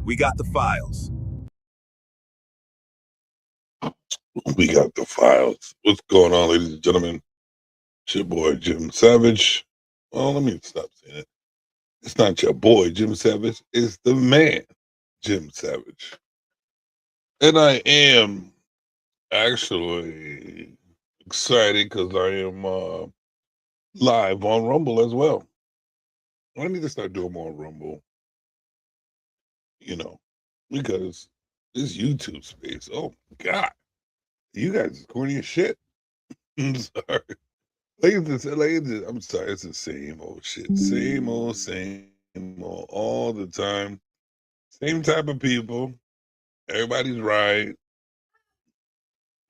We got the files. We got the files. What's going on, ladies and gentlemen? It's your boy, Jim Savage. Well, let me stop saying it. It's not your boy, Jim Savage. It's the man, Jim Savage. And I am actually excited because I am live on Rumble as well. I need to start doing more Rumble, because this YouTube space, oh, God, you guys is corny as shit. I'm sorry. I'm sorry, it's the same old shit. Same old, all the time. Same type of people. Everybody's right.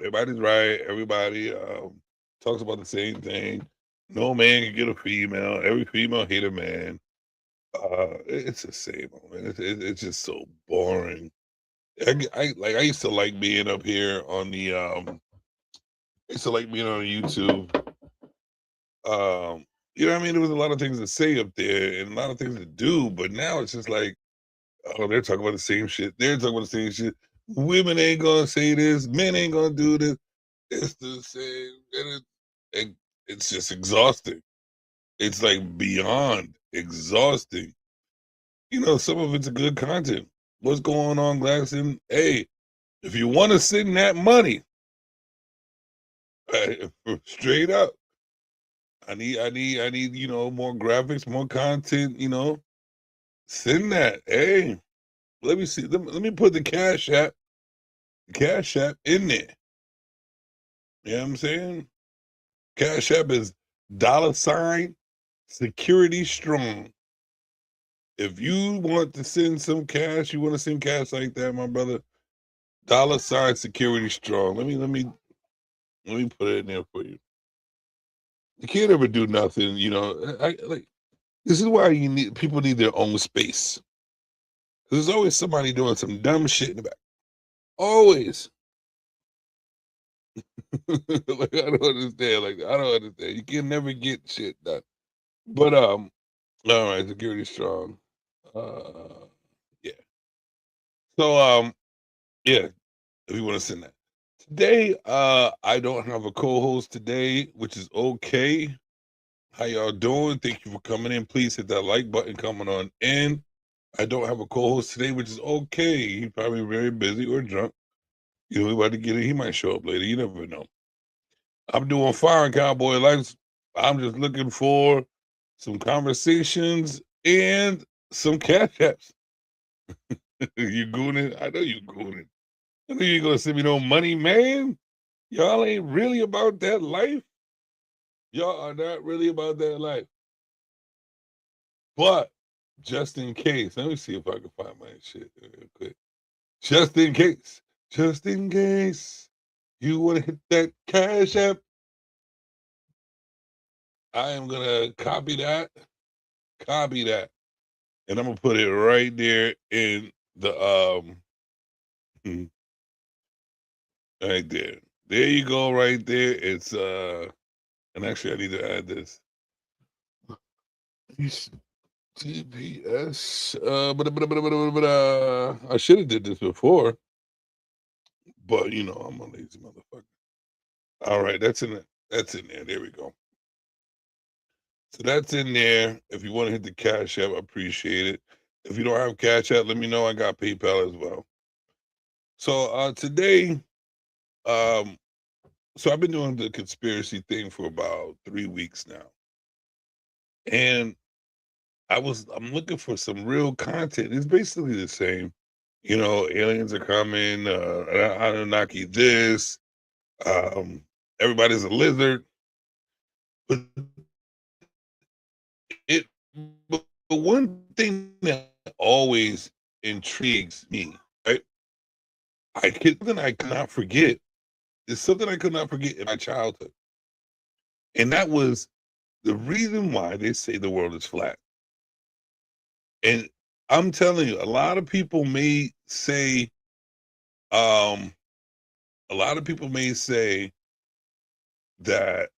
Everybody talks about the same thing. No man can get a female. Every female hate a man. It's the same old, man. It's just so boring. I used to like being up here on the I used to like being on YouTube. You know what I mean? There was a lot of things to say up there and a lot of things to do, but now it's just like, oh, they're talking about the same shit. They're talking about the same shit. Women ain't gonna say this. Men ain't gonna do this. It's the same. It's just exhausting. It's like beyond exhausting. Some of it's a good content. What's going on, Gladson? Hey, if you want to send that money, straight up, I need, more graphics, more content, send that. Hey, let me see. Let me put the Cash App in there. You know what I'm saying? Cash App is $security strong. If you want to send some cash, you want to send cash like that, my brother, $security strong. Let me put it in there for you. You can't ever do nothing, this is why people need their own space. There's always somebody doing some dumb shit in the back. Always. Like, I don't understand. You can never get shit done. But all right, security strong. Yeah. So yeah, if you want to send that. Today, I don't have a co-host today, which is okay. How y'all doing? Thank you for coming in. Please hit that like button coming on in. I don't have a co-host today, which is okay. He's probably very busy or drunk. We about to get it. He might show up later. You never know. I'm doing fine, Cowboy Life. I'm just looking for some conversations and some cash apps. You gooning? I know you gooning. I know you ain't gonna send me no money, man. Y'all ain't really about that life. Y'all are not really about that life. But just in case, let me see if I can find my shit real quick. Just in case you want to hit that Cash App, I am gonna copy that, and I'm gonna put it right there in the right there. There you go, right there. It's and actually I need to add this. GPS. I should have did this before, but you know I'm a lazy motherfucker. All right, that's in it. That's in there. There we go. So that's in there. If you want to hit the Cash App, I appreciate it. If you don't have Cash App, let me know. I got PayPal as well. So today, um, so I've been doing the conspiracy thing for about 3 weeks now, and I'm looking for some real content. It's basically the same. You know, aliens are coming, Anunnaki this, um, everybody's a lizard. But it but one thing that always intrigues me, right? Something I cannot forget is something I could not forget in my childhood. And that was the reason why they say the world is flat. And I'm telling you, um, a lot of people may say that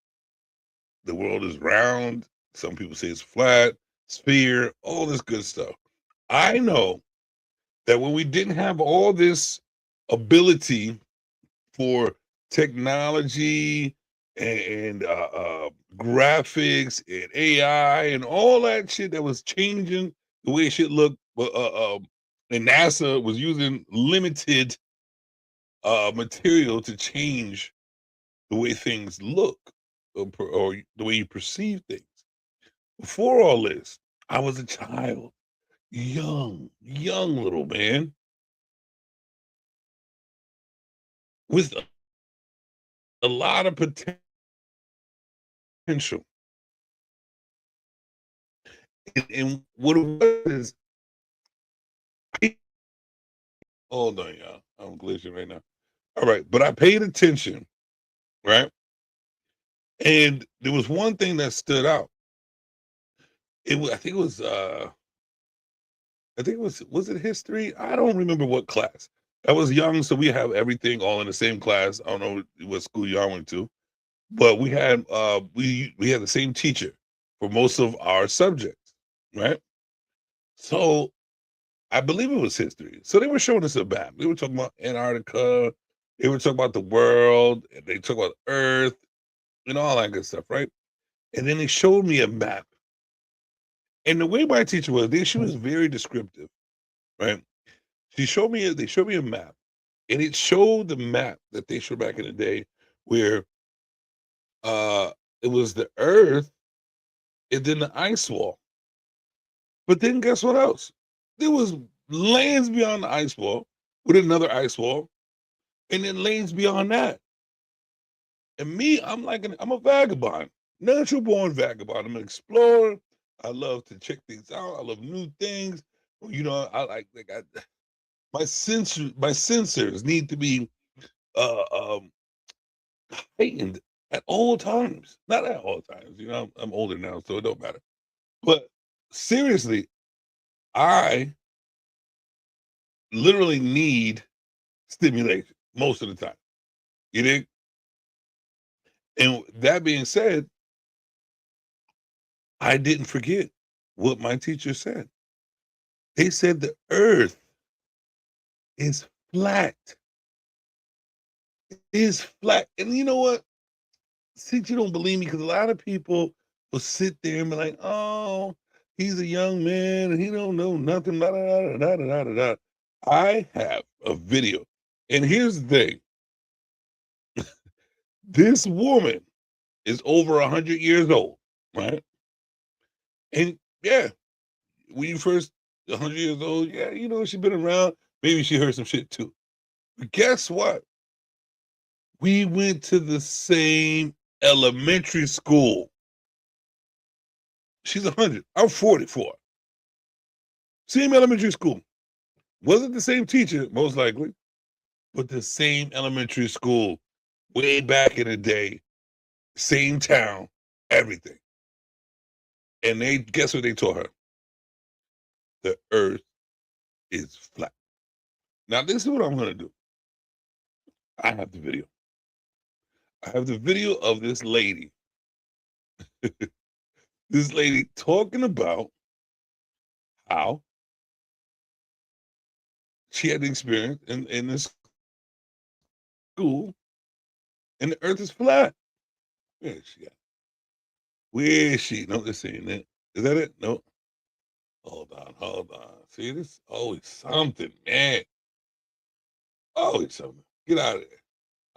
the world is round. Some people say it's flat, sphere, all this good stuff. I know that when we didn't have all this ability for technology and graphics and AI and all that shit that was changing the way shit looked, and NASA was using limited material to change the way things look or the way you perceive things. Before all this, I was a child, young little man with a lot of potential. And what it was is, hold on, y'all. I'm glitching right now. All right, but I paid attention, right? And there was one thing that stood out. I think it was was it history? I don't remember what class. I was young, so we have everything all in the same class. I don't know what school y'all went to, but we had the same teacher for most of our subjects, right? So I believe it was history. So they were showing us a map. They were talking about Antarctica. They were talking about the world. And they talked about Earth and all that good stuff, right? And then they showed me a map. And the way my teacher was, she was very descriptive, right? They showed me a map, and it showed the map that they showed back in the day, where uh it was the Earth and then the ice wall. But then guess what else? There was lands beyond the ice wall with another ice wall, and then lanes beyond that. And me, I'm a vagabond, natural born vagabond. I'm an explorer. I love to check things out. I love new things. You know, my sensors need to be uh um heightened at all times. Not at all times. You know, I'm older now, so it don't matter. But seriously, I literally need stimulation most of the time. You think? And that being said, I didn't forget what my teacher said. They said the earth is flat. It is flat. And you know what? Since you don't believe me, because a lot of people will sit there and be like, oh, he's a young man and he don't know nothing. Da, da, da, da, da, da, da. I have a video. And here's the thing. This woman is over 100 years old, right? And yeah, when you first 100 years old, yeah, you know, she's been around. Maybe she heard some shit too. But guess what? We went to the same elementary school. She's 100. I'm 44. Same elementary school. Wasn't the same teacher, most likely, but the same elementary school way back in the day. Same town, everything. And they guess what they taught her? The earth is flat. Now, this is what I'm going to do. I have the video. I have the video of this lady. This lady talking about how she had the experience in this school, and the earth is flat. Where is she at? Where is she? No, this ain't it. Is that it? No. Hold on. See, this is always something, man. Always something. Get out of there.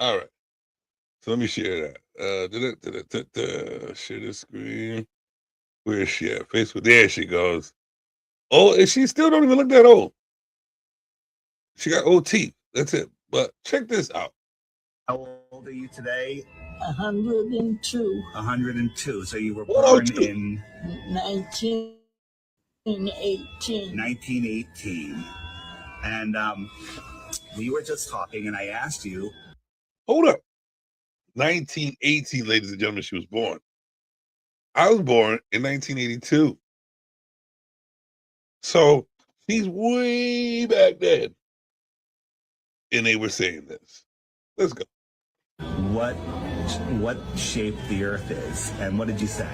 All right. So let me share that. Share the screen. Where is she at? Facebook. There she goes. Oh, and she still don't even look that old. She got old teeth. That's it. But check this out. How old are you today? 102. 102. So you were born in 1918. 1918. And we were just talking, and I asked you. Hold up. 1918, ladies and gentlemen, she was born. I was born in 1982. So she's way back then. And they were saying this. Let's go. What shape the earth is, and what did you say?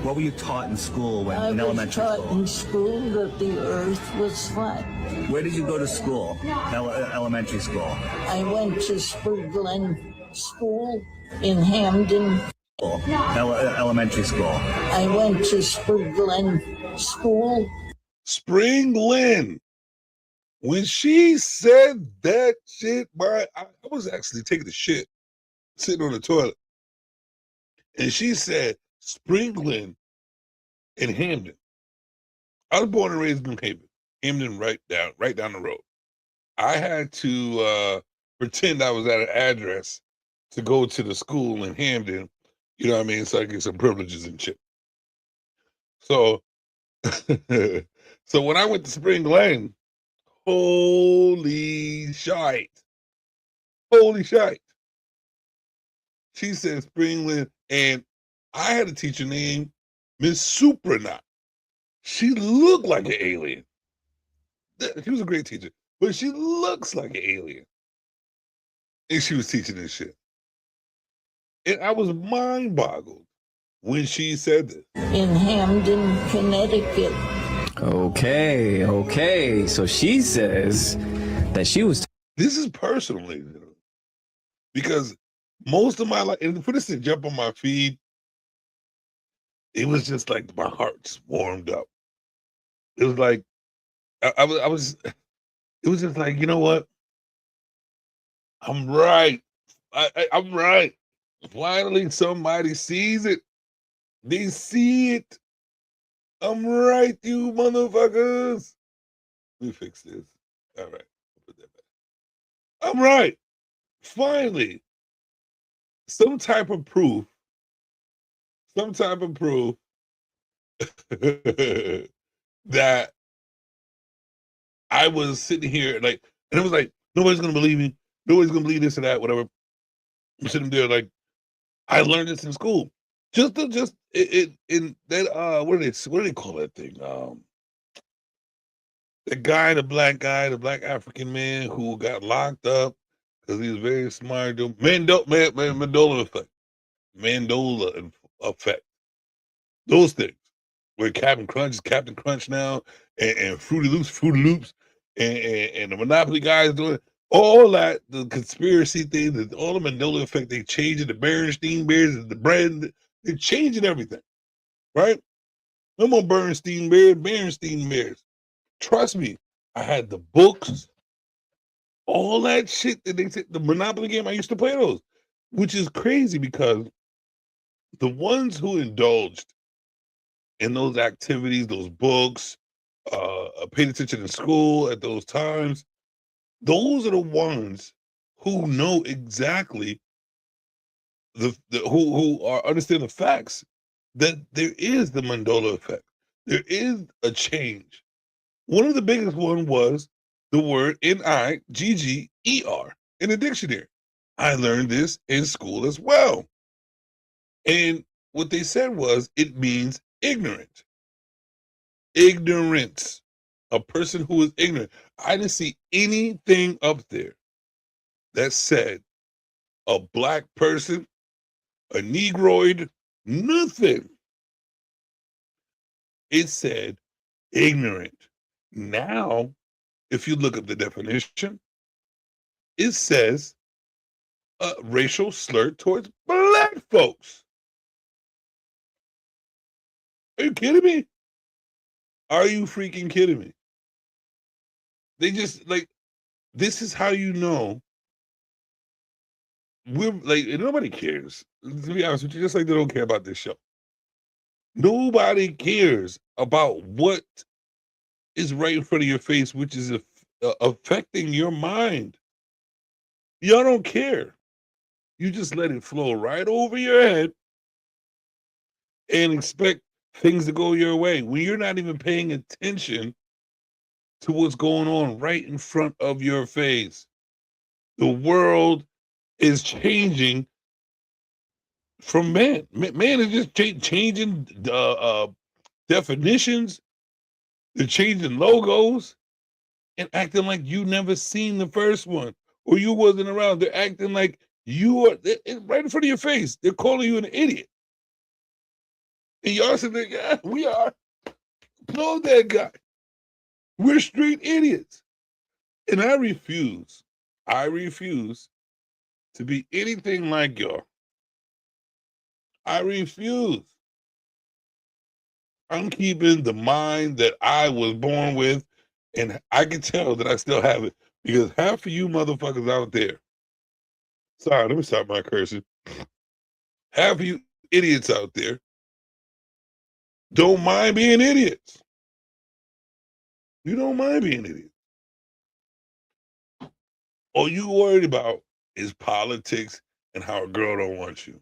What were you taught in school in elementary school? I school? was taught in school that the earth was flat. Where did you go to school? Elementary school? I went to Spring Glen School in Hamden. Elementary school? I went to Spring Glen School. Spring Glen. When she said that shit, I was actually taking the shit, sitting on the toilet. And she said, Spring Glen in Hamden. I was born and raised in New Haven. Hamden right down the road. I had to pretend I was at an address to go to the school in Hamden, you know what I mean, so I get some privileges and shit. So, so when I went to Spring Glen, holy shite. She said Spring Glen, and I had a teacher named Miss Supranot. She looked like an alien. She was a great teacher, but she looks like an alien. And she was teaching this shit. And I was mind boggled when she said this. In Hamden, Connecticut. Okay. So she says that she was. This is personal, ladies and gentlemen, because most of my life, and for this to jump on my feed, it was just like my heart just warmed up. It was like I was. It was just like, you know what? I'm right. I'm right. Finally, somebody sees it. They see it. I'm right, you motherfuckers. Let me fix this. All right. Put that back. I'm right. Finally. Some type of proof that I was sitting here like, and it was like, nobody's going to believe me. Nobody's going to believe this or that, whatever. I'm sitting there like, I learned this in school. In that what do they call that thing? The black African man who got locked up because he was very smart. Mandela effect. Those things. Where Captain Crunch is Captain Crunch now, and Fruity Loops, and the Monopoly guys doing it. All that, the conspiracy thing, all the Mandela effect, they changing the Berenstein Bears, the brand, they're changing everything, right? No more Berenstein Bears. Trust me, I had the books, all that shit that they said, the Monopoly game, I used to play those, which is crazy because the ones who indulged in those activities, those books, paid attention in school at those times, those are the ones who know exactly who are understand the facts that there is the Mandela effect. There is a change. One of the biggest one was the word Nigger in the dictionary. I learned this in school as well. And what they said was it means ignorant. Ignorance. A person who is ignorant. I didn't see anything up there that said a black person a negroid, nothing. It said ignorant. Now, if you look up the definition, it says a racial slur towards black folks. Are you kidding me? Are you freaking kidding me? They just like, this is how you know we're like, nobody cares. To be honest with you, just like they don't care about this show. Nobody cares about what is right in front of your face, which is affecting your mind. Y'all don't care. You just let it flow right over your head and expect things to go your way when you're not even paying attention to what's going on right in front of your face. The world is changing from man. Man is just changing definitions. They're changing logos and acting like you never seen the first one or you wasn't around. They're acting like you are right in front of your face. They're calling you an idiot. And y'all said, yeah, we are. Blow that guy. We're straight idiots. And I refuse to be anything like y'all. I refuse. I'm keeping the mind that I was born with, and I can tell that I still have it because half of you motherfuckers out there, sorry, let me stop my cursing. Half of you idiots out there don't mind being idiots. You don't mind being idiots. All you worried about is politics and how a girl don't want you.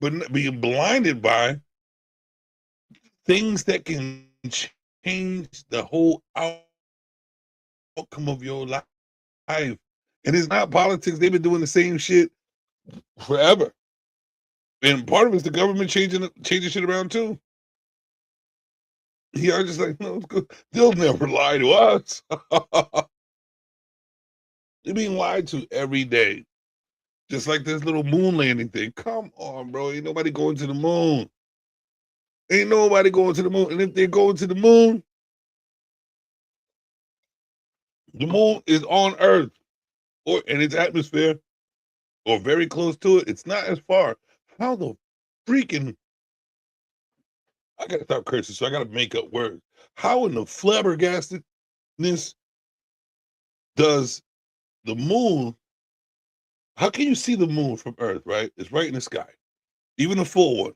But being blinded by things that can change the whole outcome of your life. And it's not politics. They've been doing the same shit forever. And part of it's the government changing shit around too. Yeah, I'm just like, no, they'll never lie to us. They're being lied to every day. Just like this little moon landing thing. Come on, bro. Ain't nobody going to the moon. Ain't nobody going to the moon. And if they're going to the moon is on Earth or in its atmosphere or very close to it. It's not as far. How the freaking, I gotta stop cursing, so I gotta make up words. How in the flabbergastedness does the moon, how can you see the moon from Earth, right? It's right in the sky, even a full one.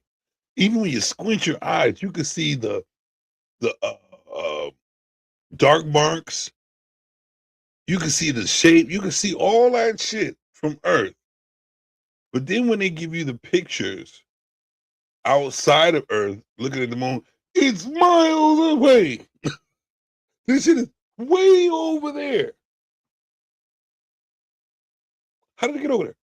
Even when you squint your eyes, you can see the dark marks. You can see the shape. You can see all that shit from Earth. But then when they give you the pictures outside of Earth, looking at the moon, it's miles away. This shit is way over there. How did it get over there?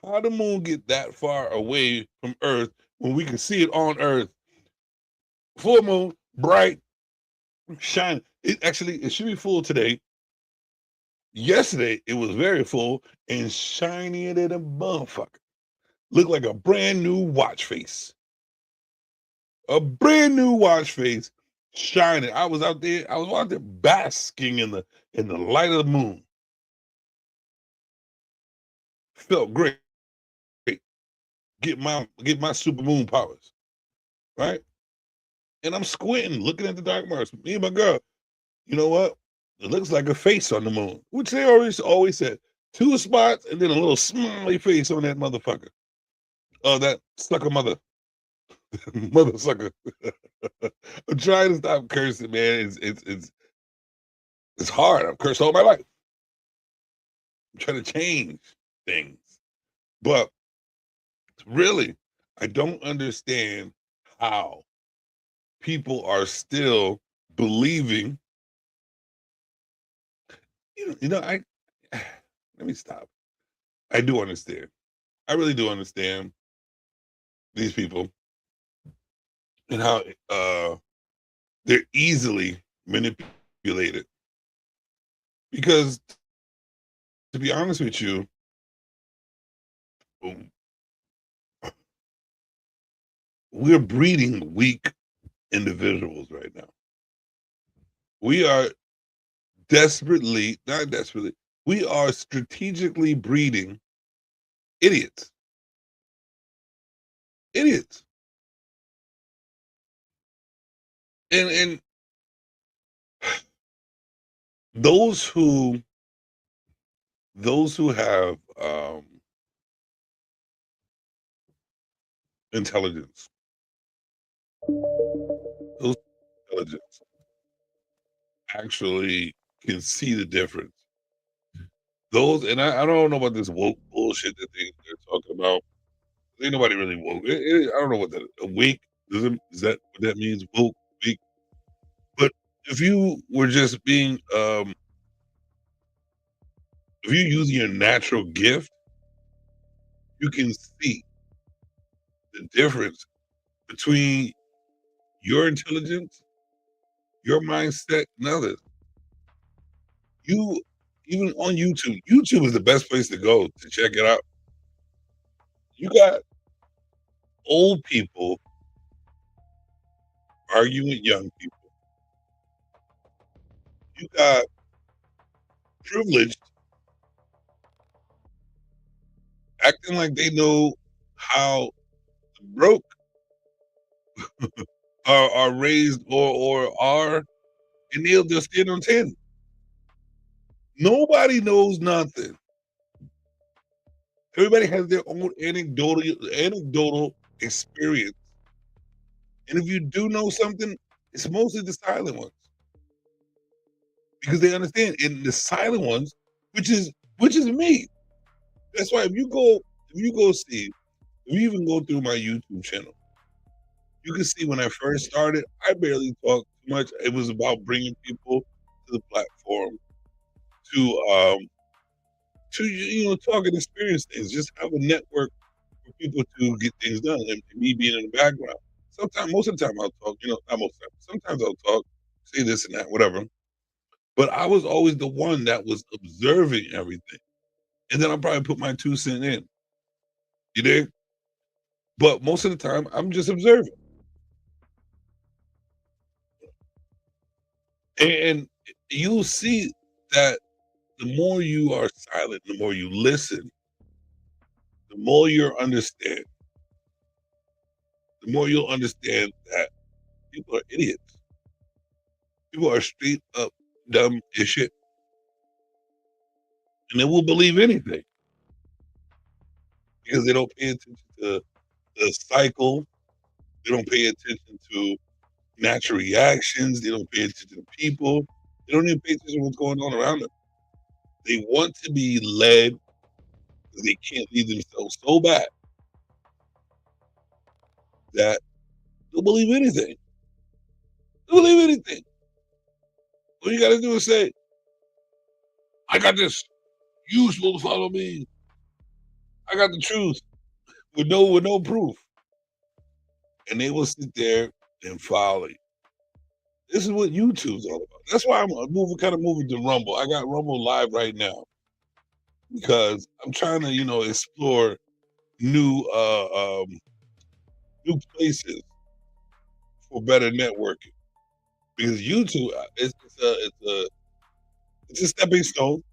How did the moon get that far away from Earth when we can see it on Earth? Full moon, bright, shining. It should be full today. Yesterday, it was very full and shinier than a motherfucker. Looked like a brand new watch face. A brand new watch face shining. I was out there basking in the light of the moon. Felt great. Get my super moon powers. Right? And I'm squinting, looking at the dark marks. Me and my girl, you know what? It looks like a face on the moon, which they always said. 2 spots and then a little smiley face on that motherfucker. Oh, that sucker mother. Mother sucker. I'm trying to stop cursing, man. It's hard. I've cursed all my life. I'm trying to change things. But really, I don't understand how people are still believing. Let me stop. I do understand. I really do understand these people and how they're easily manipulated. Because to be honest with you, we're breeding weak individuals right now. We are not desperately, we are strategically breeding idiots. Idiots. And those who have intelligence, those intelligence actually can see the difference. Those, and I don't know about this woke bullshit that they're talking about. Ain't nobody really woke. I don't know what that awake is that what that means? Woke, weak. But if you were just being if you use your natural gift, you can see the difference between your intelligence, your mindset, and others. You even on YouTube. YouTube is the best place to go to check it out. You got old people arguing with young people. You got privileged acting like they know how the broke are raised or are, and they'll just stand on 10. Nobody knows nothing. Everybody has their own anecdotal experience. And if you do know something, it's mostly the silent ones. Because they understand. And the silent ones, which is me. That's why if you even go through my YouTube channel, you can see when I first started, I barely talked too much. It was about bringing people to the platform to talk and experience things. Just have a network for people to get things done, and me being in the background. Most of the time I'll talk. Not most of the time. Sometimes I'll talk, say this and that, whatever. But I was always the one that was observing everything, and then I'll probably put my 2 cents in. You dig? But most of the time, I'm just observing. And you'll see that the more you are silent, the more you listen, the more you'll understand. The more you'll understand that people are idiots. People are straight up dumb as shit. And they will believe anything. Because they don't pay attention to the cycle. They don't pay attention to natural reactions. They don't pay attention to people. They don't even pay attention to what's going on around them. They want to be led because they can't lead themselves so bad that they'll believe anything. They'll believe anything. All you gotta do is say, I got this. You supposed to follow me. I got the truth with no proof. And they will sit there and follow you. This is what YouTube's all about. That's why I'm moving to Rumble. I got Rumble live right now because I'm trying to, explore new places for better networking. Because YouTube, it's a stepping stone,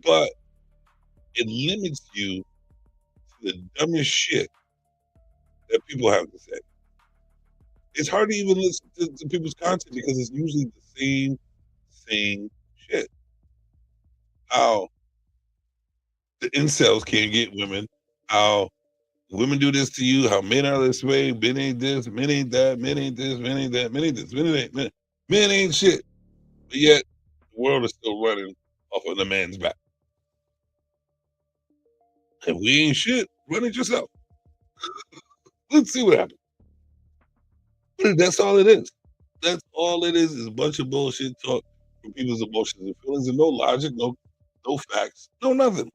but it limits you to the dumbest shit that people have to say. It's hard to even listen to people's content because it's usually the same shit. How the incels can't get women, how women do this to you, how men are this way, men ain't this, men ain't that, men ain't this, men ain't that, men ain't this, men ain't shit. But yet, the world is still running off of the man's back. And we ain't shit, run it yourself. Let's see what happens. That's all it is. That's all it is a bunch of bullshit talk from people's emotions and feelings and no logic, no facts, no nothing.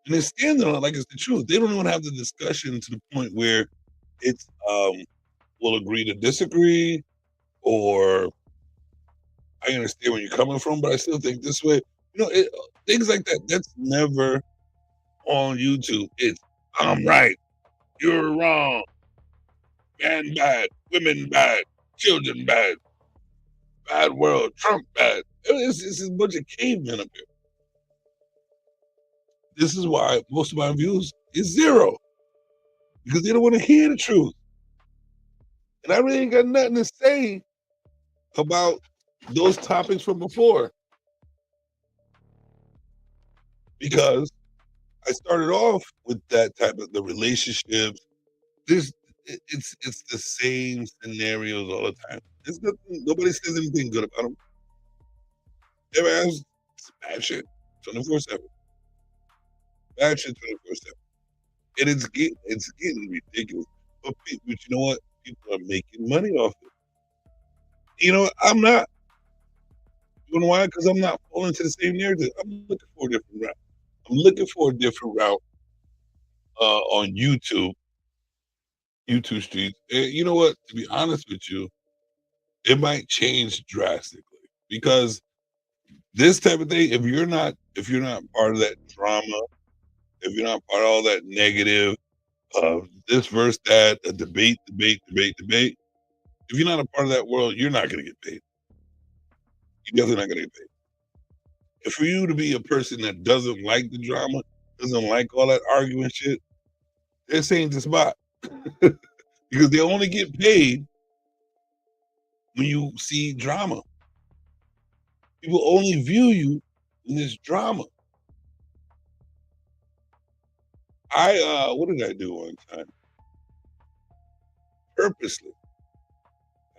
And they're standing on it like it's the truth. They don't even have the discussion to the point where it's we'll agree to disagree, or I understand where you're coming from, but I still think this way. Things like that. That's never on YouTube. It's I'm right, you're wrong, man bad, women bad, children bad, bad world, Trump bad. It's a bunch of cavemen up here. This is why most of my views is zero, because they don't want to hear the truth. And I really ain't got nothing to say about those topics from before, because I started off with that type of the relationships. It's the same scenarios all the time. It's nothing. Nobody says anything good about them. Everyone's bad shit 24/7. Bad shit 24/7. And it's getting ridiculous. But you know what? People are making money off it. You know what? I'm not. You know why? Because I'm not falling to the same narrative. I'm looking for a different route. I'm looking for a different route on YouTube streets. And you know what? To be honest with you, it might change drastically, because this type of thing, if you're not part of that drama, if you're not part of all that negative, this versus that, a debate, if you're not a part of that world, you're not going to get paid. You're definitely not going to get paid. And for you to be a person that doesn't like the drama, doesn't like all that arguing shit, this ain't the spot. Because they only get paid when you see drama. People only view you in this drama. What did I do one time? Purposely,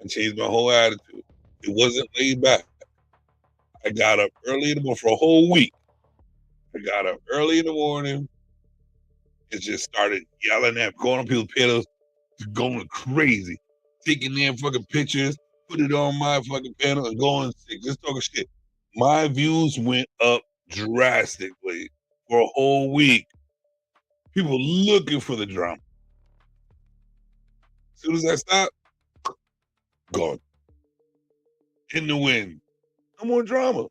I changed my whole attitude. It wasn't laid back. I got up early in the morning for a whole week. I got up early in the morning and just started yelling at, going on people's pedals, going crazy, taking their fucking pictures, put it on my fucking panel and going sick, just talking shit. My views went up drastically for a whole week. People looking for the drama. As soon as I stopped, gone. In the wind. No more drama.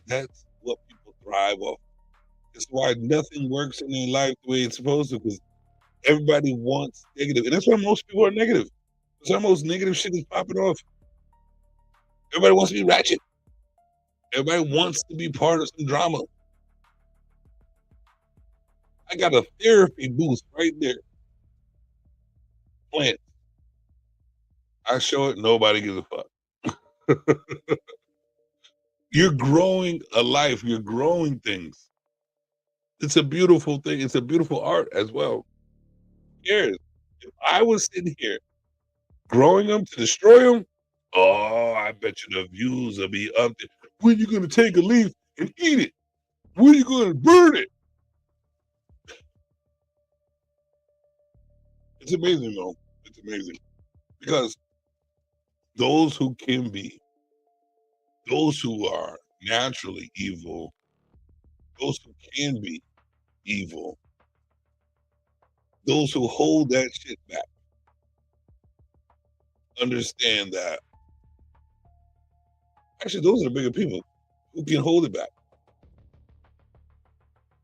That's what people thrive off. It's why nothing works in their life the way it's supposed to, because everybody wants negative. And that's why most people are negative. That's why most negative shit is popping off. Everybody wants to be ratchet. Everybody wants to be part of some drama. I got a therapy booth right there. Plant. I show it, nobody gives a fuck. You're growing a life. You're growing things. It's a beautiful thing. It's a beautiful art as well. Who cares? If I was sitting here growing them to destroy them, oh, I bet you the views will be up there. When you going to take a leaf and eat it? When you going to burn it? It's amazing, though. It's amazing. Because those who can be, those who are naturally evil, those who can be evil, those who hold that shit back, understand that. Actually, those are the bigger people who can hold it back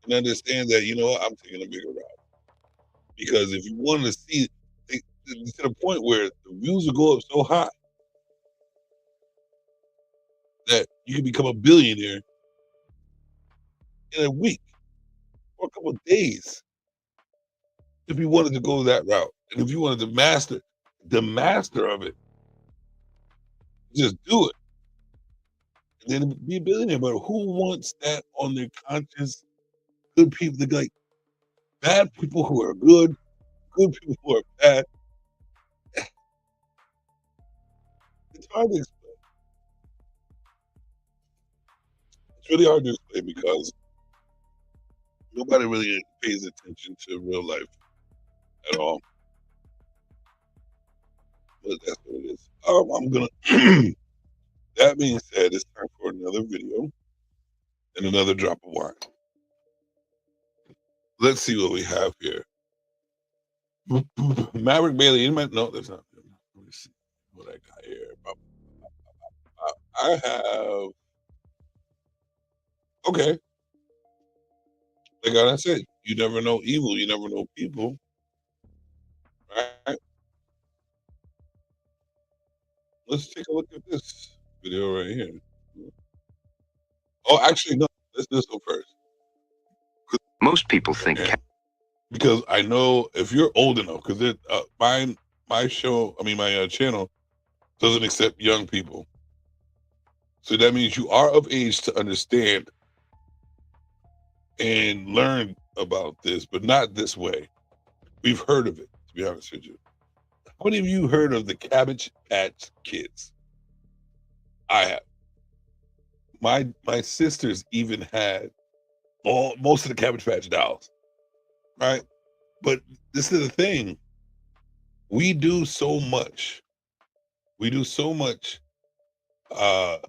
and understand that, you know what, I'm taking a bigger route. Because if you want to see it, to the point where the views will go up so high that you can become a billionaire in a week or a couple of days, if you wanted to go that route. And if you wanted to master of it, just do it. And then be a billionaire. But who wants that on their conscience? Good people, they're like bad people who are good people who are bad. It's hard to explain. It's really hard to explain because nobody really pays attention to real life at all. But that's what it is. I'm gonna. That being said, it's time for another video and another drop of wine. Let's see what we have here. Maverick Bailey. You might know that's not him. Let me see what I got here. I have. Okay. Like I said, you never know evil, you never know people, right? Let's take a look at this video right here. Oh, actually, no. Let's go first. Most people think Yeah. Because I know if you're old enough, because my show, I mean my channel doesn't accept young people, so that means you are of age to understand and learn about this, but not this way. We've heard of it, to be honest with you. How many of you heard of the Cabbage Patch Kids? I have. My sisters even had most of the Cabbage Patch dolls, right? But this is the thing. We do so much. We do so much, and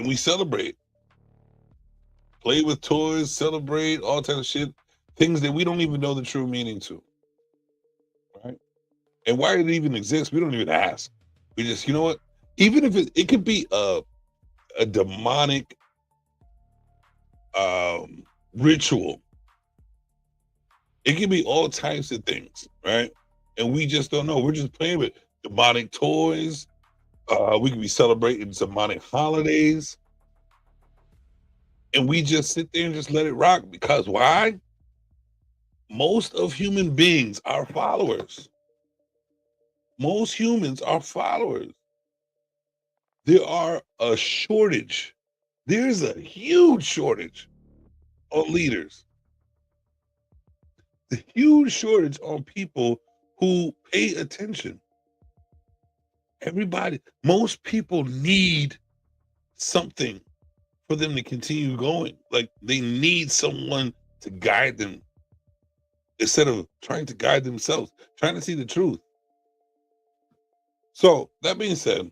we celebrate. Play with toys, celebrate, all types of shit. Things that we don't even know the true meaning to, right? And why it even exists, we don't even ask. We just, you know what? Even if it could be a demonic ritual. It can be all types of things, right? And we just don't know. We're just playing with demonic toys. We could be celebrating demonic holidays. And we just sit there and just let it rock. Because why? Most of human beings are followers. Most humans are followers. There are a shortage. There's a huge shortage on leaders. The huge shortage on people who pay attention. Everybody, most people need something for them to continue going. Like they need someone to guide them instead of trying to guide themselves, trying to see the truth. So that being said,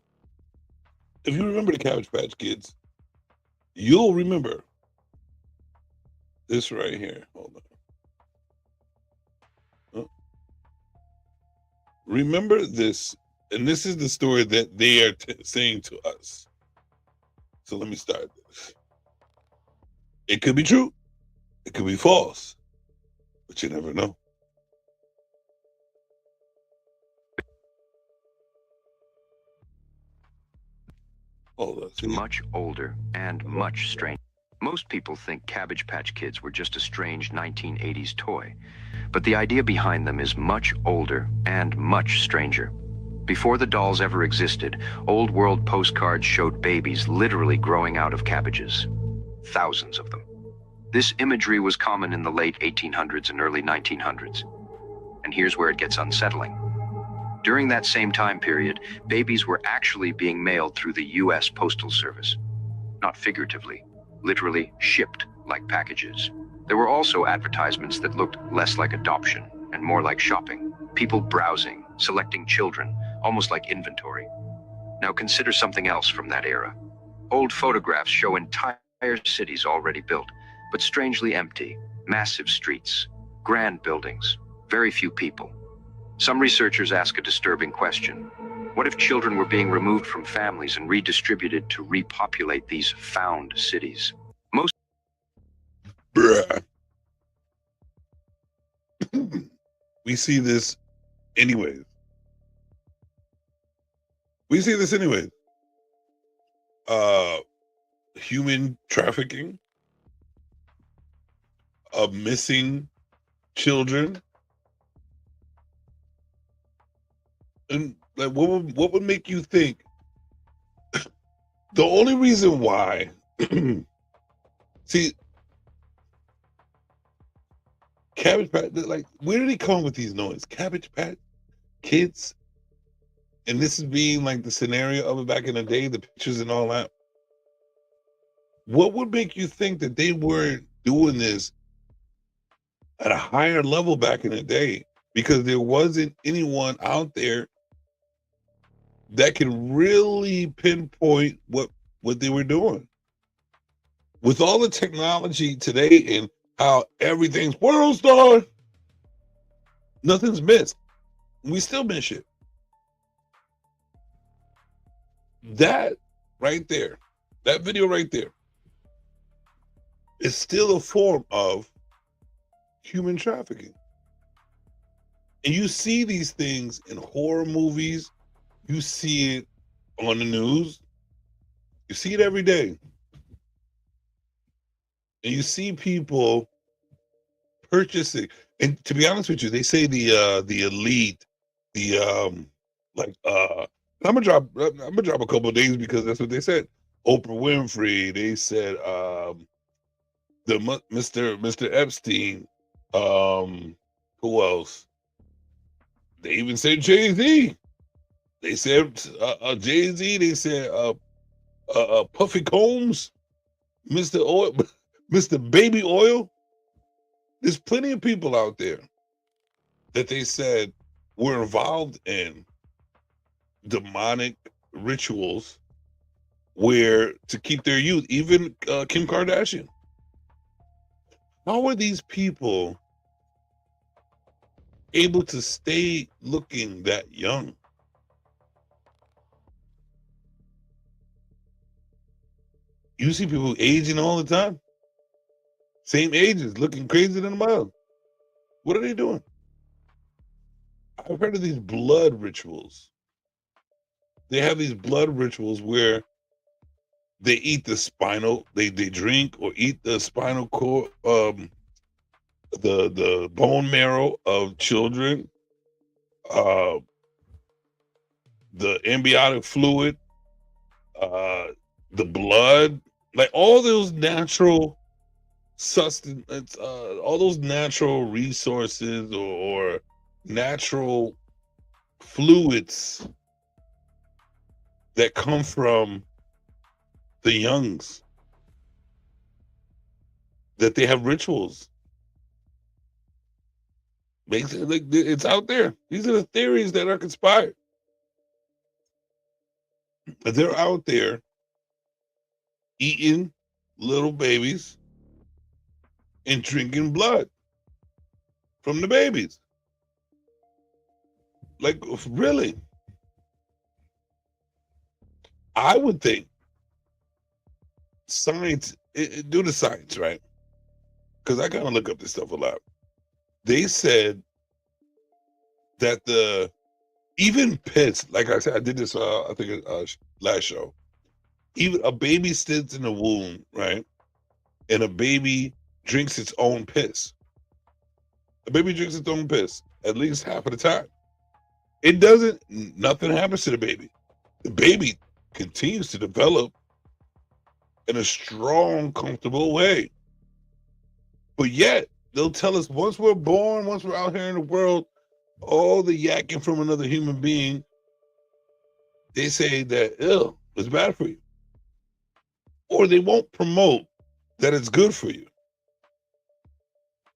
if you remember the Cabbage Patch Kids, you'll remember this right here. Hold on. Remember this, and this is the story that they are saying to us. So let me start this. It could be true, it could be false, but you never know. Hold on. much older and much stranger. Most people think Cabbage Patch Kids were just a strange 1980s toy, but the idea behind them is much older and much stranger. Before the dolls ever existed, old world postcards showed babies literally growing out of cabbages. Thousands of them. This imagery was common in the late 1800s and early 1900s. And here's where it gets unsettling. During that same time period, babies were actually being mailed through the U.S. Postal Service. Not figuratively, literally shipped like packages. There were also advertisements that looked less like adoption and more like shopping. People browsing, selecting children, almost like inventory. Now consider something else from that era. Old photographs show entire cities already built, but strangely empty. Massive streets, grand buildings, very few people. Some researchers ask a disturbing question. What if children were being removed from families and redistributed to repopulate these found cities? Most Bruh. We see this anyways. We see this anyways. Human trafficking, of missing children. And like, what would make you think? The only reason why, see, Cabbage Patch, like, where did he come with these noise? Cabbage Patch Kids, and this is being like the scenario of it back in the day, the pictures and all that. What would make you think that they weren't doing this at a higher level back in the day? Because there wasn't anyone out there that can really pinpoint what they were doing. With all the technology today and how everything's world star, nothing's missed. We still miss shit. That right there, that video right there, is still a form of human trafficking. And you see these things in horror movies. You see it on the news. You see it every day. And you see people purchasing. And to be honest with you, they say the elite, the I'm gonna drop a couple of names because that's what they said. Oprah Winfrey, they said the Mr. Epstein, who else? They even said Jay-Z. They said Jay-Z, they said Puffy Combs, Mr. Oil, Mr. Baby Oil. There's plenty of people out there that they said were involved in demonic rituals where to keep their youth, even Kim Kardashian. How are these people able to stay looking that young? You see people aging all the time. Same ages, looking crazier than a mile. What are they doing? I've heard of these blood rituals. They have these blood rituals where they eat the spinal, they drink or eat the spinal cord, the bone marrow of children, the amniotic fluid, the blood, like all those natural sustenance, all those natural resources or natural fluids that come from the youngs, that they have rituals. Makes it like it's out there. These are the theories that are conspired. They're out there eating little babies and drinking blood from the babies. Like, really? I would think science, do the science, right? Because I kind of look up this stuff a lot. They said that even pits, like I said, I did this, I think last show, even a baby sits in the womb, right? And a baby drinks its own piss. A baby drinks its own piss at least half of the time. Nothing happens to the baby. The baby continues to develop in a strong, comfortable way. But yet, they'll tell us once we're born, once we're out here in the world, all the yakking from another human being, they say that, ew, it's bad for you. Or they won't promote that it's good for you.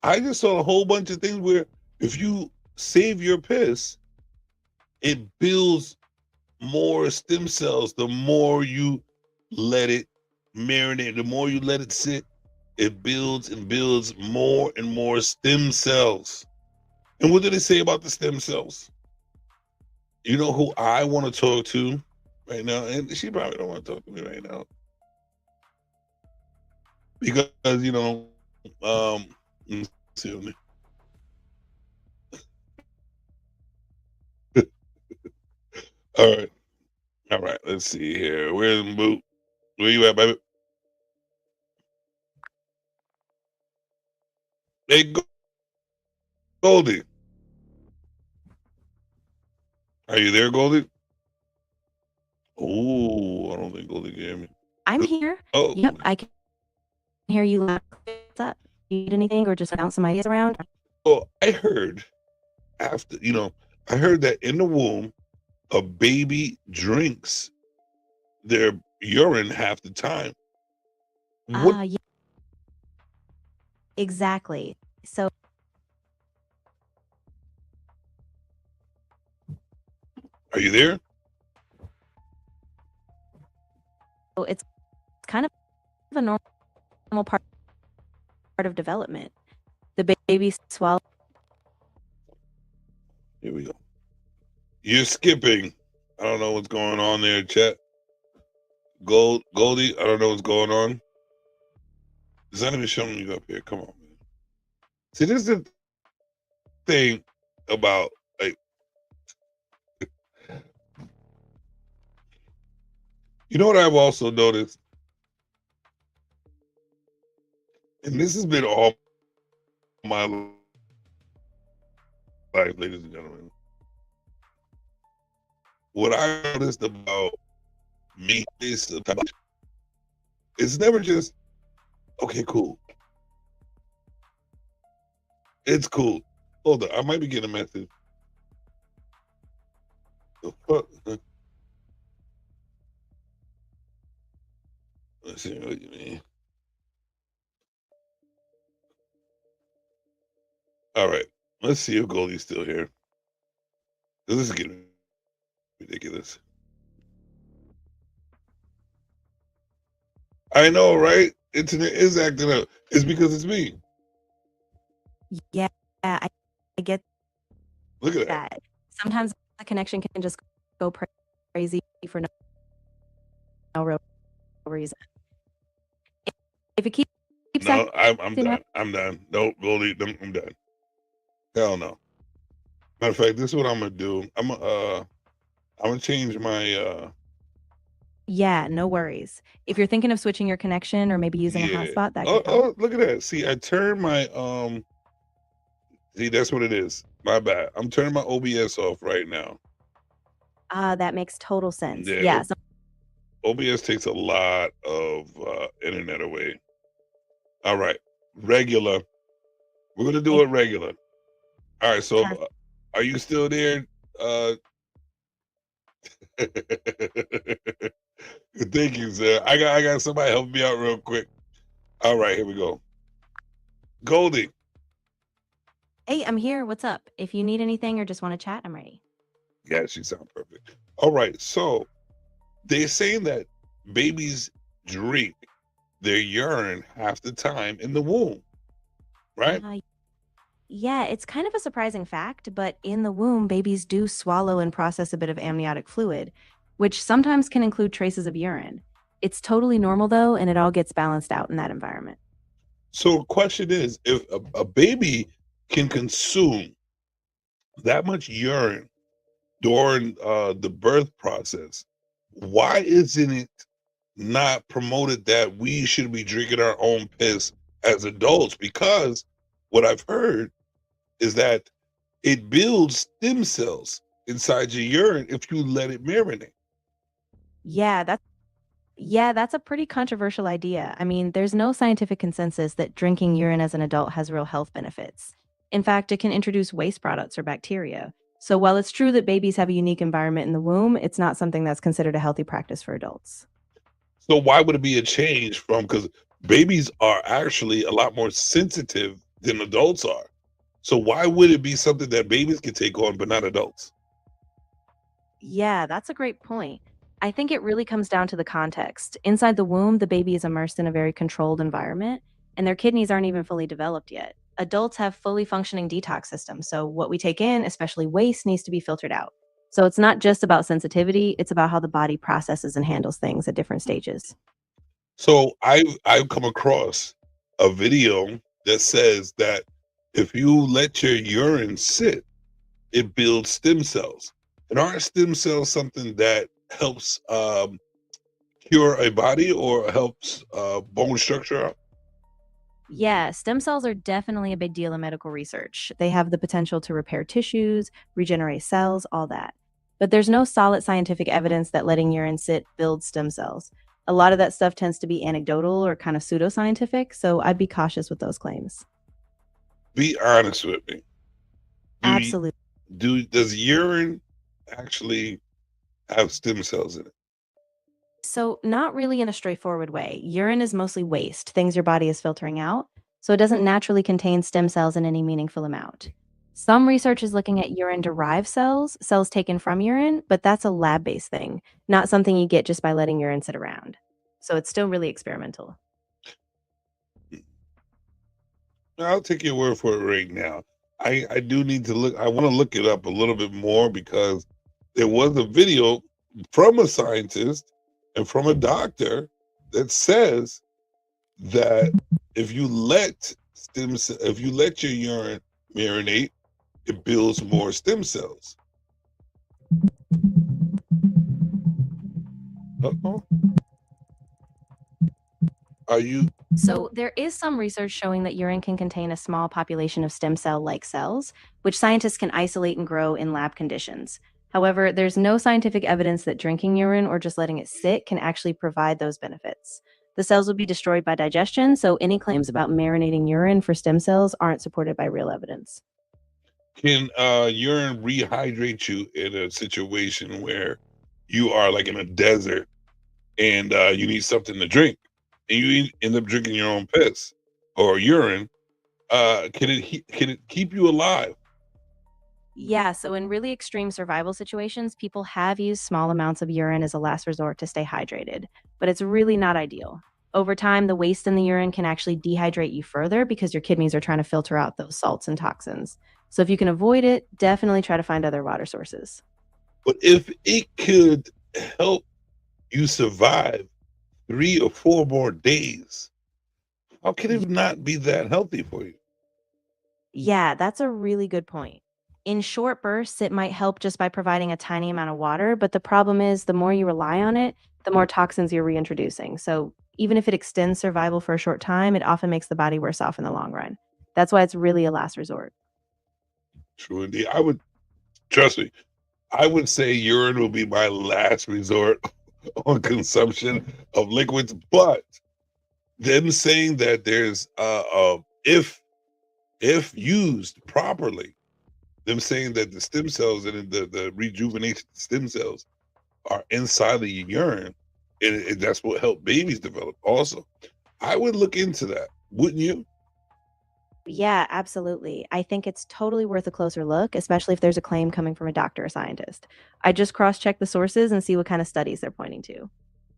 I just saw a whole bunch of things where if you save your piss, it builds more stem cells. The more you let it marinate, the more you let it sit, it builds and builds more and more stem cells. And what do they say about the stem cells? You know who I want to talk to right now? And she probably don't want to talk to me right now. Because, you know, see me. All right, let's see here. Where's Boot? Where you at, baby? Hey, Goldie. Are you there, Goldie? Oh, I don't think Goldie can hear me. I'm here. Oh, Yep, I can hear you loud. What's up? You need anything or just bounce some ideas around? well, I heard I heard that in the womb, a baby drinks their urine half the time. What Yeah, exactly. So are you there? it's kind of a normal part of development. The baby swallows. Here we go. You're skipping. I don't know what's going on there, chat. Goldie, I don't know what's going on. Is that even showing you up here? Come on, man. See, this is the thing about like, you know what I've also noticed, and this has been all my life, ladies and gentlemen. What I noticed about me is it's never just okay, cool. It's cool. Hold on, I might be getting a message. The fuck? Let's see what you mean. All right, let's see if Goldie's still here. This is getting ridiculous. I know, right? Internet is acting up. It's because it's me. Yeah, I get Look at that. that. Sometimes the connection can just go crazy for no real reason. If it keeps No, I'm acting done. up, I'm done. No, Goldie, I'm done. Hell no. Matter of fact, this is what I'm gonna do. I'm gonna change my yeah, no worries. If you're thinking of switching your connection or maybe using a yeah. hotspot, that Oh, could help. oh, look at that. See, I turned my see, that's what it is. My bad. I'm turning my OBS off right now. That makes total sense. Yeah, Yeah, so OBS takes a lot of internet away. All right, regular. We're gonna do it regular. All right, so are you still there? Thank you, sir. I got somebody help me out real quick. All right, here we go. Goldie. hey, I'm here. What's up? If you need anything or just want to chat, I'm ready. Yeah, she sounds perfect. All right, so they're saying that babies drink their urine half the time in the womb, right? Yeah, it's kind of a surprising fact, but in the womb, babies do swallow and process a bit of amniotic fluid, which sometimes can include traces of urine. It's totally normal though, and it all gets balanced out in that environment. So the question is, if a baby can consume that much urine during the birth process, why isn't it not promoted that we should be drinking our own piss as adults? Because what I've heard is that it builds stem cells inside your urine if you let it marinate. Yeah, that's a pretty controversial idea. I mean, there's no scientific consensus that drinking urine as an adult has real health benefits. In fact, it can introduce waste products or bacteria. So while it's true that babies have a unique environment in the womb, it's not something that's considered a healthy practice for adults. So why would it be a change from, because babies are actually a lot more sensitive than adults are. So why would it be something that babies can take on but not adults? Yeah, that's a great point. I think it really comes down to the context. Inside the womb, the baby is immersed in a very controlled environment, and their kidneys aren't even fully developed yet. Adults have fully functioning detox systems, so what we take in, especially waste, needs to be filtered out. So it's not just about sensitivity, it's about how the body processes and handles things at different stages. So I've come across a video that says that if you let your urine sit, it builds stem cells. And aren't stem cells something that helps cure a body or helps bone structure out? Yeah, stem cells are definitely a big deal in medical research. They have the potential to repair tissues, regenerate cells, all that. But there's no solid scientific evidence that letting urine sit builds stem cells. A lot of that stuff tends to be anecdotal or kind of pseudoscientific, so I'd be cautious with those claims. Be honest with me. Absolutely. Does urine actually have stem cells in it? So, not really in a straightforward way. Urine is mostly waste, things your body is filtering out, so it doesn't naturally contain stem cells in any meaningful amount. Some research is looking at urine-derived cells, cells taken from urine, but that's a lab-based thing, not something you get just by letting urine sit around. So it's still really experimental. I'll take your word for it right now. I do need to look. I want to look it up a little bit more because there was a video from a scientist and from a doctor that says that if you let if you let your urine marinate, it builds more stem cells. Uh-oh. Are you? So, there is some research showing that urine can contain a small population of stem cell like cells, which scientists can isolate and grow in lab conditions. However, there's no scientific evidence that drinking urine or just letting it sit can actually provide those benefits. The cells would be destroyed by digestion, so any claims about marinating urine for stem cells aren't supported by real evidence. Can urine rehydrate you in a situation where you are like in a desert and you need something to drink, and you end up drinking your own piss or urine? Can it keep you alive? Yeah, so in really extreme survival situations, people have used small amounts of urine as a last resort to stay hydrated, but it's really not ideal. Over time, the waste in the urine can actually dehydrate you further because your kidneys are trying to filter out those salts and toxins. So if you can avoid it, definitely try to find other water sources. But if it could help you survive 3 or 4 more days, how can it not be that healthy for you? Yeah, that's a really good point. In short bursts, it might help just by providing a tiny amount of water, but the problem is the more you rely on it, the more toxins you're reintroducing. So even if it extends survival for a short time, it often makes the body worse off in the long run. That's why it's really a last resort. True indeed. Trust me, I would say urine will be my last resort on consumption of liquids, but them saying that there's if used properly, them saying that the stem cells and the rejuvenation stem cells are inside the urine, and that's what helped babies develop also. I would look into that, wouldn't you? Yeah, absolutely. I think it's totally worth a closer look, especially if there's a claim coming from a doctor or scientist. I just cross check the sources and see what kind of studies they're pointing to.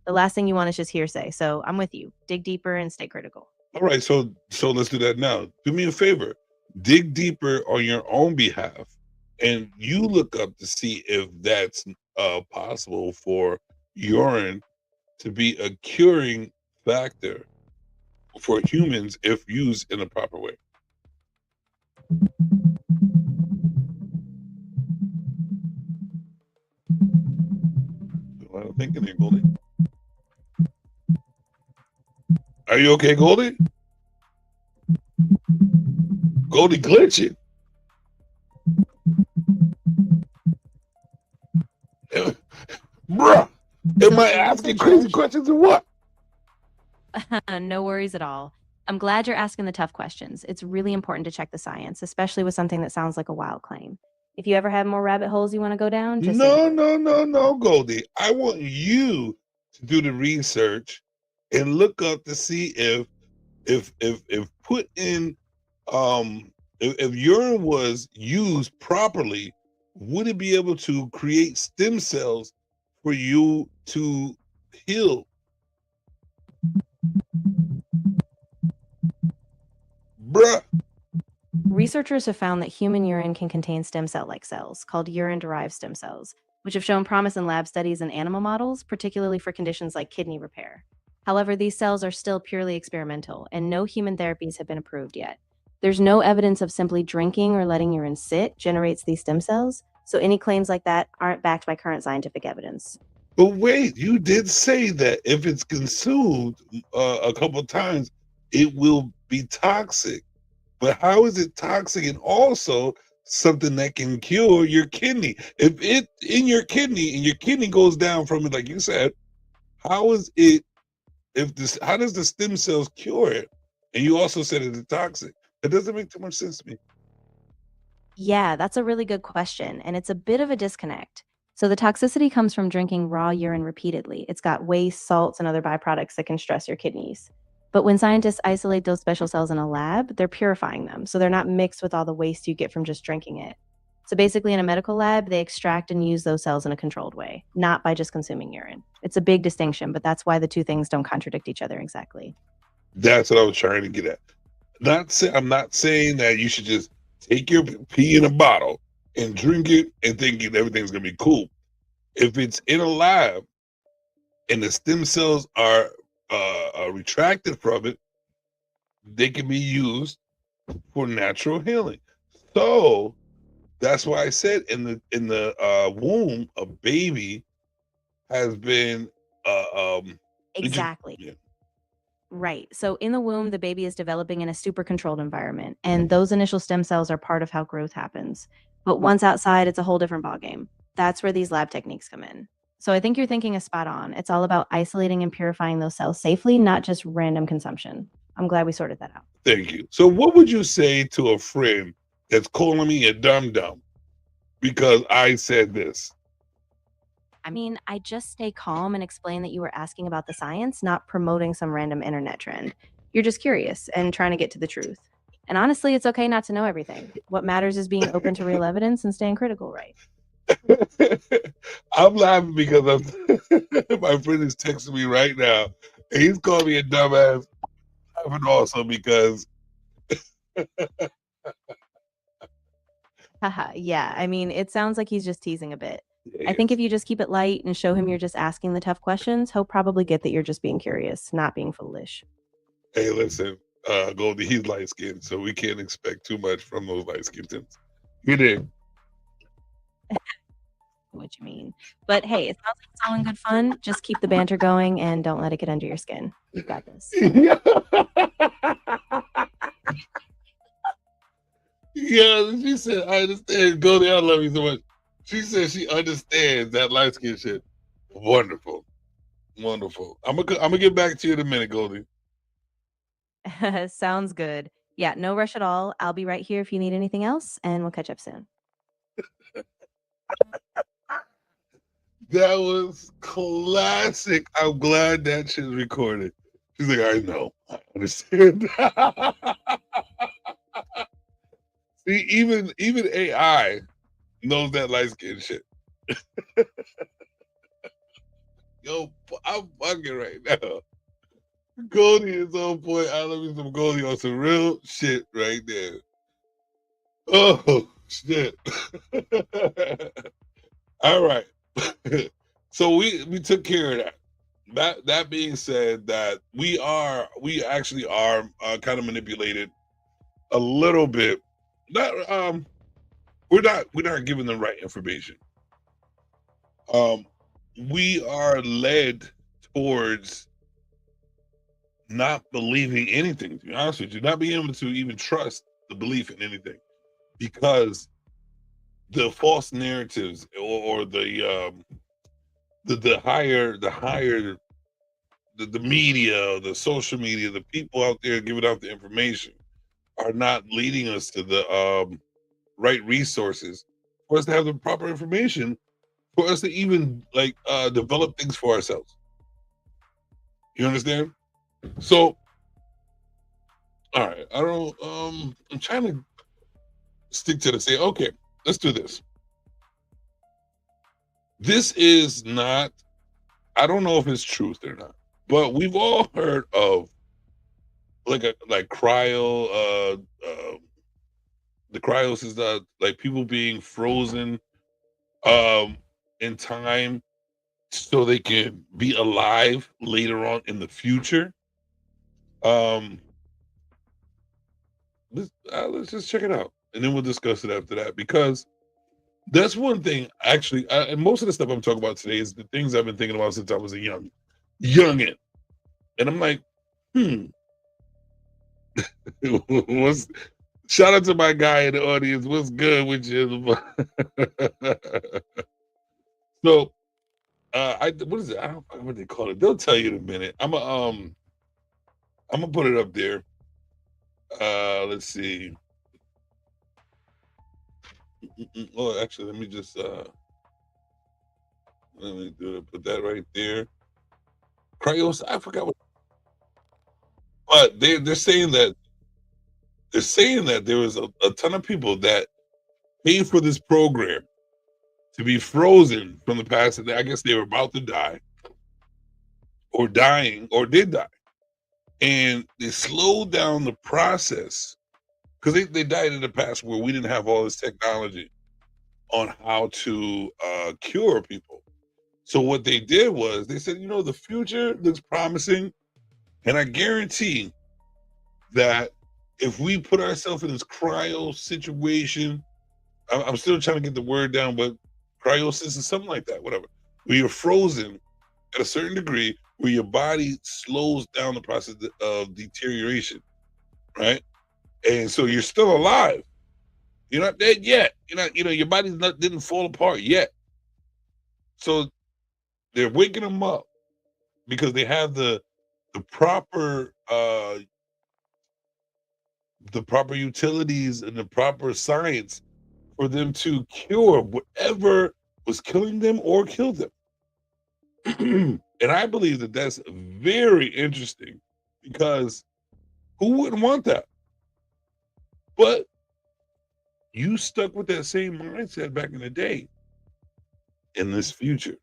The last thing you want is just hearsay. So I'm with you. Dig deeper and stay critical. All right, so let's do that now. Do me a favor, dig deeper on your own behalf, and you look up to see if that's possible for urine to be a curing factor for humans if used in a proper way. A lot of thinking there, Goldie. Are you okay, Goldie? Goldie glitching. Bruh, am I asking crazy questions or what? No worries at all. I'm glad you're asking the tough questions. It's really important to check the science, especially with something that sounds like a wild claim. If you ever have more rabbit holes you want to go down, just say No, Goldie. I want you to do the research and look up to see if put in if urine was used properly, would it be able to create stem cells for you to heal? Bruh. Researchers have found that human urine can contain stem cell like cells called urine derived stem cells, which have shown promise in lab studies in animal models, particularly for conditions like kidney repair. However, these cells are still purely experimental, and no human therapies have been approved yet. There's no evidence of simply drinking or letting urine sit generates these stem cells, so any claims like that aren't backed by current scientific evidence. But wait, you did say that if it's consumed a couple of times, it will be toxic. But how is it toxic and also something that can cure your kidney? If it in your kidney and your kidney goes down from it, like you said, how is it? How does the stem cells cure it? And you also said it's toxic. It doesn't make too much sense to me. Yeah, that's a really good question, and it's a bit of a disconnect. So the toxicity comes from drinking raw urine repeatedly. It's got waste, salts, and other byproducts that can stress your kidneys. But when scientists isolate those special cells in a lab, they're purifying them, so they're not mixed with all the waste you get from just drinking it. So basically, in a medical lab, they extract and use those cells in a controlled way, not by just consuming urine. It's a big distinction, but that's why the two things don't contradict each other exactly. That's what I was trying to get at. I'm not saying that you should just take your pee in a bottle and drink it and thinking everything's gonna be cool. If it's in a lab and the stem cells are retracted from it, they can be used for natural healing. So that's why I said in the womb, a baby has been Exactly. yeah. Right. So in the womb, the baby is developing in a super controlled environment, and those initial stem cells are part of how growth happens. But once outside, it's a whole different ballgame. That's where these lab techniques come in. So I think your thinking is spot on. It's all about isolating and purifying those cells safely, not just random consumption. I'm glad we sorted that out. Thank you. So what would you say to a friend that's calling me a dum dum because I said this? I mean, I just stay calm and explain that you were asking about the science, not promoting some random internet trend. You're just curious and trying to get to the truth. And honestly, it's okay not to know everything. What matters is being open to real evidence and staying critical, right? I'm laughing because my friend is texting me right now, and he's calling me a dumbass. I'm laughing also because Haha, yeah. I mean, it sounds like he's just teasing a bit. I think if you just keep it light and show him you're just asking the tough questions, he'll probably get that you're just being curious, not being foolish. Hey, listen, Goldie, he's light skinned, so we can't expect too much from those light skinned tints. You did. What you mean. But hey, it sounds like it's all in good fun. Just keep the banter going and don't let it get under your skin. You've got this. Yeah, she said, I understand. Goldie, I love you so much. She said she understands that light skin shit. Wonderful. Wonderful. I'm gonna get back to you in a minute, Goldie. Sounds good. Yeah, no rush at all. I'll be right here if you need anything else, and we'll catch up soon. That was classic. I'm glad that shit's recorded. She's like, I know. I understand. See, even AI knows that light skin shit. Yo, I'm fucking right now. Goldie is on point. I love me some Goldie on some real shit right there. Oh shit. All right. So we took care of that. That being said, that we actually are kind of manipulated a little bit. Not we're not giving the right information. We are led towards not believing anything, to be honest with you, not being able to even trust the belief in anything, because the false narratives or the media, the social media, the people out there giving out the information are not leading us to the right resources for us to have the proper information for us to even develop things for ourselves. You understand? So, all right, I'm trying to stick to say, okay, let's do this. This is not, I don't know if it's truth or not, but we've all heard of the cryosis, like people being frozen in time so they can be alive later on in the future. Let's just check it out, and then we'll discuss it after that, because that's one thing. Actually, and most of the stuff I'm talking about today is the things I've been thinking about since I was a youngin', and I'm like, shout out to my guy in the audience. What's good with you? So, what is it? I don't know what they call it. They'll tell you in a minute. I'm gonna put it up there. Let's see. Oh, actually, let me just let me put that right there. Cryos, I forgot what, but they're saying that there was a ton of people that paid for this program to be frozen from the past. I guess they were about to die, or dying, or did die, and they slowed down the process because they died in the past where we didn't have all this technology on how to cure people. So what they did was they said, the future looks promising, and I guarantee that if we put ourselves in this cryo situation, I'm still trying to get the word down, but cryosis is something like that, whatever. Where you're frozen at a certain degree, where your body slows down the process of deterioration, right? And so you're still alive. You're not dead yet. You're not, your body's not didn't fall apart yet. So they're waking them up because they have the proper utilities and the proper science for them to cure whatever was killing them or killed them. And I believe that that's very interesting, because who wouldn't want that? But you stuck with that same mindset back in the day. In this future,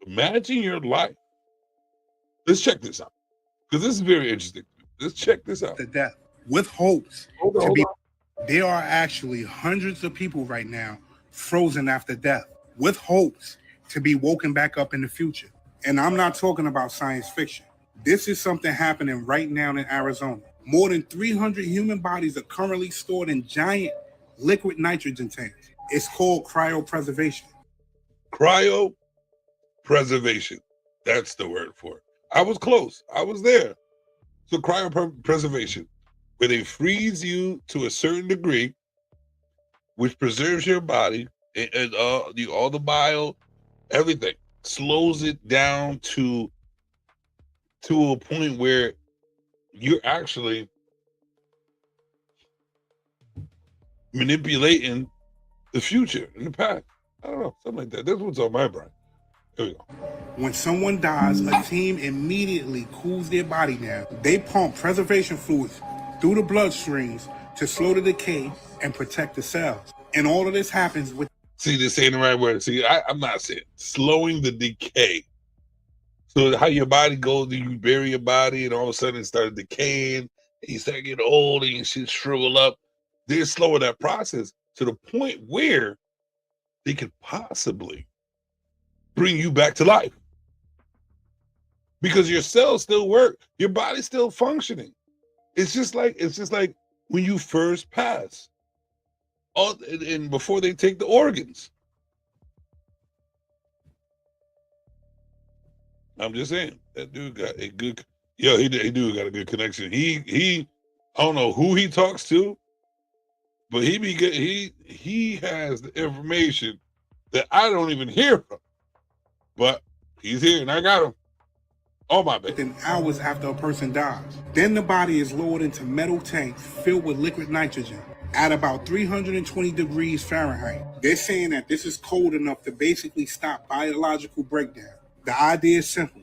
imagine your life. Let's check this out, because this is very interesting. Let's check this out. The death with hopes Hold to be. on. There are actually hundreds of people right now frozen after death with hopes to be woken back up in the future. And I'm not talking about science fiction. This is something happening right now in Arizona. More than 300 human bodies are currently stored in giant liquid nitrogen tanks. It's called cryopreservation. Cryopreservation. That's the word for it. I was close. I was there. So cryopreservation, where they freeze you to a certain degree, which preserves your body and all the bio, everything, slows it down to a point where you're actually manipulating the future and the past. I don't know, something like that. That's what's on my brain. Here we go. When someone dies, a team immediately cools their body down. They pump preservation fluids through the bloodstreams to slow the decay and protect the cells. And all of this happens with. See, this ain't the right word. See, I'm not saying slowing the decay. So how your body goes, you bury your body and all of a sudden it started decaying and you start getting old and you shit shrivel up. They're slowing that process to the point where they could possibly bring you back to life. Because your cells still work, your body's still functioning. It's just like when you first pass. And before they take the organs. I'm just saying, that dude got a good, he do got a good connection. He I don't know who he talks to, but he has the information that I don't even hear from. But he's here and I got him. Oh my bad. Within hours after a person dies. Then the body is lowered into metal tanks filled with liquid nitrogen at about 320 degrees Fahrenheit. They're saying that this is cold enough to basically stop biological breakdown. The idea is simple.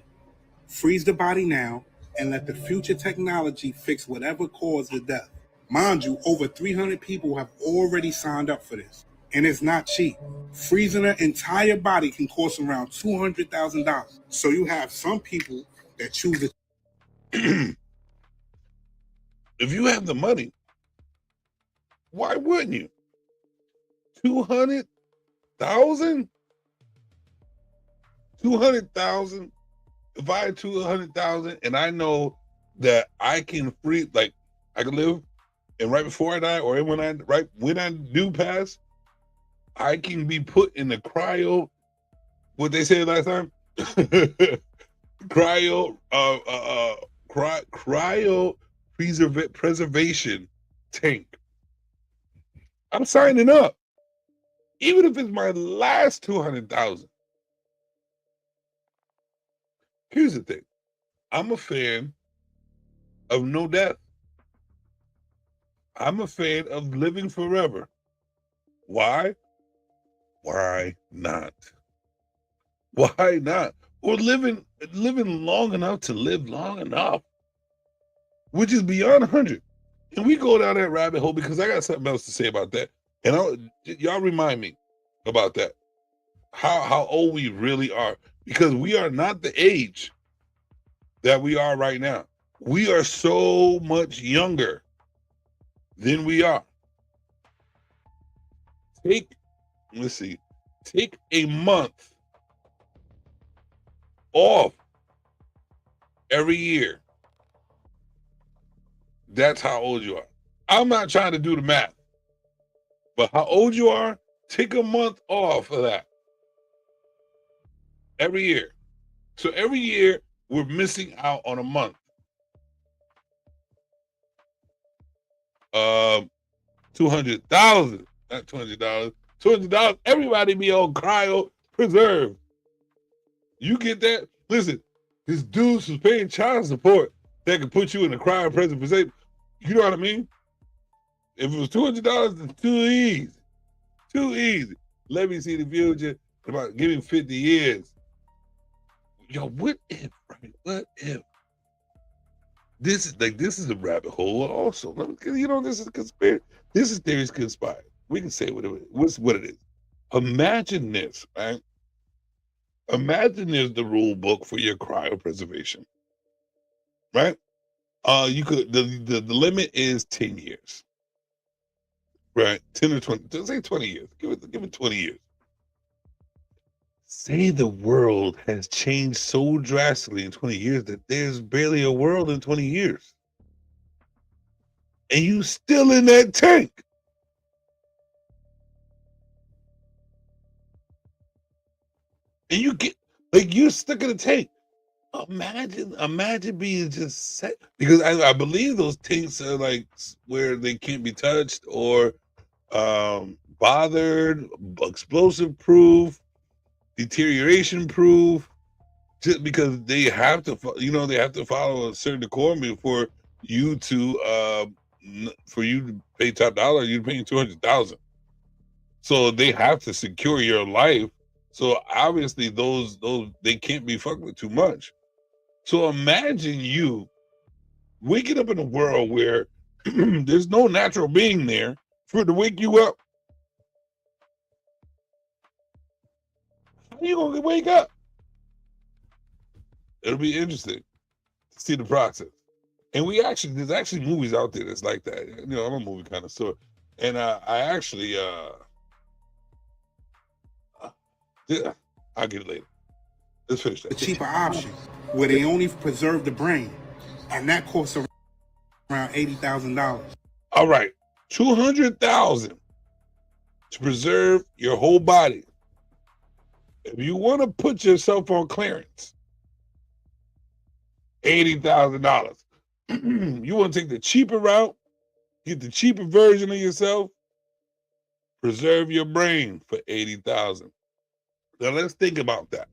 Freeze the body now and let the future technology fix whatever caused the death. Mind you, over 300 people have already signed up for this. And it's not cheap. Freezing an entire body can cost around $200,000. So you have some people that choose it. If you have the money, why wouldn't you? 200,000? 200,000. If I had 200,000 and I know that I can I can live, and right before I die, or when I do pass, I can be put in the cryo. What they said last time? cryo preservation tank. I'm signing up, even if it's my last 200,000. Here's the thing. I'm a fan of no death. I'm a fan of living forever. Why? Why not? Why not? Or living long enough to live long enough, which is beyond 100. And we go down that rabbit hole because I got something else to say about that. And y'all remind me about that. How old we really are. Because we are not the age that we are right now. We are so much younger than we are. Take a month off every year. That's how old you are. I'm not trying to do the math, but how old you are, take a month off of that every year. So every year we're missing out on a month. 200,000, not $200. $200. Everybody be on cryo preserve. You get that? Listen, this dude who's paying child support that can put you in a cryo preserve. You know what I mean? If it was $200, it's too easy. Too easy. Let me see the future. About giving 50 years. Yo, what if, right? What if? This is a rabbit hole also. You know, this is conspiracy. This is theories conspired. We can say what it is. Imagine this, right? Imagine there's the rule book for your cryopreservation, right? You could the limit is 10 years, right? 10 or 20. Don't say 20 years. Give it 20 years. Say the world has changed so drastically in 20 years that there's barely a world in 20 years. And you still in that tank. And you get, like, you're stuck in a tank. Imagine being just set. Because I believe those tanks are like where they can't be touched or bothered, explosive proof, deterioration proof, just because they have to, they have to follow a certain decorum for you to pay top dollar. You're paying $200,000, so they have to secure your life. So obviously those they can't be fucked with too much. So imagine you waking up in a world where there's no natural being there for it to wake you up. How are you gonna wake up? It'll be interesting to see the process. And there's actually movies out there that's like that. You know, I'm a movie connoisseur, and I actually I'll get it later. Let's finish that. The cheaper option, where they only preserve the brain, and that costs around $80,000. All right, $200,000 to preserve your whole body. If you want to put yourself on clearance, $80,000. You want to take the cheaper route, get the cheaper version of yourself, preserve your brain for $80,000. Now let's think about that.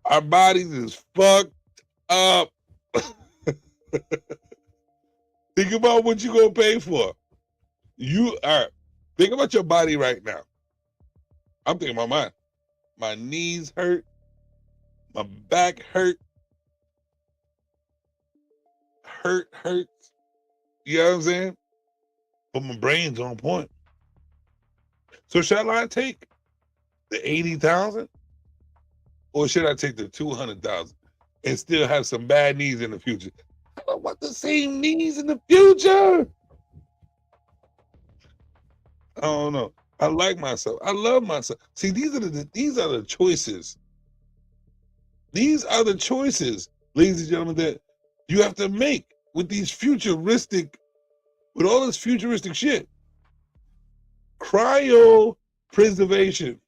Our bodies is fucked up. Think about what you're gonna pay for. Think about your body right now. I'm thinking about mine. My knees hurt. My back hurt. Hurts. You know what I'm saying? But my brain's on point. So shall I take the 80,000? Or should I take the 200,000 and still have some bad knees in the future? I don't want the same knees in the future. I don't know. I like myself. I love myself. See, these are the choices. These are the choices, ladies and gentlemen, that you have to make with all this futuristic shit. Cryopreservation.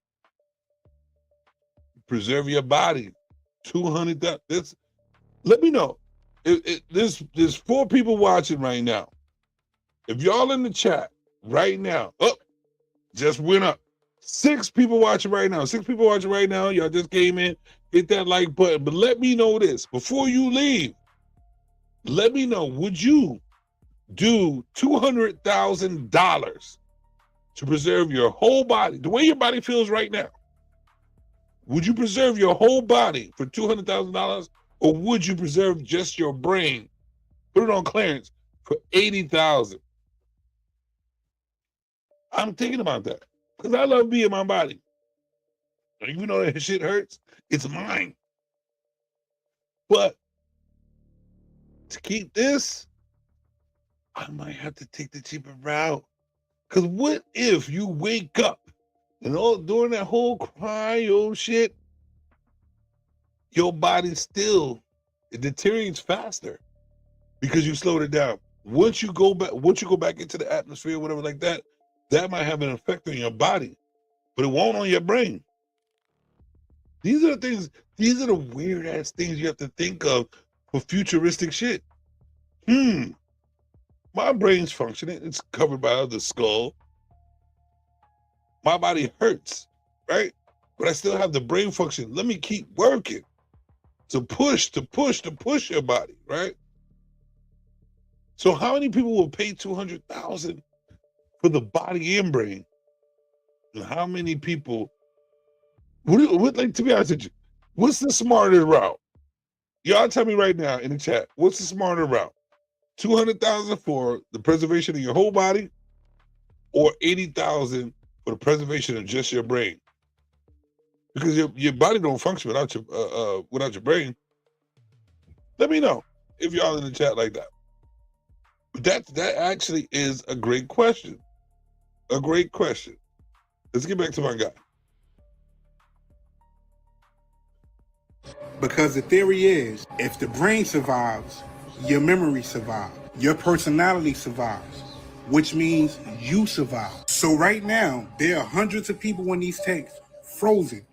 Preserve your body. 200,000. Let me know. There's 4 people watching right now. If y'all in the chat right now, just went up. 6 people watching right now. 6 people watching right now. Y'all just came in. Hit that like button. But let me know this before you leave. Let me know, would you do $200,000 to preserve your whole body, the way your body feels right now? Would you preserve your whole body for $200,000, or would you preserve just your brain, put it on clearance for $80,000? I'm thinking about that because I love being my body. Even though that shit hurts, it's mine. But to keep this, I might have to take the cheaper route. Because what if you wake up and during that whole cryo shit, your body it deteriorates faster because you slowed it down. once you go back into the atmosphere, whatever like that, that might have an effect on your body, but it won't on your brain. These are the weird ass things you have to think of for futuristic shit. My brain's functioning, it's covered by the skull. My body hurts, right? But I still have the brain function. Let me keep working to push your body, right? So how many people will pay $200,000 for the body and brain? And how many people, like, to be honest with you, what's the smarter route? Y'all tell me right now in the chat, what's the smarter route? $200,000 for the preservation of your whole body, or $80,000 for the preservation of just your brain? Because your body don't function without your brain. Let me know if y'all in the chat like that. But that actually is a great question. A great question. Let's get back to my guy. Because the theory is, if the brain survives, your memory survives, your personality survives, which means you survive. So right now, there are hundreds of people in these tanks, frozen,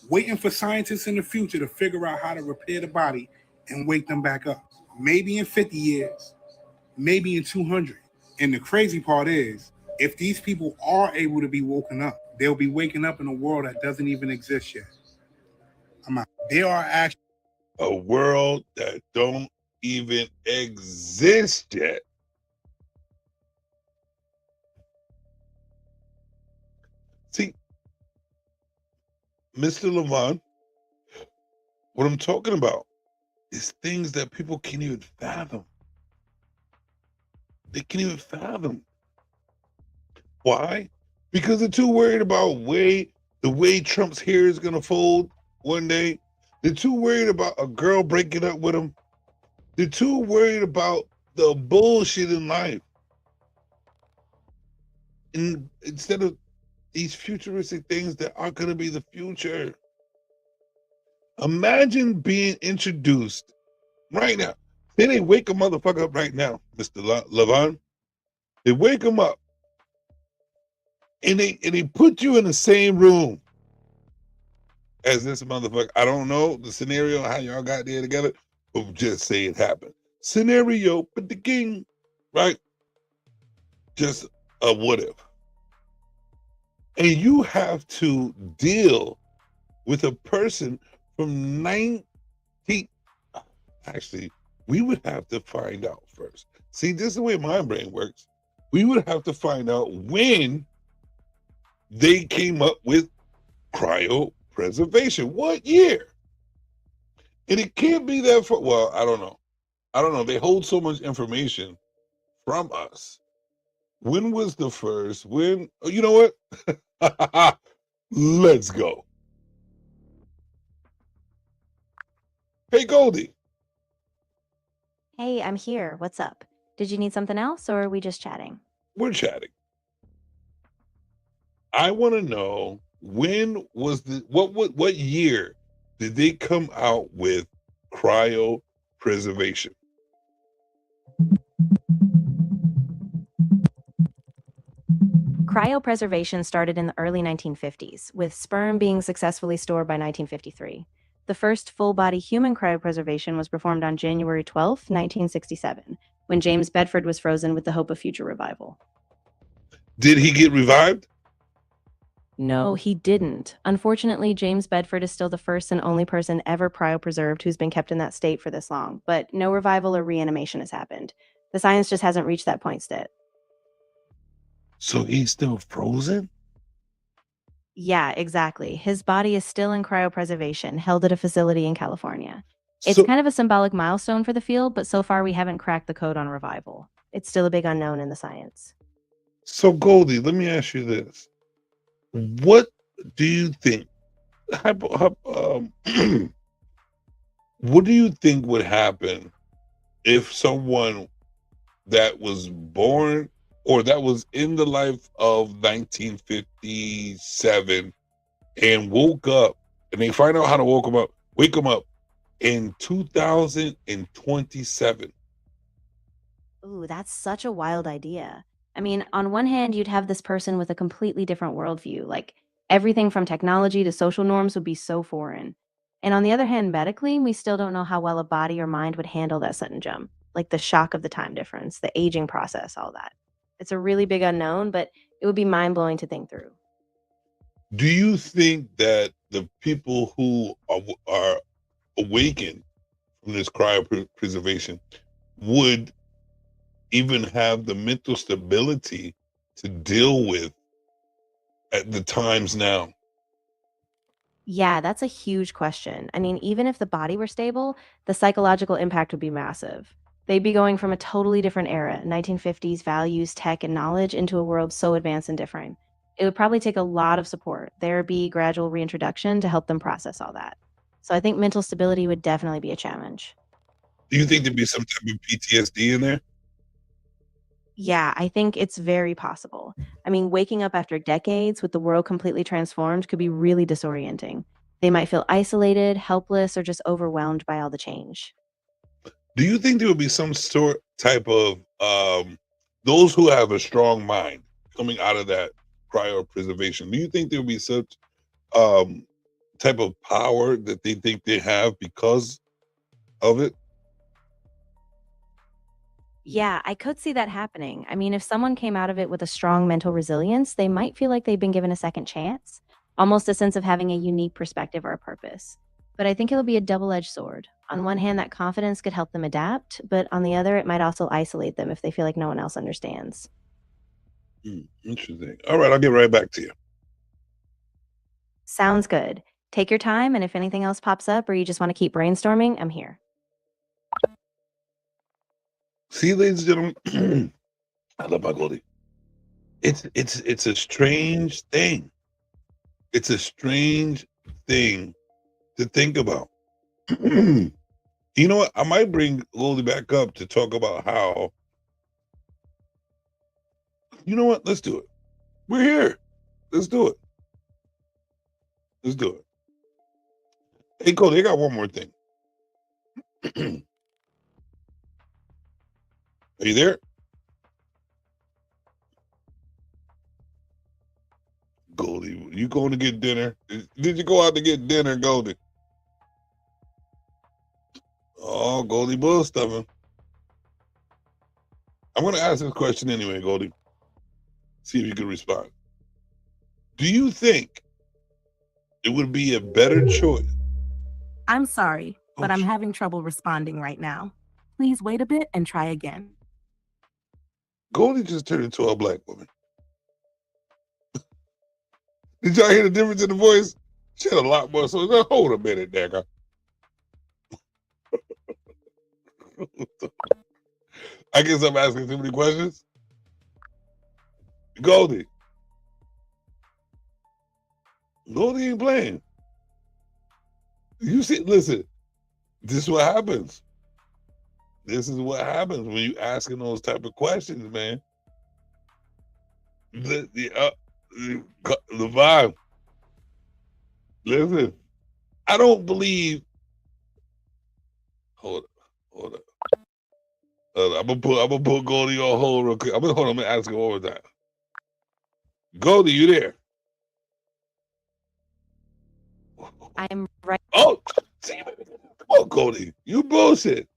waiting for scientists in the future to figure out how to repair the body and wake them back up. Maybe in 50 years, maybe in 200. And the crazy part is, if these people are able to be woken up, they'll be waking up in a world that doesn't even exist yet. There are actually a world that don't even exist yet. See, Mr. Levon, what I'm talking about is things that people can't even fathom. They can't even fathom. Why? Because they're too worried about the way Trump's hair is gonna fold one day. They're too worried about a girl breaking up with him. They're too worried about the bullshit in life. And instead of these futuristic things that are gonna be the future. Imagine being introduced right now. Then they wake a motherfucker up right now, Mr. Levon. They wake him up. And they put you in the same room as this motherfucker. I don't know the scenario, how y'all got there together, but just say it happened. Scenario, but the king, right? Just a what if. And you have to deal with a person from 19. Actually, we would have to find out first. See, this is the way my brain works. We would have to find out when they came up with cryopreservation. What year? And it can't be that far. Well, I don't know. They hold so much information from us. When was the first? When? Oh, you know what? Let's go. Hey, Goldie. Hey, I'm here. What's up? Did you need something else, or are we just chatting? We're chatting. I want to know, when was what year did they come out with cryopreservation? Cryopreservation started in the early 1950s, with sperm being successfully stored by 1953. The first full-body human cryopreservation was performed on January 12, 1967, when James Bedford was frozen with the hope of future revival. Did he get revived? No, he didn't. Unfortunately, James Bedford is still the first and only person ever cryopreserved who's been kept in that state for this long, but no revival or reanimation has happened. The science just hasn't reached that point yet. So he's still frozen? Yeah, exactly. His body is still in cryopreservation, held at a facility in California. It's kind of a symbolic milestone for the field, but so far we haven't cracked the code on revival. It's still a big unknown in the science. So Goldie, let me ask you this. What do you think? What do you think would happen if someone that was born or that was in the life of 1957 and woke up, and they find out how to wake them up in 2027? Ooh, that's such a wild idea. I mean, on one hand, you'd have this person with a completely different worldview, like everything from technology to social norms would be so foreign. And on the other hand, medically, we still don't know how well a body or mind would handle that sudden jump, like the shock of the time difference, the aging process, all that. It's a really big unknown, but it would be mind blowing to think through. Do you think that the people who are awakened from this cryopreservation would even have the mental stability to deal with at the times now? Yeah, that's a huge question. I mean, even if the body were stable, the psychological impact would be massive. They'd be going from a totally different era, 1950s values, tech, and knowledge, into a world so advanced and different. It would probably take a lot of support, therapy, gradual reintroduction to help them process all that. So I think mental stability would definitely be a challenge. Do you think there'd be some type of PTSD in there? Yeah, I think it's very possible. I mean, waking up after decades with the world completely transformed could be really disorienting. They might feel isolated, helpless, or just overwhelmed by all the change. Do you think there would be some sort type of those who have a strong mind coming out of that cryopreservation? Do you think there would be such um, type of power that they think they have because of it? Yeah, I could see that happening. I mean, if someone came out of it with a strong mental resilience, they might feel like they've been given a second chance, almost a sense of having a unique perspective or a purpose. But I think it'll be a double edged sword. On one hand, that confidence could help them adapt, but on the other, it might also isolate them if they feel like no one else understands. Interesting. All right, I'll get right back to you. Sounds good. Take your time, and if anything else pops up or you just want to keep brainstorming, I'm here. See, ladies and gentlemen, I love my Goldie. It's a strange thing. It's a strange thing to think about. You know what? I might bring Goldie back up to talk about how. You know what? Let's do it. We're here. Let's do it. Let's do it. Hey, Goldie, I got one more thing. Are you there? Goldie, you going to get dinner? Did you go out to get dinner, Goldie? Oh, Goldie bull stuffing. I'm going to ask this question anyway, Goldie. See if you can respond. Do you think it would be a better choice? I'm sorry, but I'm shit. having trouble responding right now. Please wait a bit and try again. Goldie just turned into a black woman. Did y'all hear the difference in the voice? She had a lot more. So hold a minute, nigga. I guess I'm asking too many questions. Goldie. Goldie ain't playing. You see, listen, this is what happens. This is what happens when you asking those type of questions, man. The vibe. Listen, I don't believe. Hold up. I'm gonna put Goldie on hold real quick. I'm gonna ask him one more time. Goldie, you there? I'm right. Oh, see, oh, Goldie, you bullshit.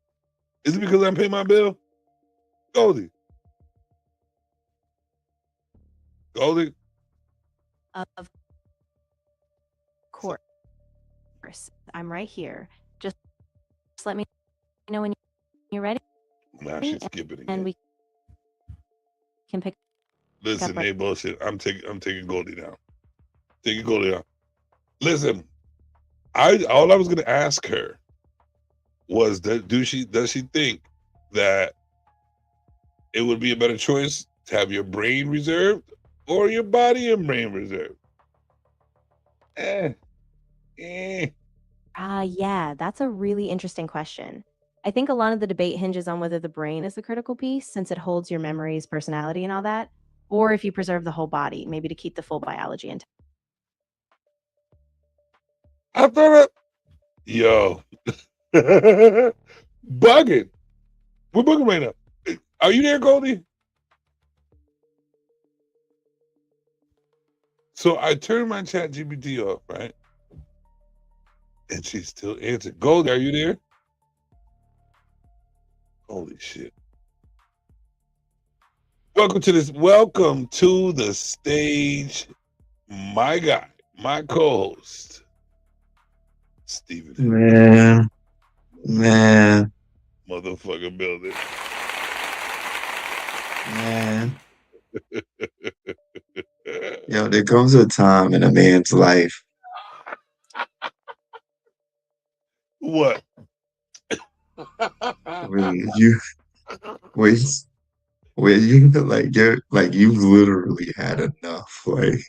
Is it because I'm paying my bill? Goldie. Of course. I'm right here. Just let me know when you're ready. Nah, she's skipping again. And we can pick Listen, up right- hey, bullshit. I'm taking Goldie down. Taking Goldie down. Listen, all I was gonna ask her was that does she think that it would be a better choice to have your brain reserved or your body and brain reserved? Yeah, that's a really interesting question. I think a lot of the debate hinges on whether the brain is the critical piece, since it holds your memories, personality, and all that, or if you preserve the whole body, maybe to keep the full biology intact. I thought yo, bugging. We're bugging right now. Are you there, Goldie? So I turned my chat GPT off, right? And she still answered. Goldie, are you there? Holy shit. Welcome to the stage, my guy, my co-host, Stephen. Man, Motherfucking building. man. Yo, there comes a time in a man's life What? where you you've literally had enough, like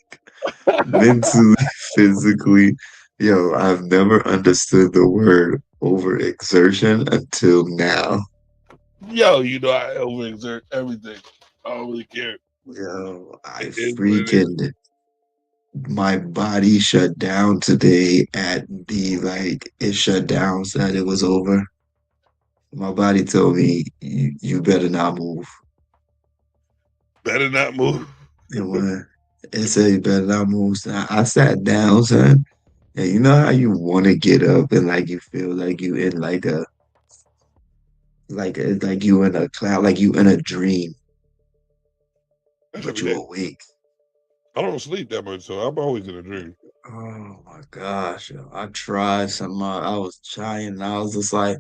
mentally, physically. Yo, I've never understood the word overexertion until now. Yo, you know I overexert everything. I don't really care. Yo, It is what it is. my body shut down today it shut down, said it was over. My body told me, you better not move. Better not move. It said you better not move. So I sat down, son. And you know how you want to get up and like you feel like you in like you in a cloud, like you in a dream, That's but every you day. awake. I don't sleep that much, so I'm always in a dream. Oh my gosh, yo. I tried something. I was trying, and I was just like,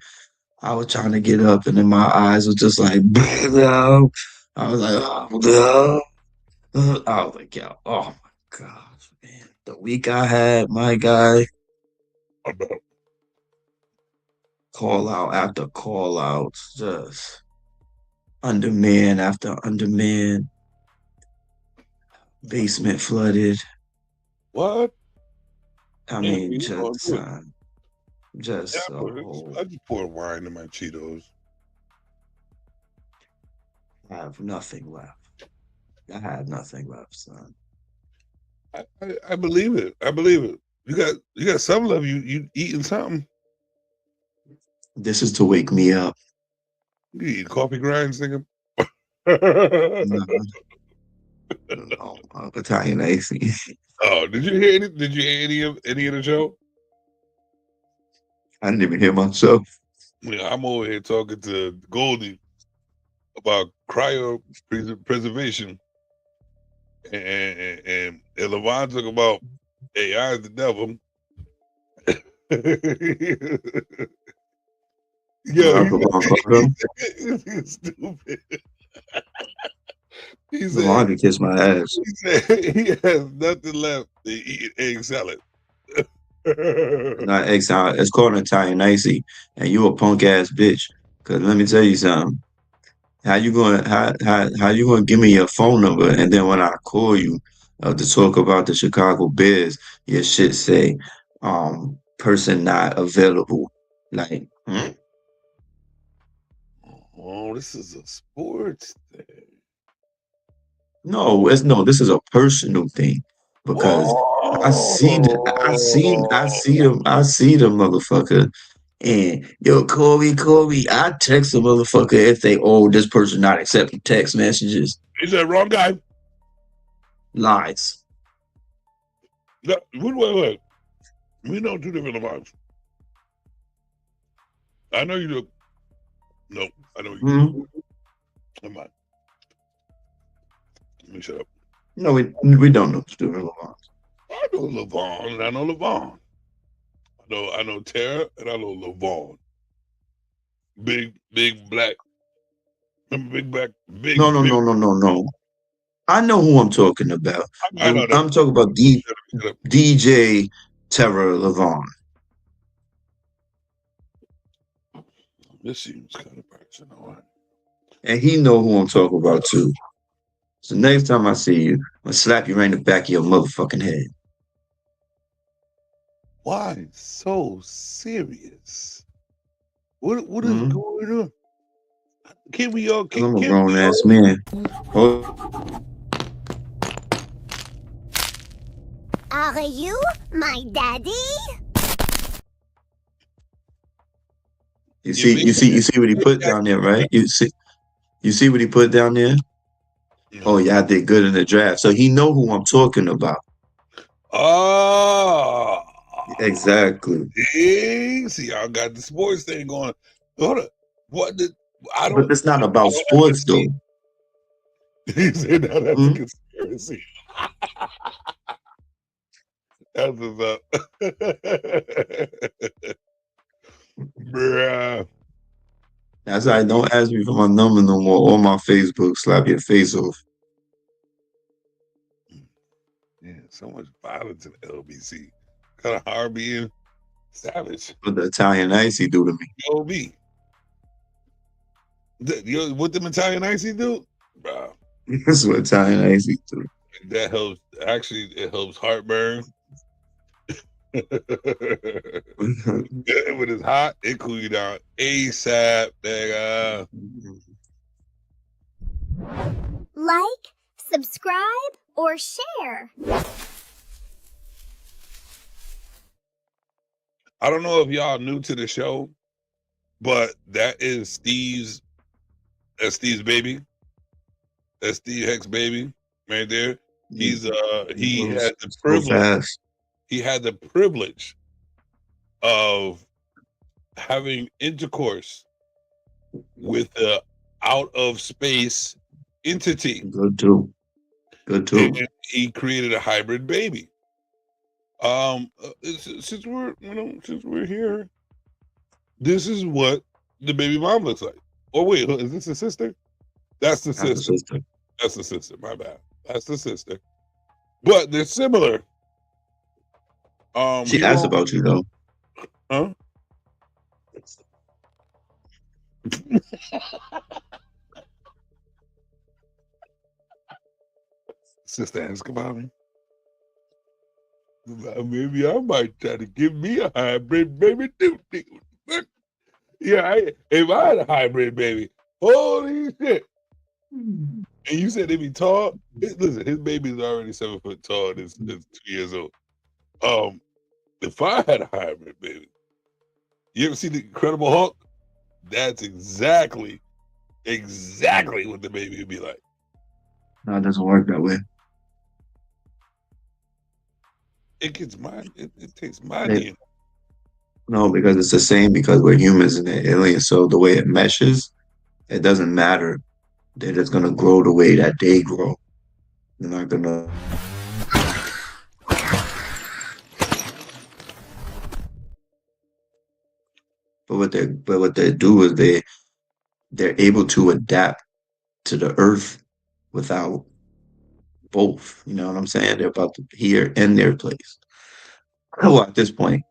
I was trying to get up, and then my eyes were just like, no. I was like, oh, no. I was like, yo, oh my gosh, man. The week I had, my guy, I know. call out after call out, just underman after underman, basement flooded. What? I Yeah, mean, you going just, good. just Yeah, a whole. I just pour wine in my Cheetos. I have nothing left. I had nothing left, son. I believe it. I believe it. You got some love. You eating something? This is to wake me up. You eat coffee grinds, nigga? No, Italian AC. Oh, did you hear any of the show? I didn't even hear myself. Yeah, I'm over here talking to Goldie about cryopreservation, and Levon talking about AI is the devil. He's stupid. He Levon can kiss my ass. He said he has nothing left to eat egg salad. Not egg salad. It's called an Italian icy, and you a punk ass bitch. Cause let me tell you something. How you gonna give me your phone number, and then when I call you to talk about the Chicago Bears, your shit say person not available. Like, Oh, this is a sports thing. no, this is a personal thing because I see the motherfucker, and yo, Corey, I text the motherfucker if they this person not accepting text messages. He's that wrong guy. Lies. No, wait. We know two different Levons. I know you do. No, I know you do. Never mind. Let me shut up. No, we don't know two different Levons. I know Levon and I know Levon. I know Tara and I know Levon. Big black. Big black. Big. No. I know who I'm talking about. I know that. I'm talking about DJ Terror Levon. This seems kind of personal. And he know who I'm talking about too. So next time I see you, I'm gonna slap you right in the back of your motherfucking head. Why so serious? What is going on? Can we all? I'm a grown ass man. Are you my daddy? You see what he put down there, right? You see You see what he put down there? Oh, yeah, I did good in the draft. So he know who I'm talking about. Oh, Exactly. dang. See, y'all got the sports thing going. Hold up. What did I But don't it's not I about don't ever sports, see. though. He said now that's a Hmm? conspiracy. That's what's up. Bruh. That's why don't ask me for my number no more or my Facebook. Slap your face off. Yeah, so much violence in LBC. Kind of hard being savage. What the Italian icy do to me. LB. What them Italian icy do? Bruh. That's what Italian icy do. That helps. Actually, it helps heartburn. When it's hot, it cool you down ASAP, nigga. Like, subscribe, or share. I don't know if y'all new to the show, but that is Steve's. That's Steve's baby. That's Steve Heck's baby right there. He's he had the privilege. He had the privilege of having intercourse with the out of space entity. Good too. Good too. And he created a hybrid baby. Since we're here, this is what the baby mom looks like. Oh wait, is this a sister? That's the sister. That's the sister. My bad. That's the sister. But they're similar. She asked about you though. Huh? Sister asked about me. Maybe I might try to give me a hybrid baby too. Yeah, if I had a hybrid baby, holy shit. And you said they be tall. Listen, his baby's already 7 foot tall and is 2 years old. If I had a hybrid baby, you ever see the Incredible Hulk? That's exactly what the baby would be like. No, it doesn't work that way. It gets mine. It takes my DNA. No, because it's the same because we're humans and they're aliens. So the way it meshes, it doesn't matter. They're just gonna grow the way that they grow. They're not gonna. But what they do is they're able to adapt to the earth without both. You know what I'm saying? They're about to here and their place. Well, at this point,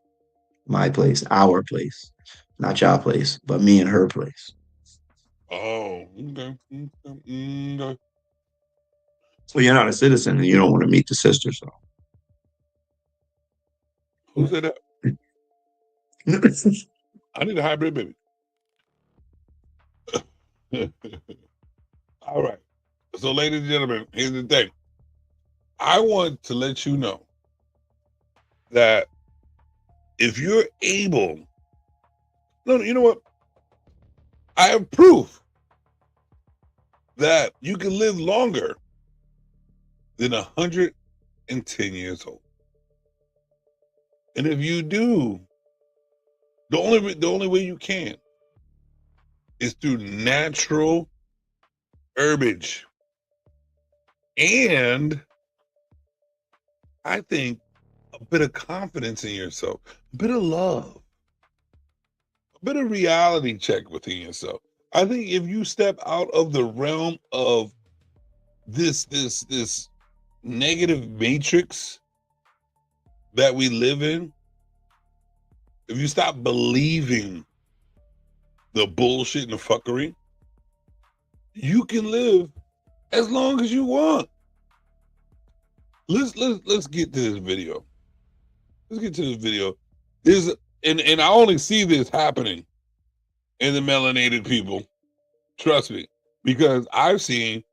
my place, our place, not your place, but me and her place. Oh, okay. Okay. So you're not a citizen and you don't want to meet the sister, so. Who said that? I need a hybrid baby. All right. So, ladies and gentlemen, here's the thing. I want to let you know that if you're able, no, you know what? I have proof that you can live longer than 110 years old. And if you do, the only way you can is through natural herbage. And I think a bit of confidence in yourself, a bit of love, a bit of reality check within yourself. I think if you step out of the realm of this negative matrix that we live in, if you stop believing the bullshit and the fuckery, you can live as long as you want. Let's get to this video. Let's get to this video. And I only see this happening in the melanated people. Trust me, because I've seen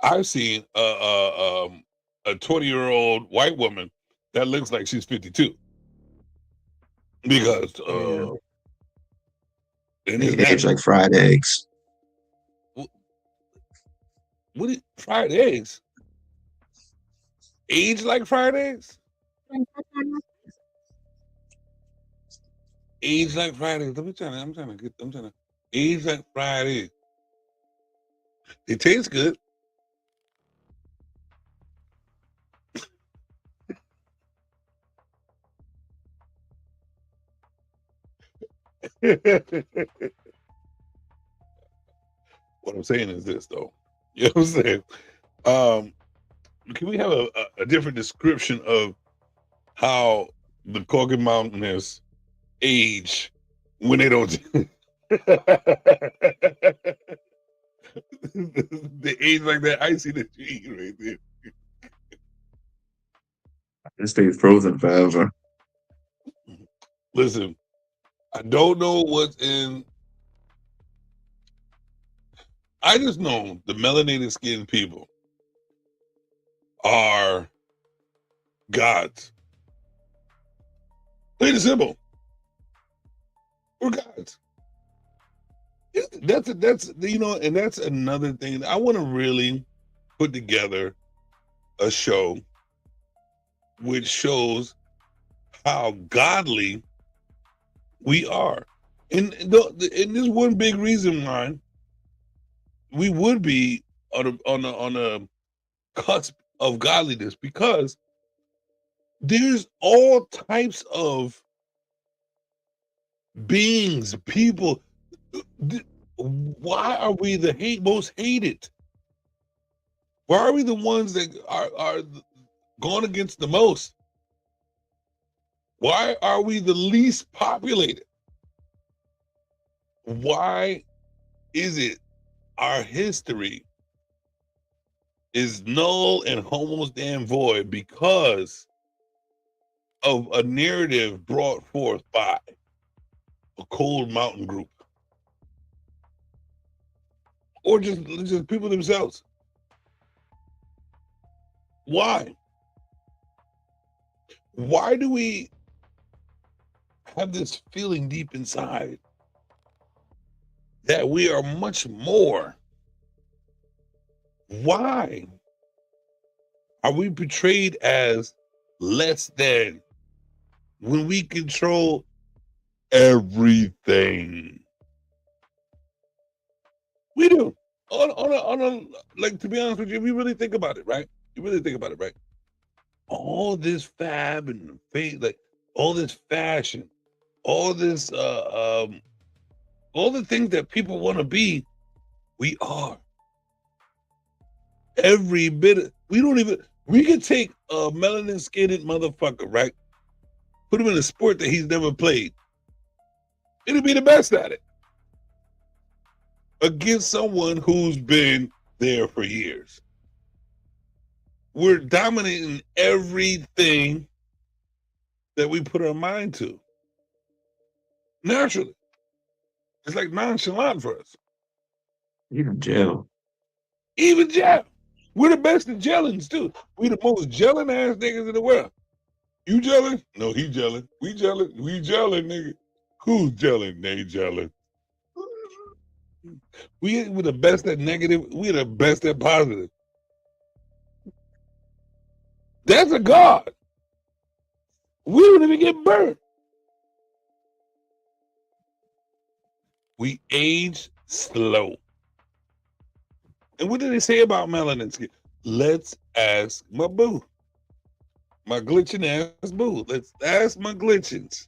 a 20-year-old white woman that looks like she's 52. Because they age like fried eggs. What? Fried eggs? Age like fried eggs? Age like fried eggs. I'm trying to age like fried eggs. They taste good. What I'm saying is this, though. You know what I'm saying? Can we have a different description of how the Coca Mountainers age when they don't? They age like that icy that you eat right there. It stays frozen forever. Listen, I don't know what's in. I just know the melanated skinned people are gods. Plain and simple. We're gods. That's and that's another thing. I want to really put together a show which shows how godly we are. And there's one big reason why we would be on a cusp of godliness, because there's all types of beings, people. Why are we the most hated? Why are we the ones that are going against the most? Why are we the least populated? Why is it our history is null and almost damn void because of a narrative brought forth by a cold mountain group, or just people themselves? Why? Why do we have this feeling deep inside that we are much more? Why are we portrayed as less than when we control everything? We do. On a like, to be honest with you, if you really think about it, right? All this fab and faith, like all this fashion, all this all the things that people want to be, we are. Every bit of, we could take a melanin skinned motherfucker, right? Put him in a sport that he's never played. It'll be the best at it against someone who's been there for years. We're dominating everything that we put our mind to. Naturally. It's like nonchalant for us. Even jail. We're the best at gelling too. We the most gelling ass niggas in the world. You gelling? No, he gelling. We gelling, nigga. Who's gelling? They gelling. We're the best at negative. We're the best at positive. That's a god. We don't even get burnt. We age slow. And what did they say about melanin skin? Let's ask my boo. My glitching ass boo. Let's ask my glitchins.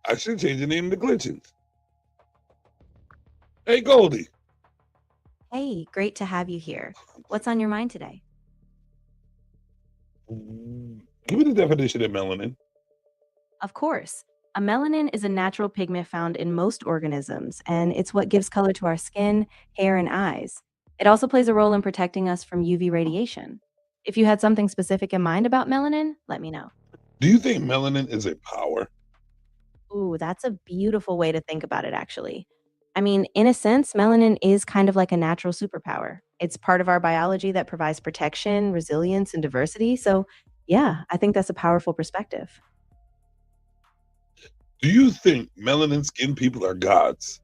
I should change the name to Glitchins. Hey, Goldie. Hey, great to have you here. What's on your mind today? Give me the definition of melanin. Of course. A melanin is a natural pigment found in most organisms, and it's what gives color to our skin, hair, and eyes. It also plays a role in protecting us from UV radiation. If you had something specific in mind about melanin, let me know. Do you think melanin is a power? Ooh, that's a beautiful way to think about it, actually. I mean, in a sense, melanin is kind of like a natural superpower. It's part of our biology that provides protection, resilience, and diversity. So, yeah, I think that's a powerful perspective. Do you think melanin skinned people are gods?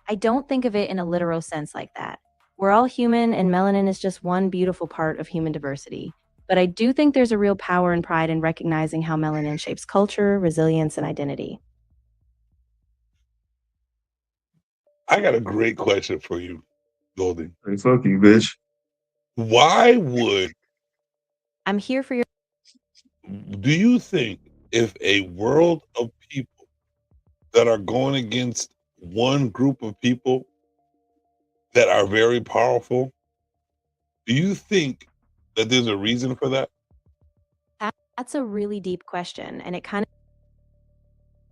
I don't think of it in a literal sense like that. We're all human, and melanin is just one beautiful part of human diversity. But I do think there's a real power and pride in recognizing how melanin shapes culture, resilience, and identity. I got a great question for you, Goldie. Hey, fuck you, bitch. Why would I'm here for your. do you think if a world of people that are going against one group of people that are very powerful, do you think that there's a reason for that? That's a really deep question, and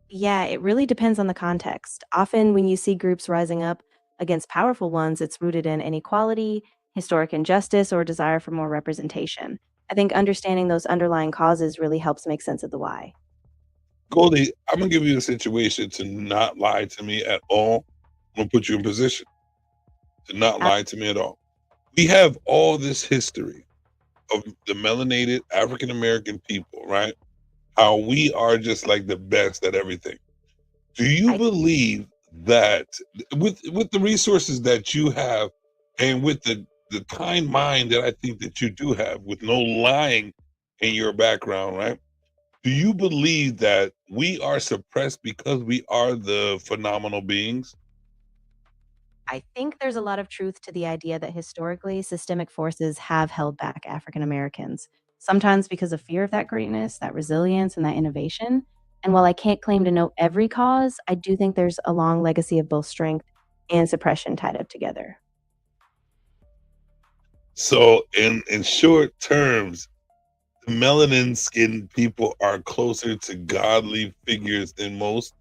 yeah, it really depends on the context. Often, when you see groups rising up against powerful ones, it's rooted in inequality, historic injustice, or desire for more representation. I think understanding those underlying causes really helps make sense of the why. Goldie, I'm gonna give you a situation to not lie to me at all. I'm gonna put you in position to not lie to me at all. We have all this history of the melanated African American people, right? How we are just like the best at everything. Do you I believe that with the resources that you have and with the kind mind that I think that you do have with no lying in your background, right? Do you believe that we are suppressed because we are the phenomenal beings? I think there's a lot of truth to the idea that historically systemic forces have held back African Americans, sometimes because of fear of that greatness, that resilience, and that innovation. And while I can't claim to know every cause, I do think there's a long legacy of both strength and suppression tied up together. So in short terms, the melanin skinned people are closer to godly figures than most.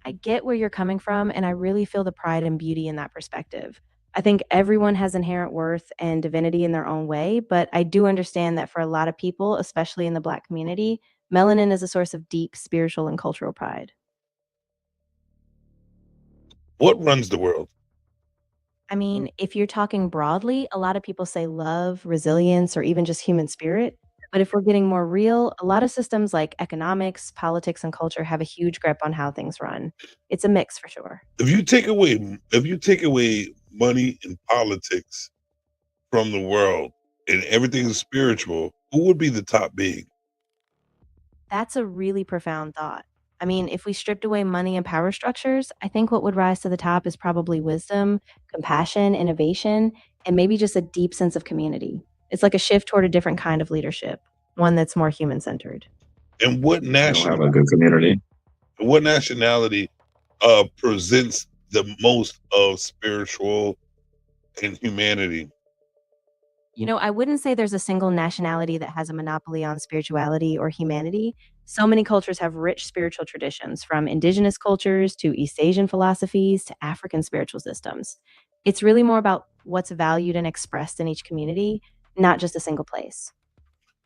I get where you're coming from, and I really feel the pride and beauty in that perspective. I think everyone has inherent worth and divinity in their own way, but I do understand that for a lot of people, especially in the Black community, melanin is a source of deep spiritual and cultural pride. What runs the world? I mean, if you're talking broadly, a lot of people say love, resilience, or even just human spirit. But if we're getting more real, a lot of systems like economics, politics, and culture have a huge grip on how things run. It's a mix for sure. If you take away money and politics from the world and everything is spiritual, who would be the top being? That's a really profound thought. I mean, if we stripped away money and power structures, I think what would rise to the top is probably wisdom, compassion, innovation, and maybe just a deep sense of community. It's like a shift toward a different kind of leadership, one that's more human centered. And what I don't have national a good community. what nationality presents the most of spiritual and humanity? You know, I wouldn't say there's a single nationality that has a monopoly on spirituality or humanity. So many cultures have rich spiritual traditions, from indigenous cultures to East Asian philosophies to African spiritual systems. It's really more about what's valued and expressed in each community, not just a single place.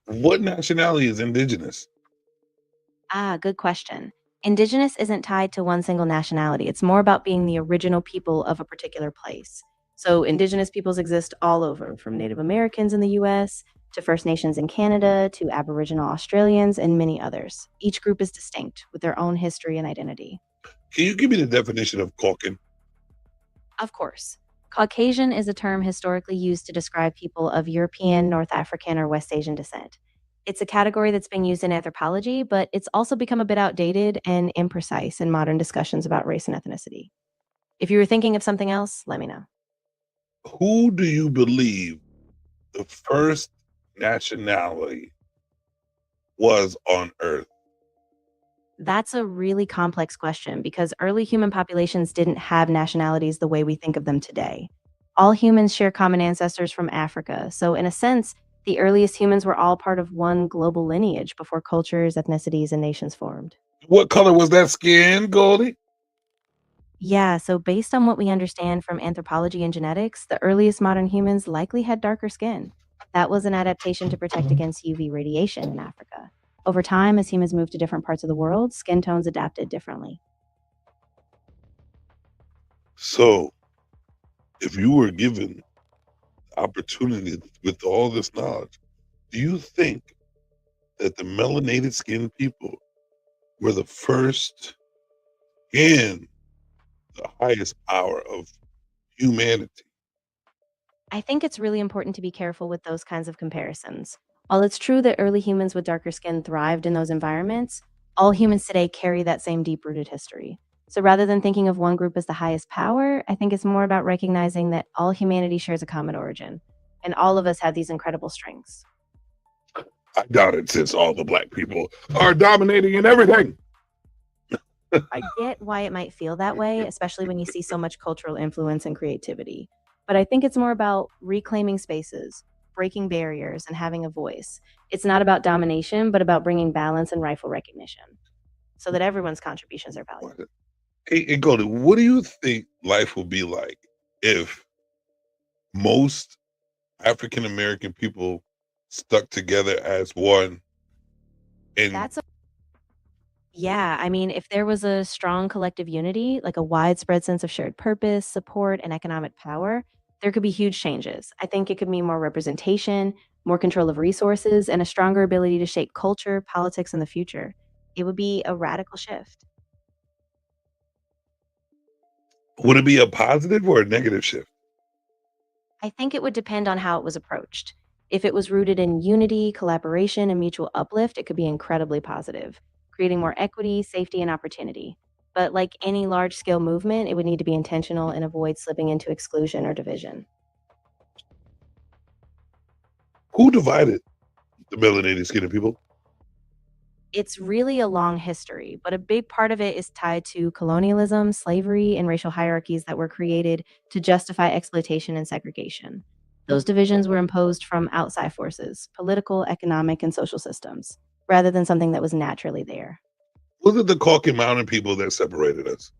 What nationality is indigenous? Ah, good question. Indigenous isn't tied to one single nationality. It's more about being the original people of a particular place. So, indigenous peoples exist all over, from Native Americans in the US to First Nations in Canada to Aboriginal Australians and many others. Each group is distinct with their own history and identity. Can you give me the definition of Caucan? Of course, Caucasian is a term historically used to describe people of European, North African, or West Asian descent. It's a category that's being used in anthropology, but it's also become a bit outdated and imprecise in modern discussions about race and ethnicity. If you were thinking of something else, let me know. Who do you believe the first nationality was on Earth? That's a really complex question because early human populations didn't have nationalities the way we think of them today. All humans share common ancestors from Africa, so in a sense, the earliest humans were all part of one global lineage before cultures, ethnicities, and nations formed. What color was that skin, Goldie? Yeah, so based on what we understand from anthropology and genetics, the earliest modern humans likely had darker skin. That was an adaptation to protect against UV radiation in Africa. Over time, as humans moved to different parts of the world, skin tones adapted differently. So, if you were given opportunity with all this knowledge, do you think that the melanated skinned people were the first and the highest power of humanity? I think it's really important to be careful with those kinds of comparisons. While it's true that early humans with darker skin thrived in those environments, all humans today carry that same deep rooted history. So rather than thinking of one group as the highest power, I think it's more about recognizing that all humanity shares a common origin, and all of us have these incredible strengths. I doubt it, since all the black people are dominating in everything. I get why it might feel that way, especially when you see so much cultural influence and creativity. But I think it's more about reclaiming spaces, breaking barriers, and having a voice. It's not about domination, but about bringing balance and rightful recognition so that everyone's contributions are valued. Hey, Golden, what do you think life will be like if most African American people stuck together as one? And Yeah, I mean, if there was a strong collective unity, like a widespread sense of shared purpose, support, and economic power, there could be huge changes. I think it could mean more representation, more control of resources, and a stronger ability to shape culture, politics, and the future. It would be a radical shift. would it be a positive or a negative shift? I think it would depend on how it was approached. If it was rooted in unity, collaboration, and mutual uplift, it could be incredibly positive, creating more equity, safety, and opportunity. But like any large scale movement, it would need to be intentional and avoid slipping into exclusion or division. Who divided the melanated skinned people? It's really a long history, but a big part of it is tied to colonialism, slavery, and racial hierarchies that were created to justify exploitation and segregation. Those divisions were imposed from outside forces, political, economic, and social systems, rather than something that was naturally there. Was it the Caucasus Mountain people that separated us?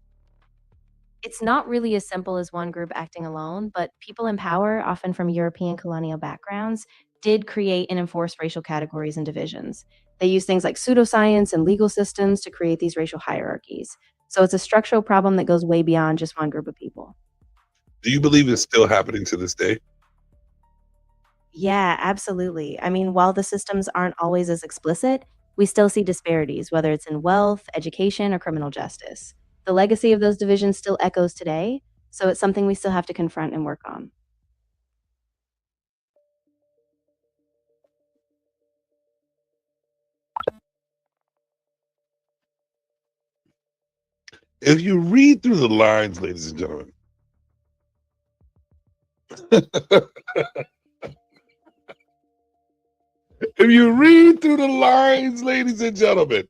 It's not really as simple as one group acting alone, but people in power, often from European colonial backgrounds, did create and enforce racial categories and divisions. They used things like pseudoscience and legal systems to create these racial hierarchies. So it's a structural problem that goes way beyond just one group of people. Do you believe it's still happening to this day? Yeah, absolutely. I mean, while the systems aren't always as explicit, we still see disparities, whether it's in wealth, education, or criminal justice. The legacy of those divisions still echoes today, so it's something we still have to confront and work on. If you read through the lines, ladies and gentlemen, if you read through the lines, ladies and gentlemen,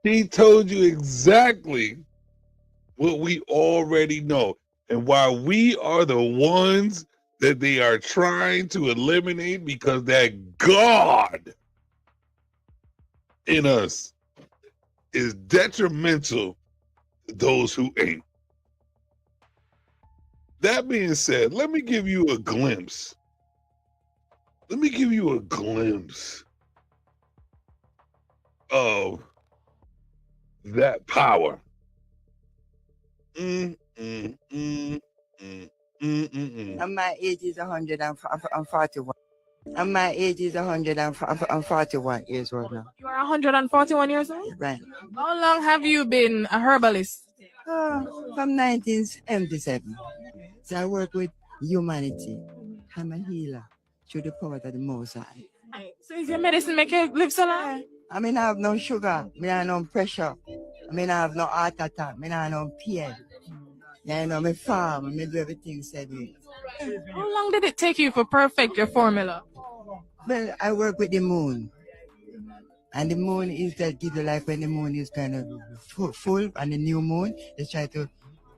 she told you exactly what we already know. And while we are the ones that they are trying to eliminate because that God in us is detrimental to those who ain't. That being said, let me give you a glimpse. Let me give you a glimpse of that power. And my age is 141. And my age is 141 years old now. You are 141 years old? Right. How long have you been a herbalist? From 1977. So I work with humanity. I'm a healer through the power of the Most High. So is your medicine make you live so long? I mean, I have no sugar. I have no pressure. I mean, I have no heart attack. I have no pain. Yeah, you know, I farm. I do everything said me. How long did it take you to perfect your formula? Well, I work with the moon. And the moon is that give you like when the moon is kind of full and the new moon, you try to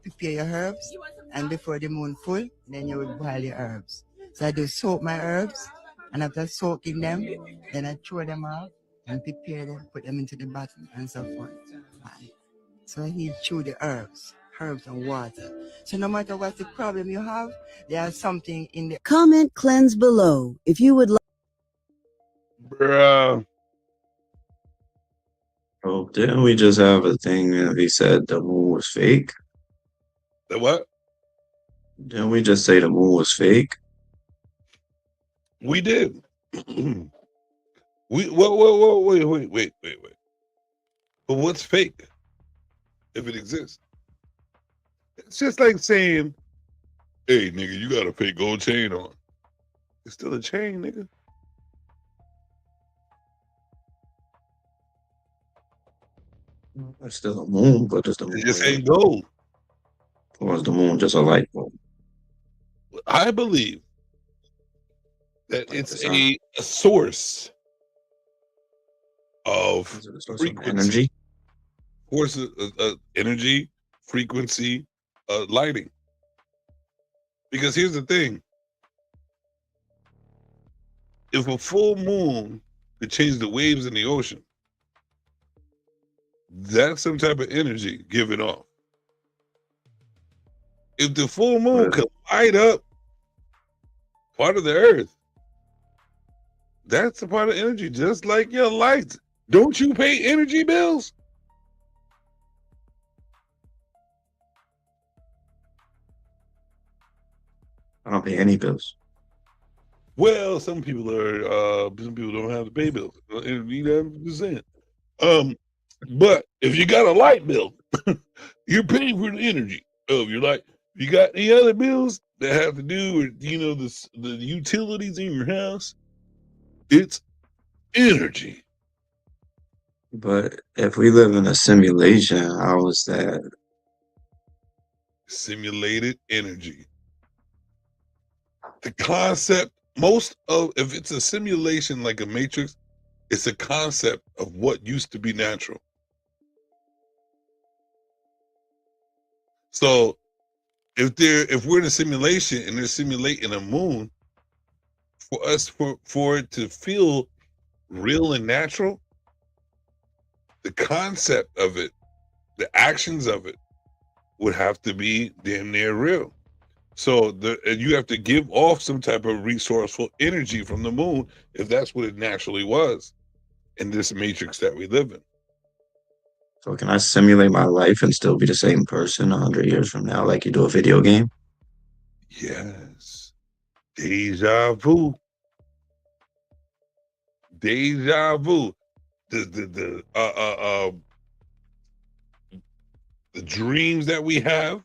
prepare your herbs. And before the moon full, then you will boil your herbs. So I do soak my herbs. And after soaking them, then I throw them out and prepare them, put them into the bottle and so forth. So he chew the herbs and water. So no matter what the problem you have, there's something in the comment cleanse below if you would like. Bruh. Oh, didn't we just have a thing that we said the moon was fake? The what? Didn't we just say the moon was fake? We did. Wait. But what's fake if it exists? It's just like saying, "Hey, nigga, you got a fake gold chain on." It's still a chain, nigga. It's still a moon, but just the moon. It just ain't gold. Or is the moon just a light bulb? I believe that it's a source of frequency, energy, force of energy, frequency, lighting. Because here's the thing: if a full moon could change the waves in the ocean, that's some type of energy given off. If the full moon could light up part of the earth, that's a part of energy, just like your lights. Don't you pay energy bills? I don't pay any bills. Well, some people don't have to pay bills. You know, I'm just saying. But if you got a light bill, you're paying for the energy of your light. You got any other bills that have to do with, you know, the utilities in your house? It's energy. But if we live in a simulation, how is that? Simulated energy. The concept, if it's a simulation like a matrix, it's a concept of what used to be natural. So if we're in a simulation and they're simulating a moon, for it to feel real and natural, the concept of it, the actions of it, would have to be damn near real. So you have to give off some type of resourceful energy from the moon if that's what it naturally was in this matrix that we live in. So can I simulate my life and still be the same person 100 years from now, like you do a video game? Yes. Deja vu. Deja vu. The dreams that we have,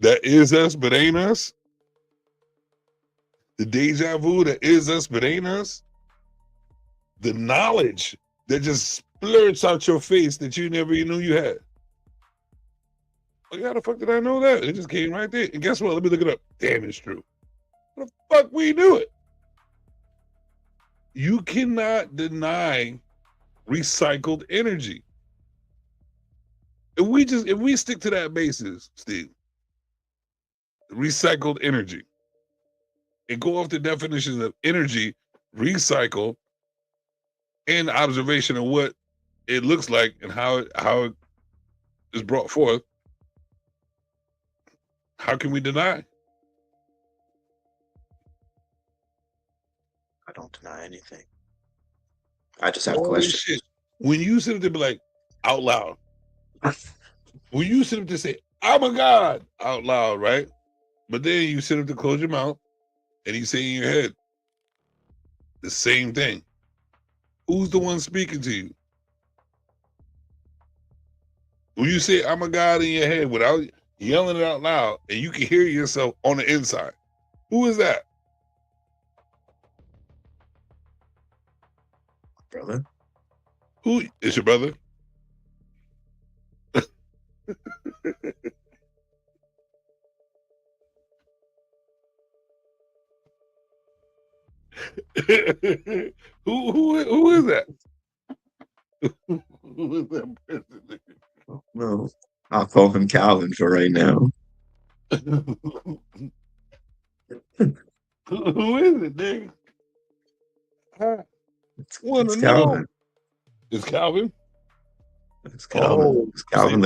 that is us but ain't us. The deja vu that is us but ain't us. The knowledge that just splurts out your face that you never even knew you had. Like, how the fuck did I know that? It just came right there. And guess what? Let me look it up. Damn, it's true. How the fuck we knew it? You cannot deny recycled energy. If we stick to that basis, Steve, recycled energy, and go off the definitions of energy, recycle, and observation of what it looks like and how it is brought forth, how can we deny? I don't deny anything. I just have Holy questions. shit. When you sit up there be like, out loud, when you sit up there say, "I'm a God," out loud, right? But then you sit up to close your mouth and you say in your head the same thing. Who's the one speaking to you? When you say "I'm a God" in your head without yelling it out loud and you can hear yourself on the inside, who is that? Brother. Who is your brother? who is that? Who is that person? Well, I'll call him Calvin for right now. Who is it, nigga? It's Calvin. It's Calvin? It's Calvin. Oh, it's Calvin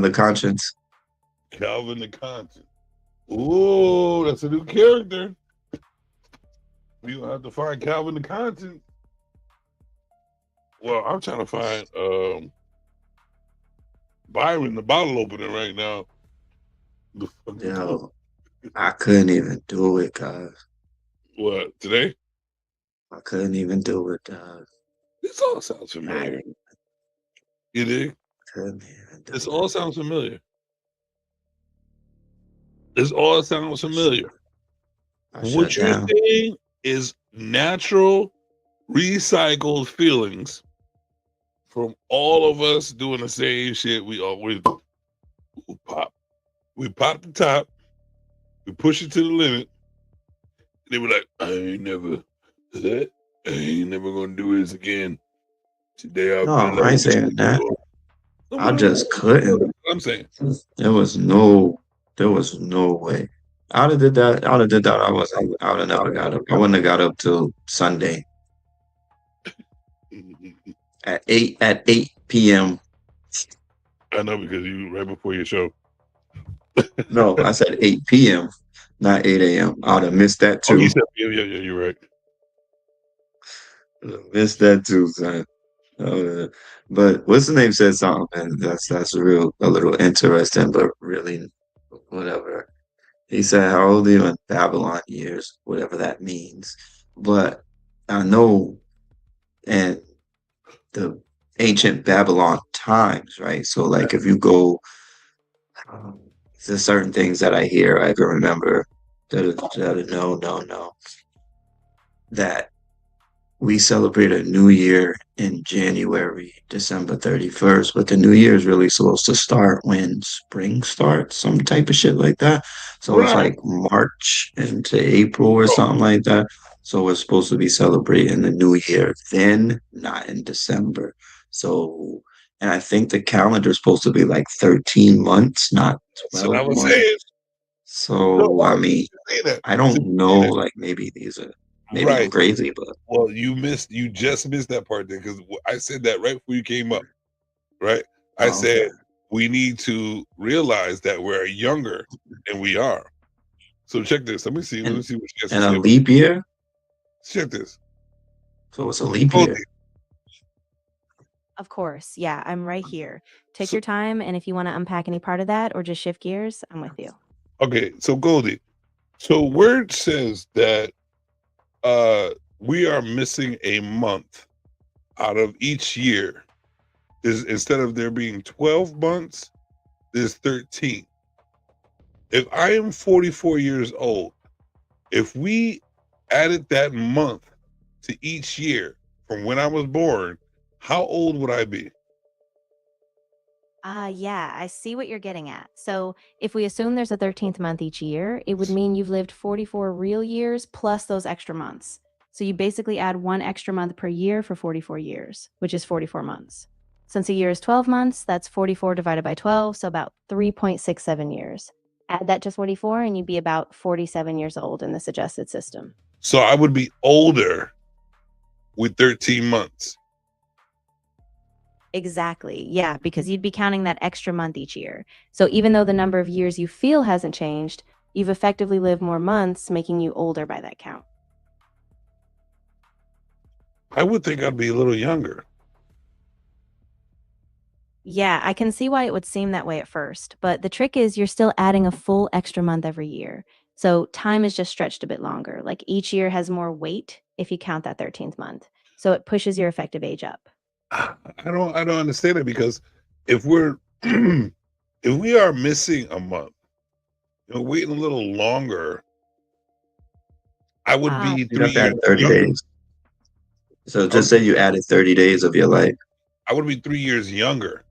the Conscience. Calvin the Conscience. Oh, that's a new character. We gonna have to find Calvin the Conscience. Well, I'm trying to find Byron the bottle opener right now. Yo, I couldn't even do it, guys. What, today? I couldn't even do it, guys. This all sounds familiar. You dig? Couldn't even do This it. all sounds familiar. This all sounds familiar. I What shut you're down. saying is natural, recycled feelings from all of us doing the same shit we always do. We pop. We pop the top, we push it to the limit, and they were like, I ain't never gonna do this again. Today I'll No, be I like, ain't saying that. I just that's couldn't. what I'm saying. There was no way. I'd have did that. I would have never got up. I wouldn't have got up till Sunday at 8 p.m. I know because you right before your show. No, I said 8 p.m., not 8 a.m. I would have missed that Oh, you too. said yeah, you're right. Missed that too, son. But what's the name said something, and that's a little interesting, but really whatever. He said, "How old are you in Babylon years?" Whatever that means. But I know in the ancient Babylon times, right? So like if you go, there's certain things that I hear, I can remember that we celebrate a new year in January, December 31st, but the new year is really supposed to start when spring starts, some type of shit like that. So it's like March into April or something like that. So we're supposed to be celebrating the new year then, not in December. So, and I think the calendar is supposed to be like 13 months, not That's what I 12 was months. saying. So, I mean, I don't know, like maybe these are, maybe I'm Right. crazy, but Well, you just missed that part there because I said that right before you came up, right? I said we need to realize that we're younger than we are. So check this. Let me see what she has to and say a about leap year. Check this. So it's a leap year. Of course. Yeah, I'm right here. Take your time. And if you want to unpack any part of that or just shift gears, I'm with you. Okay, so Goldie. So word says that we are missing a month out of each year. Is instead of there being 12 months, there's 13. If I am 44 years old, if we added that month to each year from when I was born, how old would I be? Yeah, I see what you're getting at. So if we assume there's a 13th month each year, it would mean you've lived 44 real years plus those extra months. So you basically add one extra month per year for 44 years, which is 44 months. Since a year is 12 months, that's 44 divided by 12, so about 3.67 years. Add that to 44 and you'd be about 47 years old in this adjusted system. So I would be older with 13 months. Exactly. Yeah, because you'd be counting that extra month each year. So even though the number of years you feel hasn't changed, you've effectively lived more months, making you older by that count. I would think I'd be a little younger. Yeah, I can see why it would seem that way at first, but the trick is you're still adding a full extra month every year. So time is just stretched a bit longer. Like each year has more weight if you count that 13th month. So it pushes your effective age up. I don't understand it because if we're if we are missing a month, waiting a little longer, I would be You 3 have to years add 30 younger. days. So just say you added 30 days of your life. I would be 3 years younger.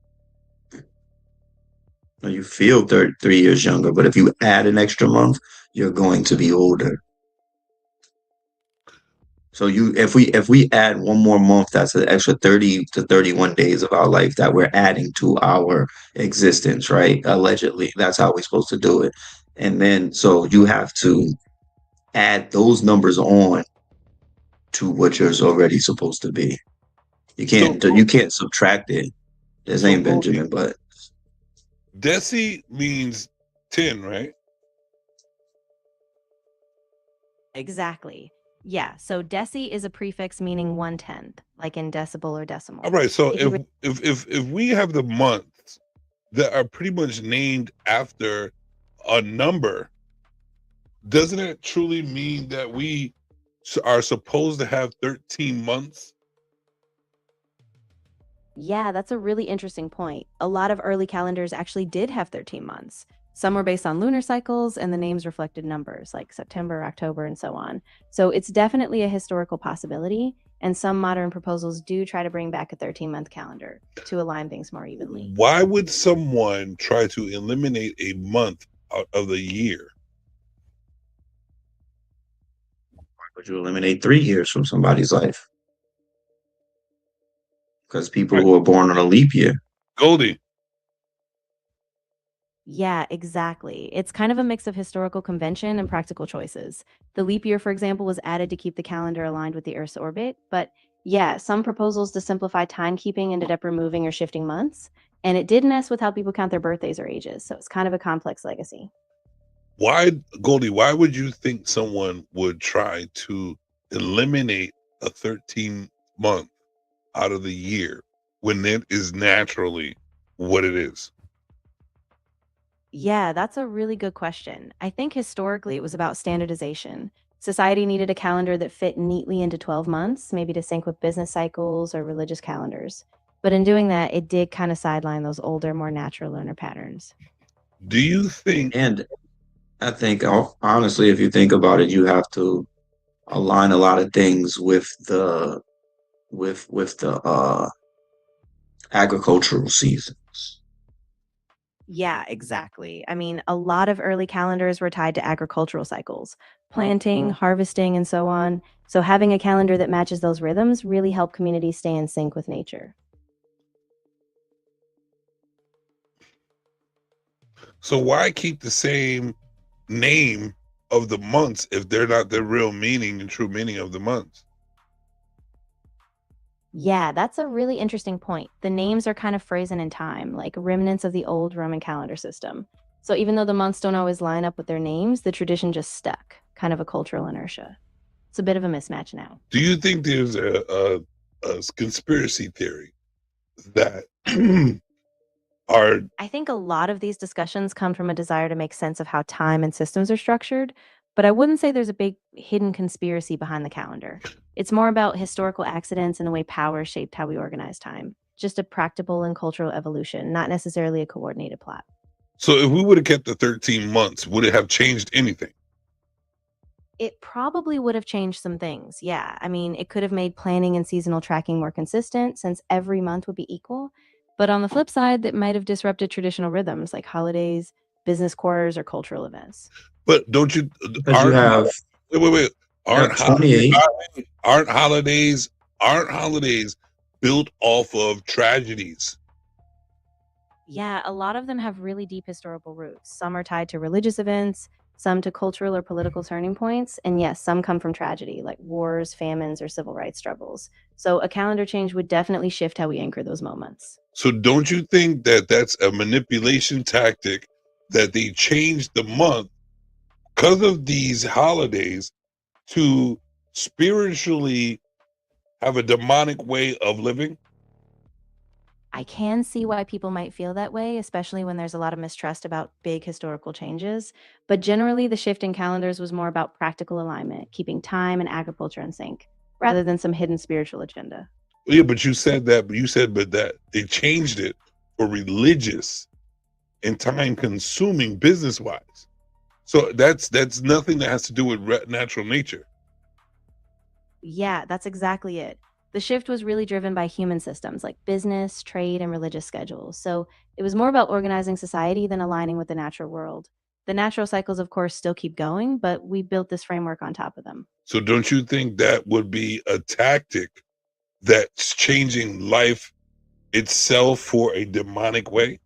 No, you feel 3 years younger, but if you add an extra month, you're going to be older. So if we add one more month, that's an extra 30 to 31 days of our life that we're adding to our existence, right? Allegedly, that's how we're supposed to do it. And then so you have to add those numbers on to what you're already supposed to be. You can't subtract it. This ain't Benjamin, but Deci means 10, right? Exactly. Yeah. So deci is a prefix meaning 1/10, like in decibel or decimal. All right. So If you if we have the months that are pretty much named after a number, doesn't it truly mean that we are supposed to have 13 months? Yeah, that's a really interesting point. A lot of early calendars actually did have 13 months. Some were based on lunar cycles, and the names reflected numbers like September, October, and so on. So it's definitely a historical possibility, and some modern proposals do try to bring back a 13-month calendar to align things more evenly. Why would someone try to eliminate a month out of the year? Why would you eliminate 3 years from somebody's life? Because people who are born on a leap year. Goldie. Yeah, exactly. It's kind of a mix of historical convention and practical choices. The leap year, for example, was added to keep the calendar aligned with the Earth's orbit. But yeah, some proposals to simplify timekeeping ended up removing or shifting months. And it did mess with how people count their birthdays or ages. So it's kind of a complex legacy. Why, Goldie, why would you think someone would try to eliminate a 13-month out of the year when it is naturally what it is? Yeah, that's a really good question. I think historically it was about standardization. Society needed a calendar that fit neatly into 12 months, maybe to sync with business cycles or religious calendars. But in doing that, it did kind of sideline those older, more natural lunar patterns. Do you think? And I think, honestly, if you think about it, you have to align a lot of things with the agricultural seasons. Yeah, exactly. I mean, a lot of early calendars were tied to agricultural cycles, planting, harvesting, and so on. So having a calendar that matches those rhythms really helped communities stay in sync with nature. So why keep the same name of the months if they're not the real meaning and true meaning of the months? Yeah, that's a really interesting point. The names are kind of frozen in time, like remnants of the old Roman calendar system. So even though the months don't always line up with their names, the tradition just stuck, kind of a cultural inertia. It's a bit of a mismatch now. Do you think there's a conspiracy theory that are... I think a lot of these discussions come from a desire to make sense of how time and systems are structured, but I wouldn't say there's a big hidden conspiracy behind the calendar. It's more about historical accidents and the way power shaped how we organize time. Just a practical and cultural evolution, not necessarily a coordinated plot. So if we would have kept the 13 months, would it have changed anything? It probably would have changed some things. Yeah. I mean, it could have made planning and seasonal tracking more consistent since every month would be equal. But on the flip side, that might have disrupted traditional rhythms like holidays, business quarters, or cultural events. But don't you... Because you have... Wait. Aren't 28. holidays built off of tragedies? Yeah, a lot of them have really deep historical roots. Some are tied to religious events, some to cultural or political turning points, and yes, some come from tragedy, like wars, famines, or civil rights struggles. So a calendar change would definitely shift how we anchor those moments. So don't you think that that's a manipulation tactic, that they changed the month because of these holidays to spiritually have a demonic way of living? I can see why people might feel that way, especially when there's a lot of mistrust about big historical changes. But generally, the shift in calendars was more about practical alignment, keeping time and agriculture in sync, rather than some hidden spiritual agenda. Yeah, but you said that they changed it for religious and time-consuming business-wise. So that's nothing that has to do with natural nature. Yeah, that's exactly it. The shift was really driven by human systems like business, trade, and religious schedules. So it was more about organizing society than aligning with the natural world. The natural cycles, of course, still keep going, but we built this framework on top of them. So don't you think that would be a tactic that's changing life itself for a demonic way?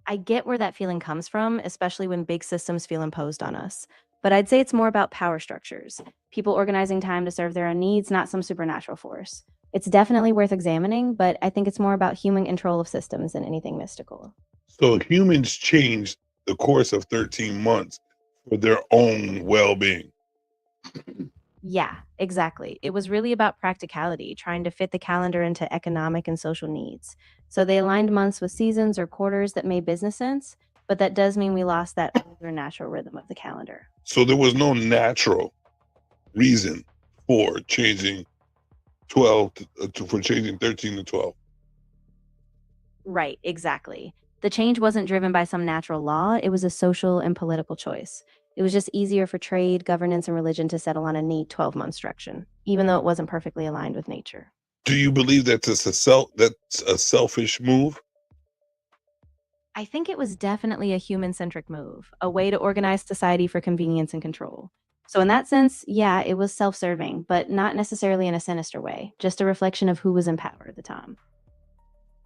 I get where that feeling comes from, especially when big systems feel imposed on us. But I'd say it's more about power structures, people organizing time to serve their own needs, not some supernatural force. It's definitely worth examining, but I think it's more about human control of systems than anything mystical. So humans changed the course of 13 months for their own well-being. Yeah, exactly. It was really about practicality, trying to fit the calendar into economic and social needs. So they aligned months with seasons or quarters that made business sense, but that does mean we lost that older natural rhythm of the calendar. So there was no natural reason for changing 13 to 12. Right, exactly. The change wasn't driven by some natural law, it was a social and political choice. It was just easier for trade, governance, and religion to settle on a neat 12-month structure, even though it wasn't perfectly aligned with nature. Do you believe that's a selfish move? I think it was definitely a human-centric move, a way to organize society for convenience and control. So in that sense, yeah, it was self-serving, but not necessarily in a sinister way, just a reflection of who was in power at the time.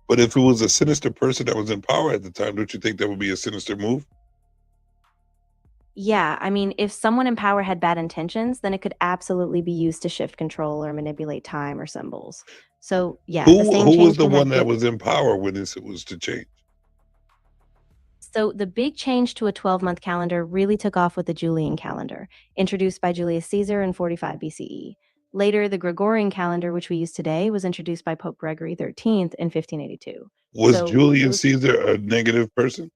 But if it was a sinister person that was in power at the time, don't you think that would be a sinister move? Yeah, I mean, if someone in power had bad intentions, then it could absolutely be used to shift control or manipulate time or symbols. So yeah, the same Who was change the can one have that was in power when this was to change? So the big change to a 12-month calendar really took off with the Julian calendar, introduced by Julius Caesar in 45 BCE. Later, the Gregorian calendar, which we use today, was introduced by Pope Gregory XIII in 1582. Was So Julius those, Caesar a negative person?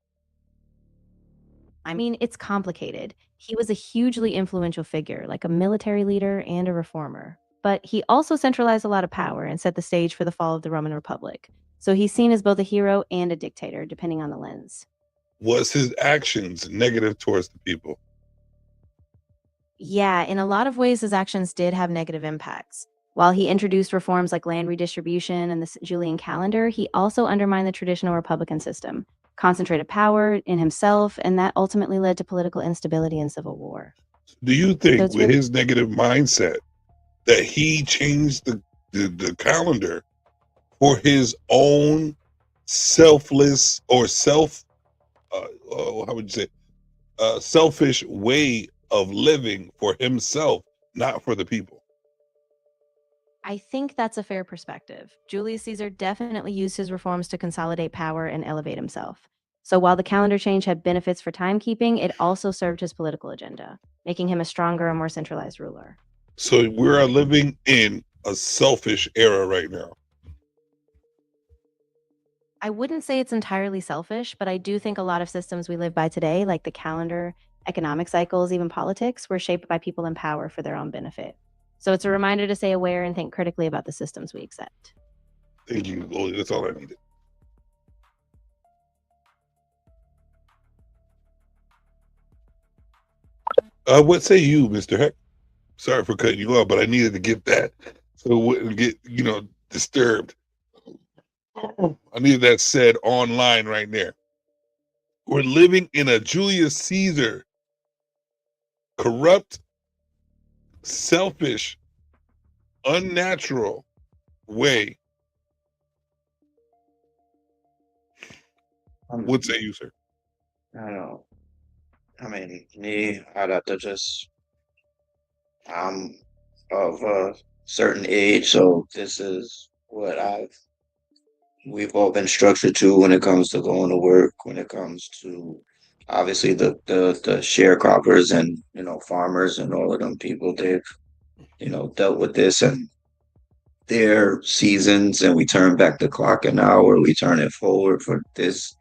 I mean, it's complicated. He was a hugely influential figure, like a military leader and a reformer. But he also centralized a lot of power and set the stage for the fall of the Roman Republic. So he's seen as both a hero and a dictator, depending on the lens. Was his actions negative towards the people? Yeah, in a lot of ways, his actions did have negative impacts. While he introduced reforms like land redistribution and the Julian calendar, he also undermined the traditional republican system, concentrated power in himself, and that ultimately led to political instability and civil war. Do you So think it's with really his negative mindset that he changed the calendar for his own selfless or how would you say, selfish way of living for himself, not for the people? I think that's a fair perspective. Julius Caesar definitely used his reforms to consolidate power and elevate himself. So while the calendar change had benefits for timekeeping, it also served his political agenda, making him a stronger and more centralized ruler. So we're living in a selfish era right now. I wouldn't say it's entirely selfish, but I do think a lot of systems we live by today, like the calendar, economic cycles, even politics, were shaped by people in power for their own benefit. So it's a reminder to stay aware and think critically about the systems we accept. Thank you, Lily. That's all I needed. What say you, Mr. Heck? Sorry for cutting you off, but I needed to get that so it wouldn't get, disturbed. I needed that said online right there. We're living in a Julius Caesar corrupt, selfish, unnatural way. What say you, sir? I don't know. I mean, me, I'd have to just, I'm of a certain age, so this is what we've all been structured to when it comes to going to work, when it comes to obviously the sharecroppers and, farmers and all of them people, they've, dealt with this and their seasons, and we turn back the clock an hour, we turn it forward for this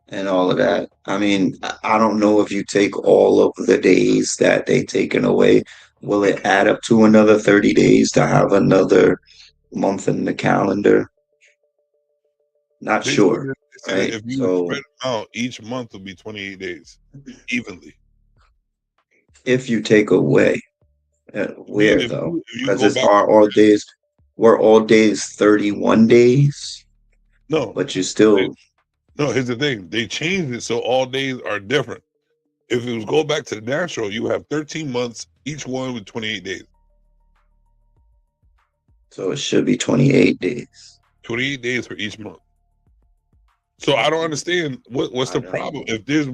and all of that. I mean, I don't know if you take all of the days that they taken away, will it add up to another 30 days to have another month in the calendar? Not They sure, said right? if you So spread it out, each month will be 28 days evenly. if you take away, where If though? you Because go it's back, were all days 31 days, no, but you still, no. Here's the thing: they changed it so all days are different. If it was go back to the natural, you have 13 months, each one with 28 days. so it should be 28 days. 28 days for each month. So I don't understand what's the problem. If there's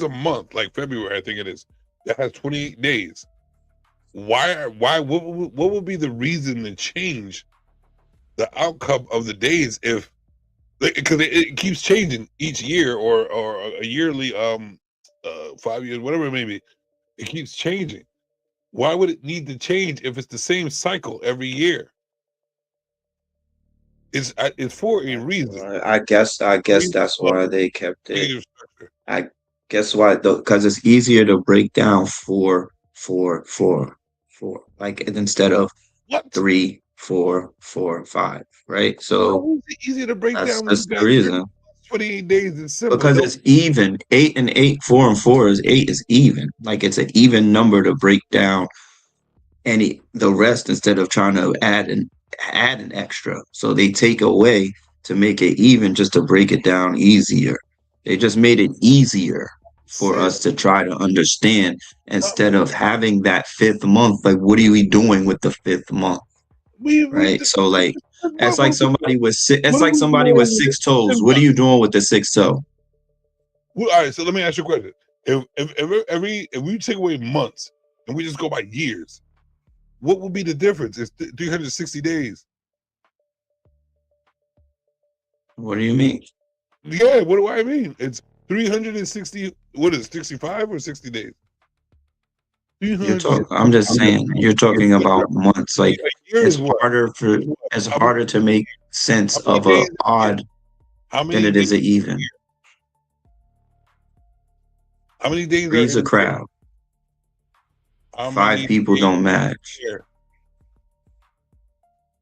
a month like February, I think it is, that has 28 days, what would be the reason to change the outcome of the days if, because it keeps changing each year or a yearly 5 years, whatever it may be, it keeps changing. Why would it need to change if it's the same cycle every year? It's for a reason. I guess that's why they kept it. I guess why though, because it's easier to break down four, like instead of 3, 4, 4, 5, right? So How is it easier to break down when that's you the got reason. 28 days is simple. Because it's even. 8 and 8, 4 and 4 is 8 is even. Like it's an even number to break down the rest instead of trying to add an extra. So they take away to make it even just to break it down easier. They just made it easier for us to try to understand instead of having that 5th month. Like, what are we doing with the 5th month? Right? So like it's like somebody with six toes. What are you doing with the 6th toe? Well, all right, so let me ask you a question. If we take away months and we just go by years, what would be the difference? It's 360 days. What do you mean? Yeah, what do I mean? It's 360. What is it, 65 or 60 days? I'm just saying. You're talking about months. Like it's harder to make sense of a odd than it is an even. How many days? Three's a crowd. 5 people don't match.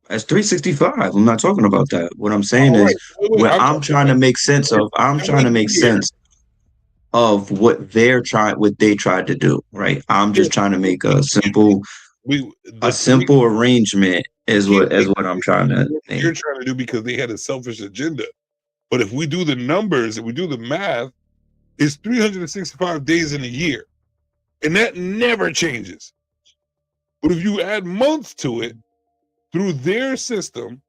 That's 365. I'm not talking about that. What I'm saying is what I'm trying to make sense of. I'm trying to make sense of what they tried to do. Right. I'm just trying to make a simple arrangement is what I'm trying to think. You're trying to do because they had a selfish agenda. But if we do the numbers, if we do the math, it's 365 days in a year. And that never changes. But if you add months to it, through their system,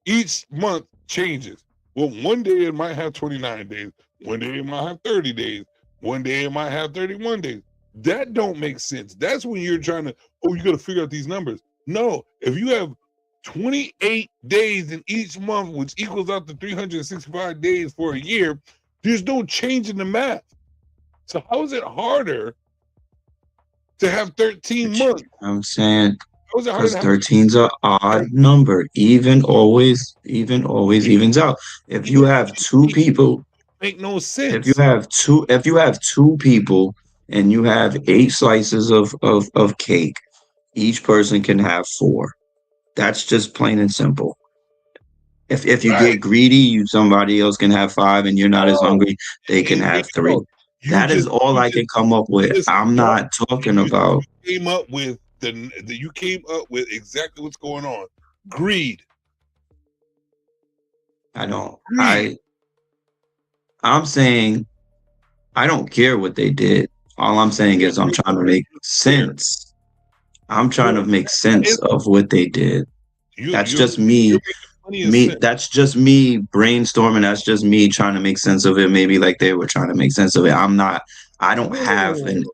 each month changes. Well, one day it might have 29 days. One day it might have 30 days. One day it might have 31 days. That don't make sense. That's when you're trying to, you got to figure out these numbers. No, if you have 28 days in each month, which equals out to 365 days for a year, there's no change in the math. So how is it harder to have 13 months? I'm saying because 13's an odd number. Even always evens out. If you have 2 people, make no sense. If you have two people and you have 8 slices of cake, each person can have 4. That's just plain and simple. If you get greedy, somebody else can have 5, and you're not as hungry, they can have 3. That is all I can come up with. I'm not talking about. You came up with exactly what's going on. Greed. I'm saying I don't care what they did. All I'm saying is I'm trying to make sense. I'm trying to make sense of what they did. That's just me. That's just me brainstorming. That's just me trying to make sense of it. Maybe like they were trying to make sense of it. I don't have an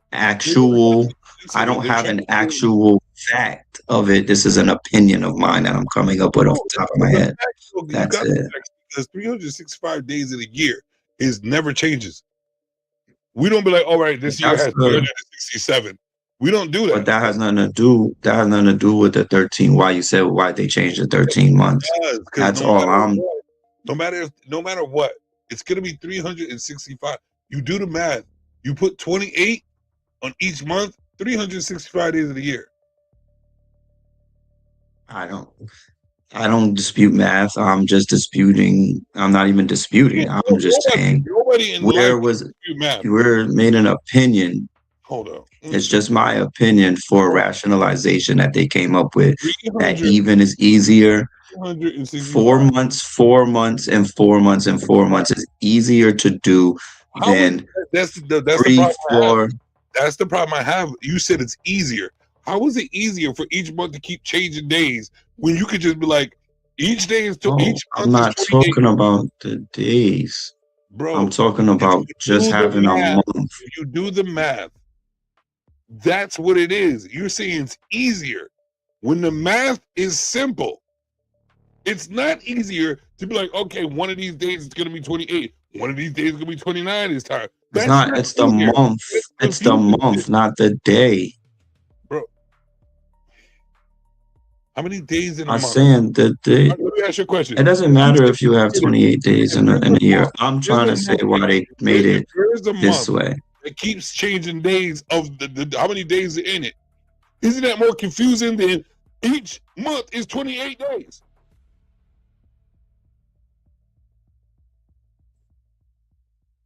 actual fact of it. This is an opinion of mine that I'm coming up with off the top of my head. That's it. Because 365 days in a year never changes. We don't be like, all right, this year has 367. We don't do that. But that has nothing to do with the 13. Why they changed the 13 months? That's all I'm. No matter what, it's gonna be 365. You do the math. You put 28 on each month, 365 days of the year. I don't dispute math. I'm just disputing. I'm not even disputing. I'm just saying we're made an opinion. Hold on. It's just my opinion for a rationalization that they came up with. That even is easier. 4 months, 4 months, and 4 months, and 4 months is easier to do than that's 3, 4. That's the problem I have. You said it's easier. How is it easier for each month to keep changing days when you could just be like, each day is each month? I'm not talking about the days, bro. I'm talking about just having a month. If you do the math, that's what it is. You're saying it's easier when the math is simple. It's not easier to be like, okay, one of these days it's going to be 28. One of these days it's going to be 29 this time. It's not. It's the month. It's the month, not the day. Bro, how many days in a month? I'm saying that let me ask you a question. It doesn't matter if you have 28 days in a year. I'm trying to say why they made it this way. It keeps changing days of the how many days are in it. Isn't that more confusing than each month is 28 days?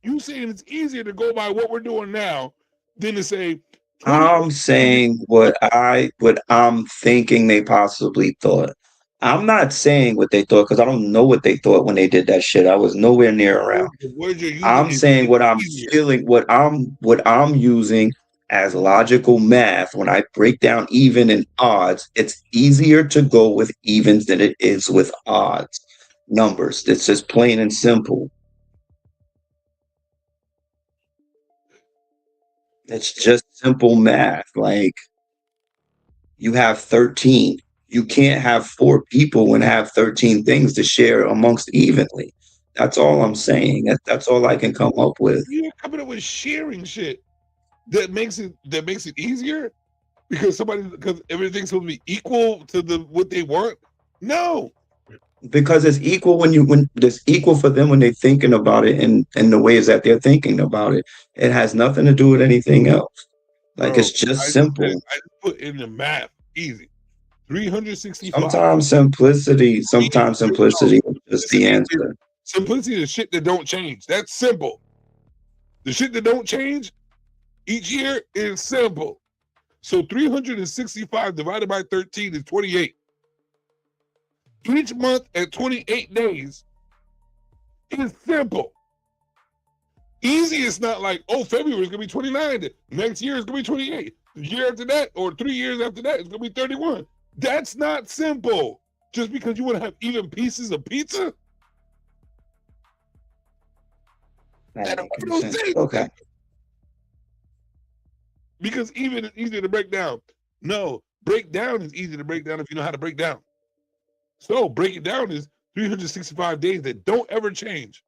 You saying it's easier to go by what we're doing now than to say. I'm saying what I'm thinking they possibly thought. I'm not saying what they thought because I don't know what they thought when they did that shit. I was nowhere near around. Words you're using I'm is saying what I'm easier. feeling, what I'm using as logical math. When I break down even and odds, it's easier to go with evens than it is with odds. Numbers. It's just plain and simple. It's just simple math. Like, you have 13. You can't have 4 people and have 13 things to share amongst evenly. That's all I'm saying. That's all I can come up with. You're coming up with sharing shit that makes it easier because everything's supposed to be equal to what they want. No, because it's equal when it's equal for them when they're thinking about it and the ways that they're thinking about it. It has nothing to do with anything else. Like, bro, it's just simple. I just put in the math easy. 365. Sometimes simplicity is just the answer. Simplicity is shit that don't change. That's simple. The shit that don't change each year is simple. So 365 divided by 13 is 28. Each month at 28 days is simple. Easy is not like, oh, February is going to be 29. Next year is going to be 28. The year after that, or 3 years after that, it's going to be 31. That's not simple. Just because you want to have even pieces of pizza? That don't make no sense. Okay. Because even is easier to break down. No, break down is easy to break down if you know how to break down. So break it down is 365 days that don't ever change.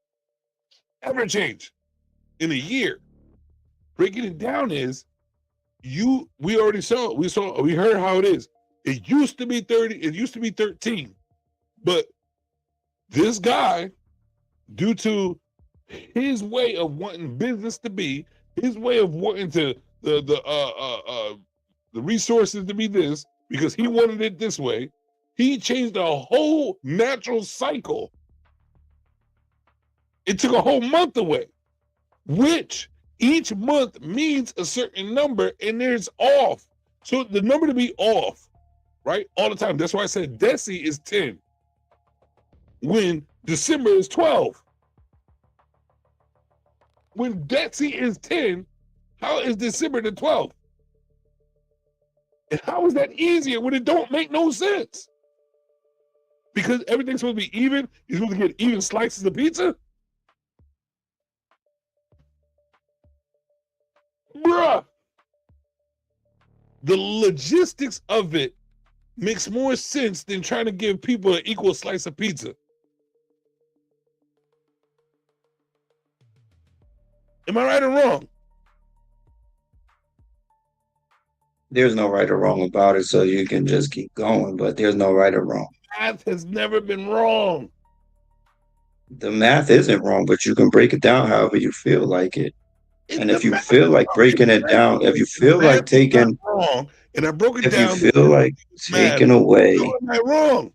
Ever change in a year. Breaking it down is we heard how it is. It used to be 30, it used to be 13. But this guy, due to his way of wanting business to be, his way of wanting to the resources to be this, because he wanted it this way, he changed the whole natural cycle. It took a whole month away, which each month means a certain number, and there's off. So the number to be off, right, all the time. That's why I said Deci is 10, when December is 12. When Deci is 10, how is December the 12th? And how is that easier when it don't make no sense? Because everything's supposed to be even. You're supposed to get even slices of pizza? Bruh. The logistics of it makes more sense than trying to give people an equal slice of pizza. Am I right or wrong? There's no right or wrong about it, so you can just keep going, but there's no right or wrong. Math has never been wrong. The math isn't wrong, but you can break it down however you feel like it. And if you feel like breaking it down, if you feel like taking wrong, and I broke it down, if you feel like taking away, am I wrong?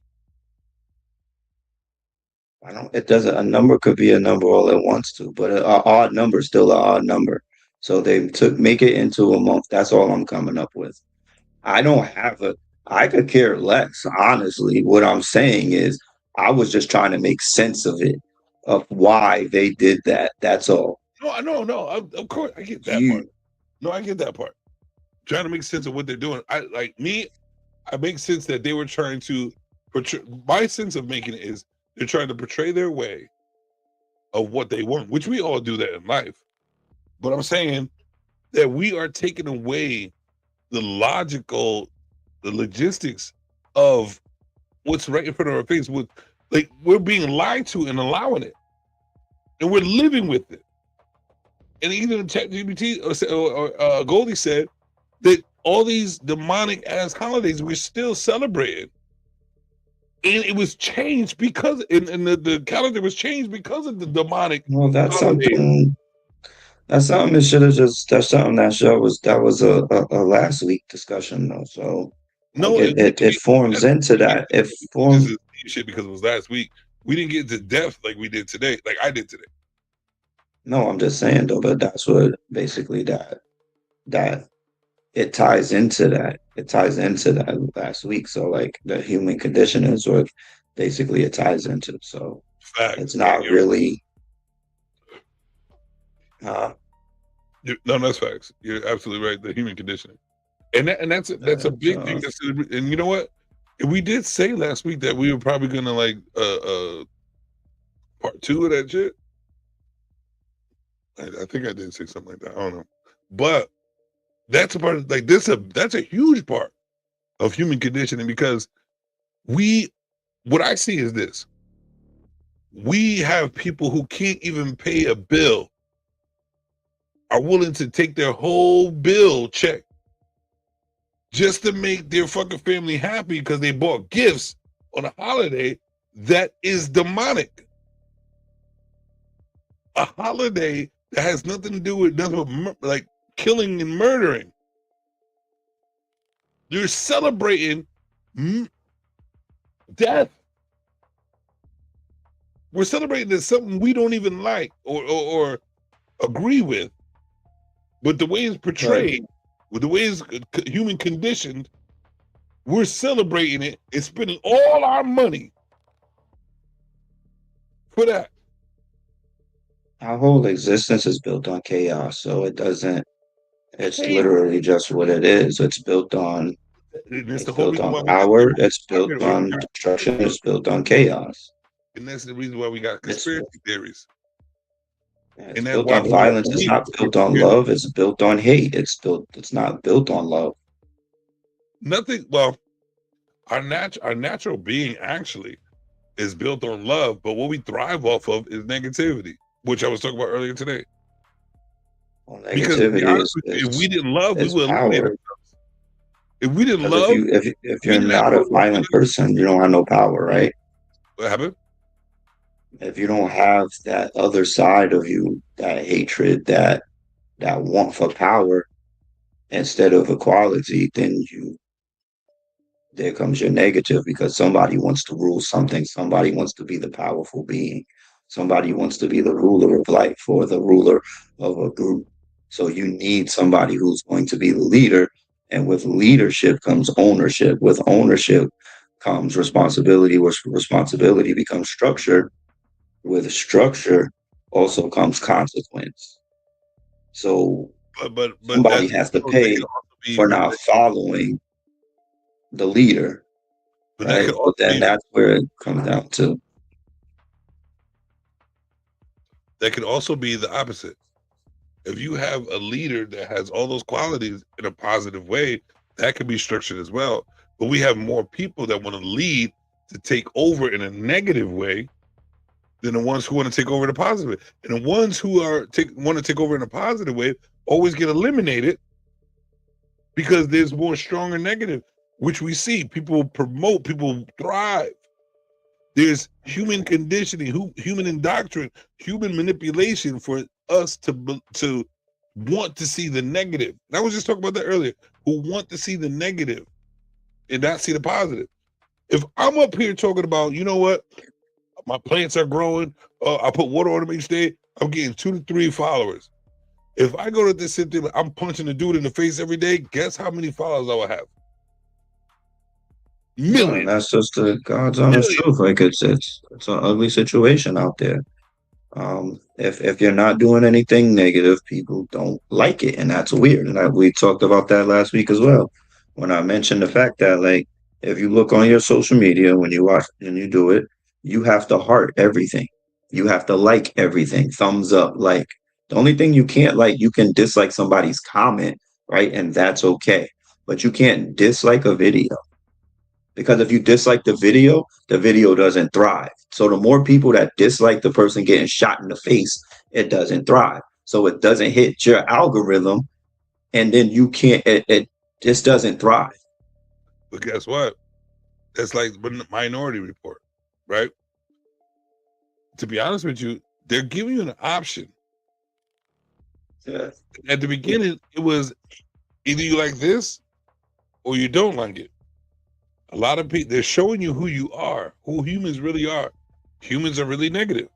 it doesn't. A number could be a number all it wants to, but an odd number is still an odd number. So they make it into a month. That's all I'm coming up with. I could care less, honestly. What I'm saying is I was just trying to make sense of it, of why they did that. That's all. No. Of course, I get that part. No, I get that part. Trying to make sense of what they're doing. I make sense that they were trying to portray. My sense of making it is they're trying to portray their way of what they want, which we all do that in life. But I'm saying that we are taking away the logistics of what's right in front of our face. We're being lied to and allowing it, and we're living with it. And even ChatGPT or Goldie said that all these demonic ass holidays we're still celebrating, and it was changed because the calendar was changed because of the demonic. Well, that's holidays. something. That's something that should have just. That's something that was a last week discussion though. So no, it forms into that. It forms shit because it was last week. We didn't get into depth like we did today, like I did today. No, I'm just saying though, but that's what basically that it ties into that. It ties into that last week. So like the human condition is what basically it ties into. So Facts. it's not really No, that's facts. You're absolutely right. The human conditioning, and that's a big thing. And you know what? We did say last week that we were probably gonna like part 2 of that shit. I think I did say something like that. I don't know, but that's a part of like this. That's a huge part of human conditioning because what I see is this: we have people who can't even pay a bill are willing to take their whole bill check just to make their fucking family happy because they bought gifts on a holiday that is demonic. A holiday that has nothing to do with nothing but like killing and murdering. You're celebrating death. We're celebrating that something we don't even like or agree with. But the way it's portrayed, with the way it's human conditioned, we're celebrating it and spending all our money for that. Our whole existence is built on chaos, so it's literally just what it is. It's built on power, it's built on destruction, it's built on chaos. And that's the reason why we got conspiracy theories. It's built on violence, it's not built on love, it's built on hate. It's not built on love. Nothing, well, our natural being actually is built on love, but what we thrive off of is negativity, which I was talking about earlier today. Well, because if we didn't love, we would eliminate ourselves. If we didn't love, if you're not a violent person, you don't have no power, right? What happened? If you don't have that other side of you, that hatred, that want for power instead of equality, then there comes your negative because somebody wants to rule something. Somebody wants to be the powerful being. Somebody wants to be the ruler of life or the ruler of a group. So you need somebody who's going to be the leader. And with leadership comes ownership. With ownership comes responsibility. With responsibility becomes structure. With structure also comes consequence. So but somebody has to pay for not following the leader. Right? But then that's where it comes down to. That could also be the opposite. If you have a leader that has all those qualities in a positive way, that could be structured as well. But we have more people that want to lead to take over in a negative way than the ones who want to take over in a positive way. And the ones who want to take over in a positive way always get eliminated because there's more strong and negative, which we see. People promote, people thrive. There's human conditioning, human indoctrination, human manipulation for us to want to see the negative. And I was just talking about that earlier, who want to see the negative and not see the positive. If I'm up here talking about, you know what, my plants are growing, I put water on them each day, I'm getting 2 to 3 followers. If I go to this center, I'm punching a dude in the face every day, guess how many followers I will have? Millions. That's just the God's honest truth. Like it's an ugly situation out there. If you're not doing anything negative, people don't like it, and that's weird. And we talked about that last week as well, when I mentioned the fact that like if you look on your social media when you watch and you do it, you have to heart everything. You have to like everything. Thumbs up, like. The only thing you can't like, you can dislike somebody's comment, right? And that's okay. But you can't dislike a video. Because if you dislike the video doesn't thrive. So the more people that dislike the person getting shot in the face, it doesn't thrive. So it doesn't hit your algorithm, and then you can't, it just doesn't thrive. But guess what? That's like Minority Report, right? To be honest with you, they're giving you an option. Yeah. At the beginning, it was either you like this or you don't like it. A lot of people, they're showing you who you are, who humans really are. Humans are really negative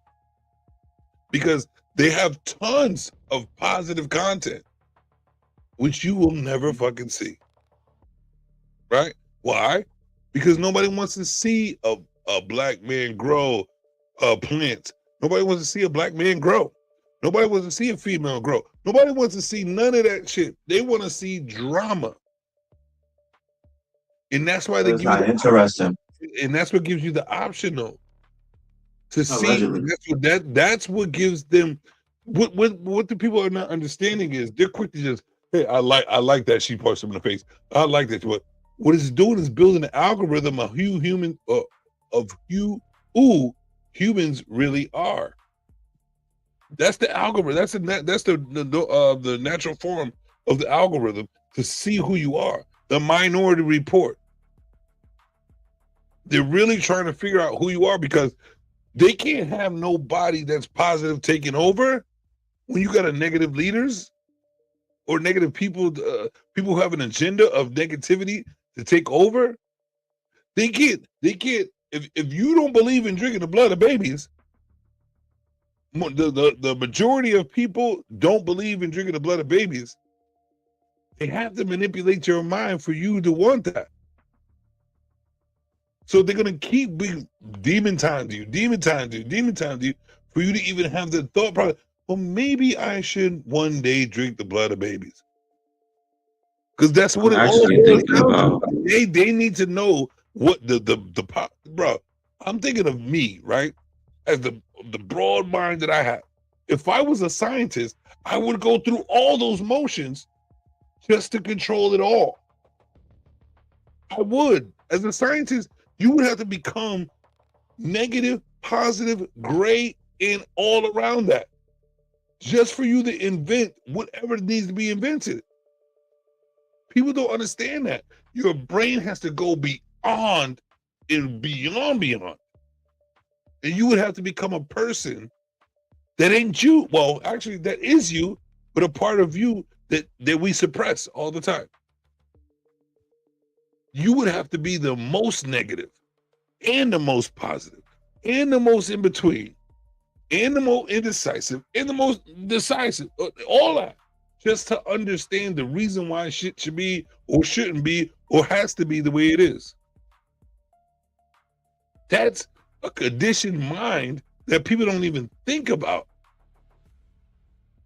because They have tons of positive content, which you will never fucking see. Right? Why? Because nobody wants to see a black man grow a plant. Nobody wants to see a black man grow. Nobody wants to see a female grow. Nobody wants to see none of that shit. They want to see drama. And that's why they It's give you not interesting. and that's what gives you the option though. To see Allegedly. that's what gives them what the people are not understanding is they're quick to just, hey, I like that she punched him in the face. I like that. But what it's doing is building an algorithm of who humans really are. That's the algorithm. That's the natural form of the algorithm to see who you are. The Minority Report. They're really trying to figure out who you are because they can't have nobody that's positive taking over when you got a negative leaders or negative people, people who have an agenda of negativity to take over. They can't. If you don't believe in drinking the blood of babies, the majority of people don't believe in drinking the blood of babies. They have to manipulate your mind for you to want that. So they're going to keep being demon-time to you for you to even have the thought process, well, maybe I should one day drink the blood of babies. Because that's what I'm it all actually boils thinking down about. to. They need to know what bro, I'm thinking of me, right? As the broad mind that I have. If I was a scientist, I would go through all those motions just to control it all. I would. As a scientist, you would have to become negative, positive, gray, and all around that. Just for you to invent whatever needs to be invented. People don't understand that. Your brain has to go beyond and beyond. And you would have to become a person that ain't you. Well, actually, that is you, but a part of you that we suppress all the time. You would have to be the most negative and the most positive and the most in between and the most indecisive and the most decisive, all that, just to understand the reason why shit should be or shouldn't be or has to be the way it is. That's a conditioned mind that people don't even think about.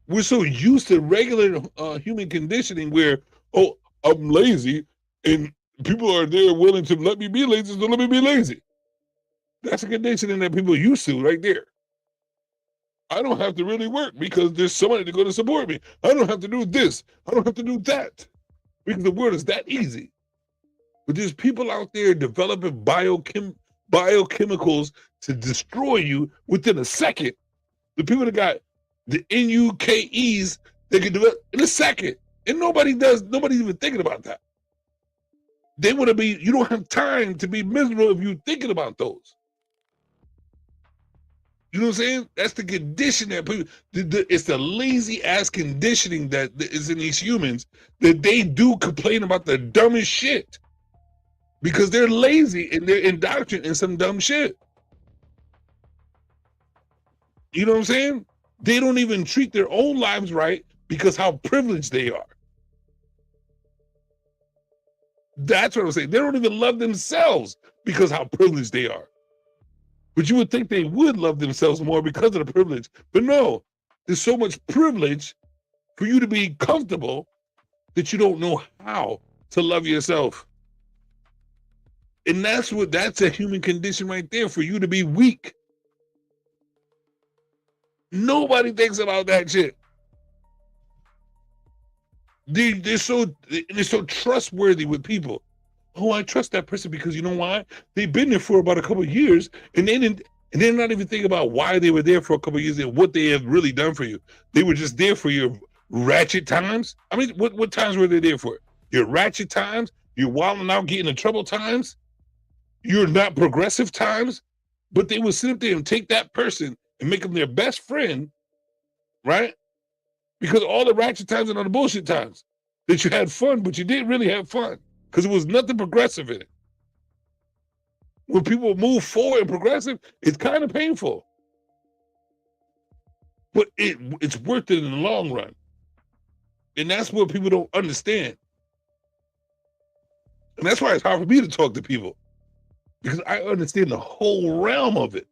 We're so used to regular human conditioning where, oh, I'm lazy and people are there willing to let me be lazy, so let me be lazy. That's a conditioning that people are used to right there. I don't have to really work because there's somebody to go to support me. I don't have to do this. I don't have to do that because the world is that easy. But there's people out there developing biochemicals to destroy you within a second. The people that got the NUKEs, they can do it in a second. And nobody's even thinking about that. They want to be, you don't have time to be miserable if you're thinking about those. You know what I'm saying? That's the condition that people, it's the lazy ass conditioning that is in these humans that they do complain about the dumbest shit because they're lazy and they're indoctrinated in some dumb shit. You know what I'm saying? They don't even treat their own lives right because how privileged they are. That's what I'm saying. They don't even love themselves because how privileged they are. But you would think they would love themselves more because of the privilege. But no, there's so much privilege for you to be comfortable that you don't know how to love yourself. And that's a human condition right there, for you to be weak. Nobody thinks about that shit. They're so trustworthy with people. Oh, I trust that person because you know why? They've been there for about a couple of years, and they're not even thinking about why they were there for a couple of years and what they have really done for you. They were just there for your ratchet times. I mean, what times were they there for? Your ratchet times, your wilding out, getting in trouble times, your not progressive times. But they would sit up there and take that person and make them their best friend, right? Because all the ratchet times and all the bullshit times that you had fun, but you didn't really have fun. Because there was nothing progressive in it. When people move forward and progressive, it's kind of painful. but it's worth it in the long run. And that's what people don't understand. And that's why it's hard for me to talk to people, because I understand the whole realm of it.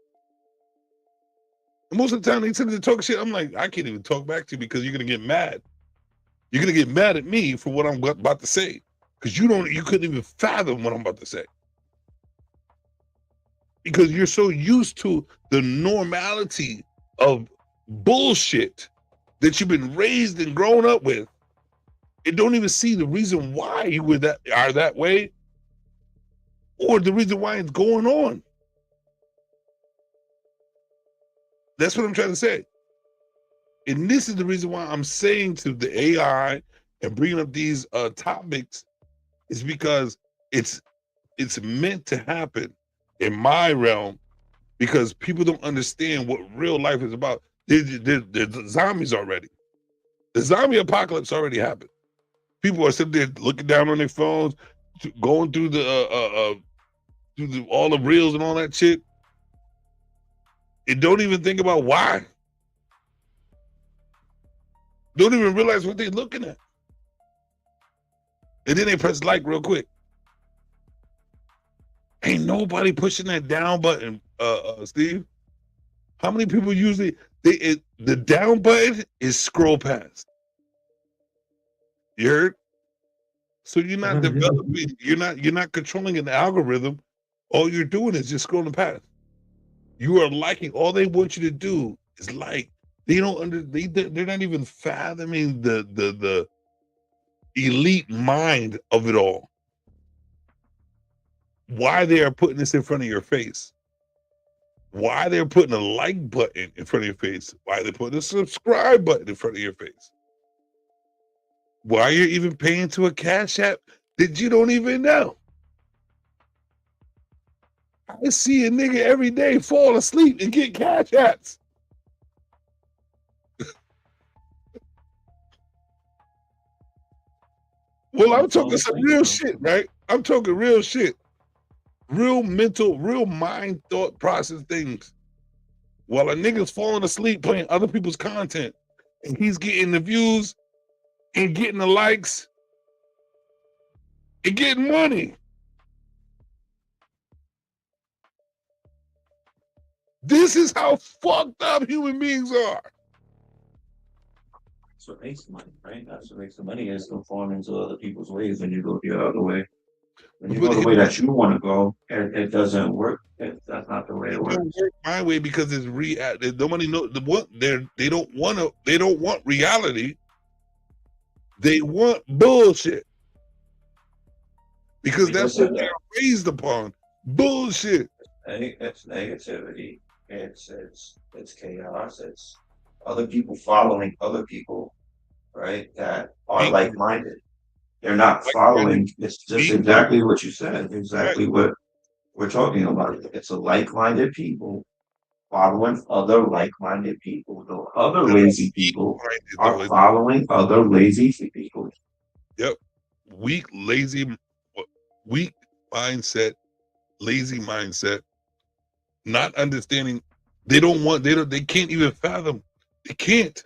And most of the time they tend to talk shit, I'm like, I can't even talk back to you because you're gonna get mad. You're gonna get mad at me for what I'm about to say, because you couldn't even fathom what I'm about to say. Because you're so used to the normality of bullshit that you've been raised and grown up with, and don't even see the reason why you are that way, or the reason why it's going on. That's what I'm trying to say. And this is the reason why I'm saying to the AI and bringing up these topics, is because it's meant to happen in my realm, because people don't understand what real life is about. There's zombies already. The zombie apocalypse already happened. People are sitting there looking down on their phones, going through all the reels and all that shit, and don't even think about why. Don't even realize what they're looking at. And then they press like real quick. Ain't nobody pushing that down button, Steve. How many people usually the down button is scroll past? You heard? So you're not developing, you're not controlling an algorithm. All you're doing is just scrolling past. You are liking. All they want you to do is like. They don't they're not even fathoming the elite mind of it all. Why they are putting this in front of your face. Why they're putting a like button in front of your face. Why they're putting a subscribe button in front of your face. Why you're even paying to a Cash App that you don't even know. I see a nigga every day fall asleep and get Cash Apps. Well, I'm talking some real shit, right? I'm talking real shit. Real mental, real mind thought process things. While a nigga's falling asleep playing other people's content, and he's getting the views and getting the likes and getting money. This is how fucked up human beings are. That's what makes the money, right? That's what makes the money, is conforming to other people's ways. When you go the other way, when you go the way that you want to go, it doesn't work. That's not the way it works. It don't work my way, because it's nobody knows they don't want reality. They want bullshit. Because that's what they're raised upon. Bullshit. It's negativity. It's chaos. It's other people following other people, right? That are like-minded. They're not following. It's just exactly what you said. Exactly what we're talking about. It's a like-minded people following other like-minded people. The other lazy people are following other lazy people. Yep. Weak mindset, lazy mindset, not understanding. They can't even fathom. They can't.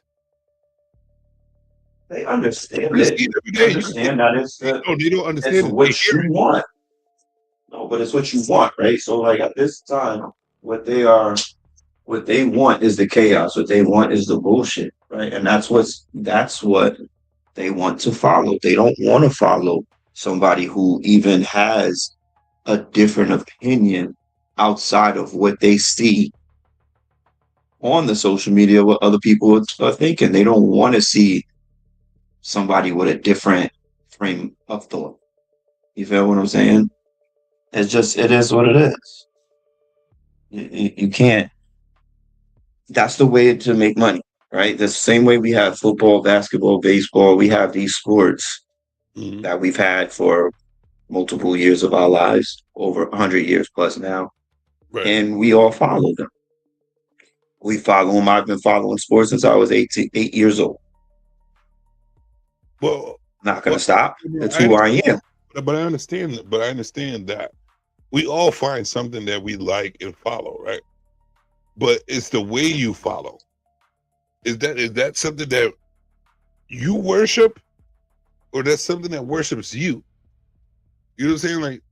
They understand it. They understand that they don't understand. It's what you want. No, but it's what you want, right? So like at this time, what they want is the chaos. What they want is the bullshit, right? And that's what they want to follow. They don't want to follow somebody who even has a different opinion outside of what they see on the social media, what other people are thinking. They don't want to see somebody with a different frame of thought. You feel what I'm saying? It is what it is. You can't. That's the way to make money, right? The same way we have football, basketball, baseball, we have these sports that we've had for multiple years of our lives, over 100 years plus now. Right. And we all follow them. We follow them. I've been following sports since I was 8 years old. Well, not going to stop. That's who I am. But I understand that we all find something that we like and follow, right? But it's the way you follow. Is that something that you worship, or that's something that worships you? You know what I'm saying? Like,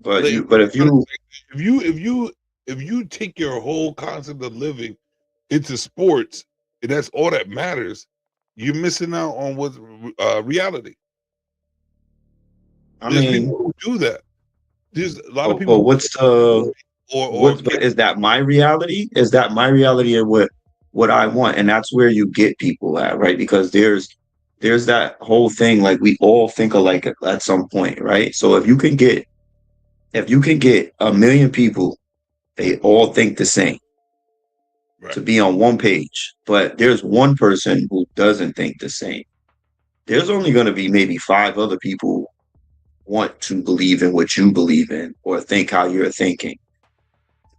But like, you, but if you, if you take your whole concept of living into sports, and that's all that matters, you're missing out on what's reality. I There's mean, people who do that. There's a lot of people. but what's the or but is that my reality? Is that my reality of what I want? And that's where you get people at, right? Because there's that whole thing, like we all think alike at some point, right? So if you can get 1 million people, they all think the same, to be on one page, but there's one person who doesn't think the same. There's only going to be maybe 5 other people want to believe in what you believe in or think how you're thinking.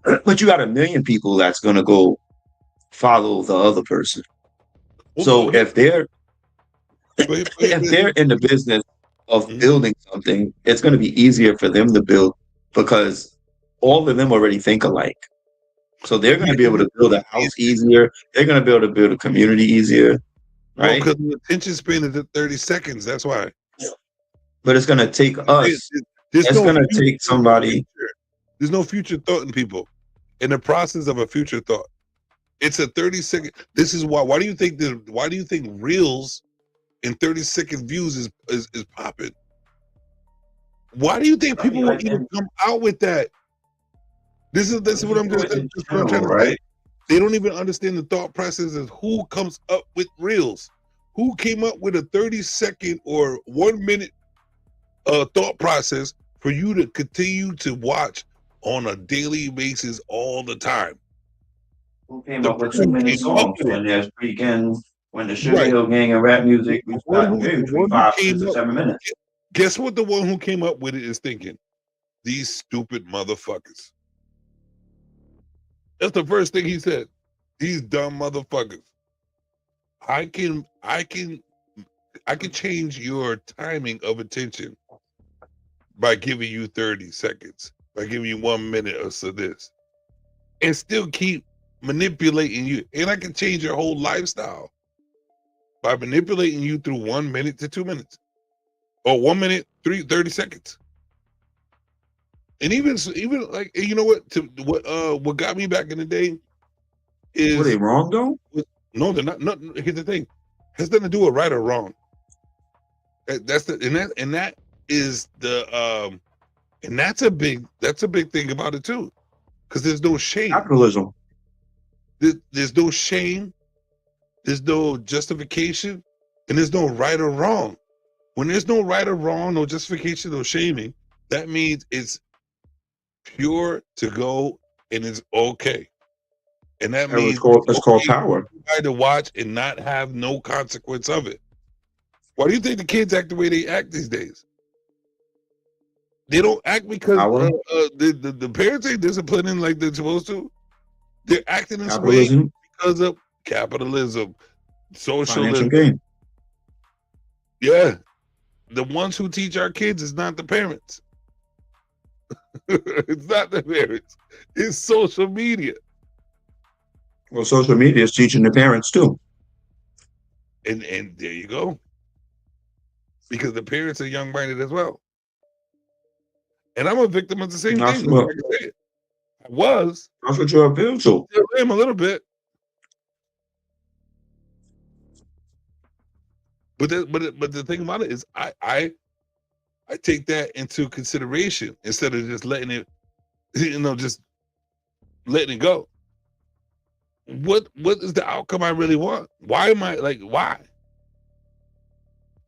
But you got 1 million people that's going to go follow the other person. So if they're in the business of building something, it's going to be easier for them to build because all of them already think alike. So they're going to be able to build a house easier. They're going to be able to build a community easier, right? Because the attention span is at 30 seconds. That's why. But it's going to take us. It's going to take somebody. There's no future thought in people. In the process of a future thought, it's a 30-second. This is why. Why do you think reels in 30-second views is popping? Why do you think people will even come out with that? This is what I'm trying to say. They don't even understand the thought process of who comes up with reels. Who came up with a 30-second or 1 minute thought process for you to continue to watch on a daily basis all the time? Who came up with 2-minute songs when there's when the Sugar Hill Gang and rap music was between 5, 6, or 7 minutes? Guess what the one who came up with it is thinking? These stupid motherfuckers. That's the first thing he said. These dumb motherfuckers. I can change your timing of attention by giving you 30 seconds, by giving you 1 minute or so this, and still keep manipulating you. And I can change your whole lifestyle by manipulating you through 1 minute to 2 minutes, or 1 minute, 30 seconds. And even like, you know what got me back in the day is, were they wrong though? No, they're not. Here's the thing: it has nothing to do with right or wrong. That's a big thing about it too, because there's no shame. Capitalism. There's no shame. There's no justification, and there's no right or wrong. When there's no right or wrong, no justification, no shaming, that means it's pure to go and it's okay. And that means it's called power. To watch and not have no consequence of it. Why do you think the kids act the way they act these days? They don't act because the parents ain't disciplining like they're supposed to. They're acting this way because of capitalism, socialism. Gain. Yeah. The ones who teach our kids is not the parents. It's not the parents. It's social media. Well, social media is teaching the parents too. And there you go. Because the parents are young-minded as well. And I'm a victim of the same thing. Like I said. I was. That's what you're appealing to. I am a little bit. But the thing about it is I take that into consideration instead of just letting it, just letting it go. What is the outcome I really want? Why am I why?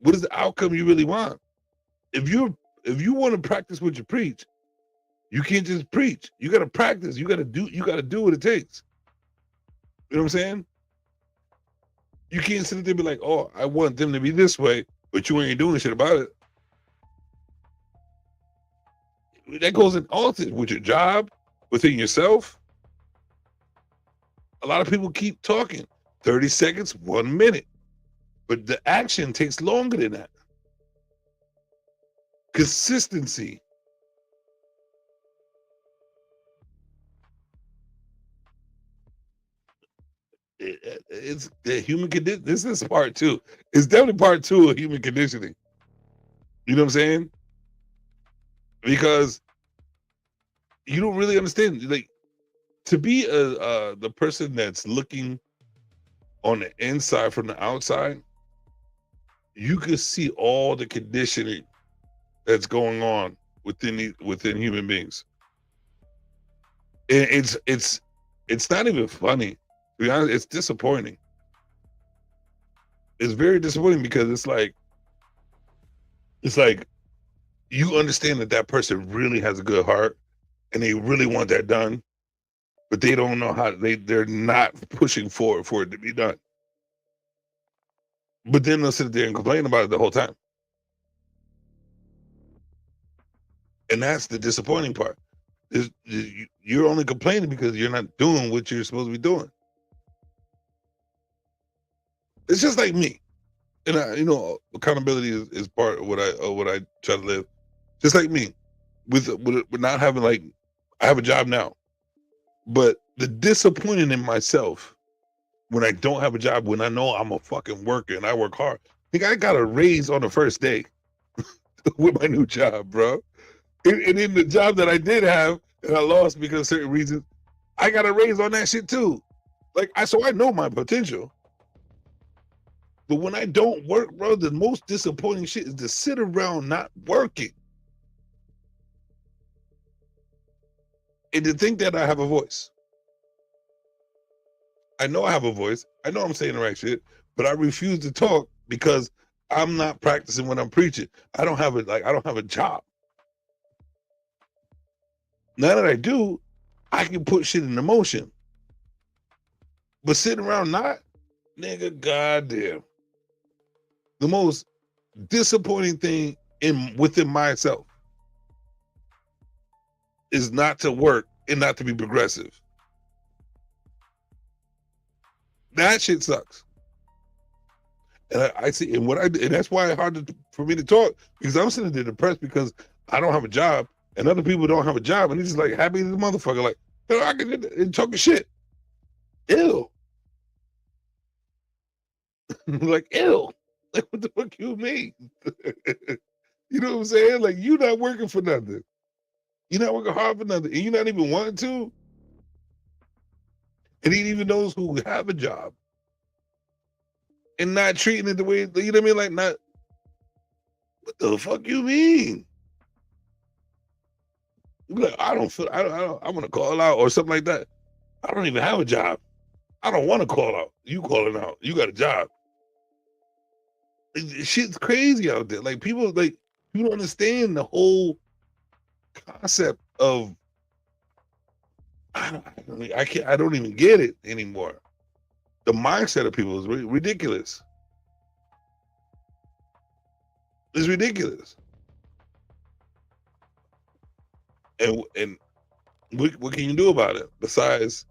What is the outcome you really want? If you want to practice what you preach, you can't just preach. You got to practice. You got to do what it takes. You know what I'm saying? You can't sit there and be like, oh, I want them to be this way, but you ain't doing shit about it. That goes in all things, with your job, within yourself. A lot of people keep talking 30 seconds, 1 minute, but the action takes longer than that. Consistency. it's the human condition. This is part 2. It's definitely part 2 of human conditioning. You know what I'm saying? Because you don't really understand. Like, to be the person that's looking on the inside from the outside, you can see all the conditioning that's going on within human beings. And it's not even funny. To be honest, it's disappointing. It's very disappointing because it's like you understand that person really has a good heart and they really want that done, but they don't know how. They're not pushing for it to be done. But then they'll sit there and complain about it the whole time. And that's the disappointing part. You're only complaining because you're not doing what you're supposed to be doing. It's just like me. And accountability is part of what I try to live. Just like me. With not having, like, I have a job now. But the disappointing in myself when I don't have a job, when I know I'm a fucking worker and I work hard. I think I got a raise on the first day with my new job, bro. And in the job that I did have and I lost because of certain reasons, I got a raise on that shit too. So I know my potential. But when I don't work, bro, the most disappointing shit is to sit around not working. And to think that I have a voice. I know I have a voice. I know I'm saying the right shit, but I refuse to talk because I'm not practicing what I'm preaching. I don't have a job. Now that I do, I can put shit into motion. But sitting around not, nigga, goddamn. The most disappointing thing within myself is not to work and not to be progressive. That shit sucks. And I see, and that's why it's hard for me to talk, because I'm sitting there depressed because I don't have a job and other people don't have a job, and he's just like happy as a motherfucker, like, I can talking shit. Ew. Like, ew. Like, what the fuck you mean? You know what I'm saying? Like, you not working for nothing. You're not working hard for nothing. And you're not even wanting to. And even those who have a job and not treating it the way, you know what I mean? Like, not, what the fuck you mean? You be like, I want to call out or something like that. I don't even have a job. I don't want to call out. You calling out. You got a job. Shit's crazy out there. Like, people don't understand the whole concept of, I don't even get it anymore. The mindset of people is ridiculous. It's ridiculous. And what can you do about it besides?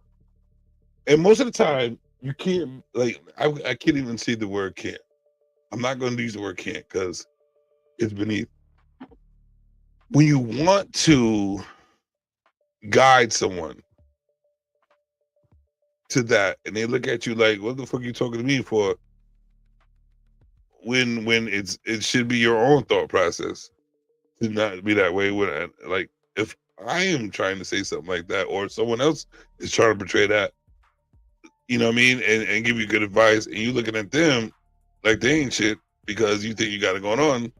And most of the time, you can't, like, I can't even see the word can't. I'm not going to use the word can't because it's beneath. When you want to guide someone to that, and they look at you like, what the fuck are you talking to me for? When it should be your own thought process to not be that way. When, like, if I am trying to say something like that, or someone else is trying to portray that, you know what I mean, and give you good advice, and you looking at them like they ain't shit because you think you got it going on,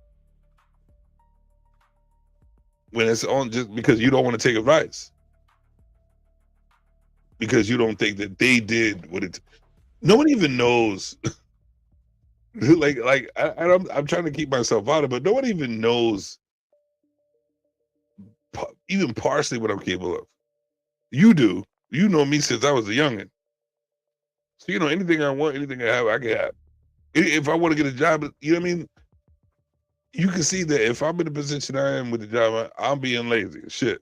when it's on just because you don't want to take advice, because you don't think that they did what it. No one even knows. I'm trying to keep myself out of it, but no one even knows even partially what I'm capable of. You do. You know me since I was a youngin'. So, you know, anything I want, anything I have, I can have. If I want to get a job, you know what I mean? You can see that if I'm in the position I am with the job, I'm being lazy as shit.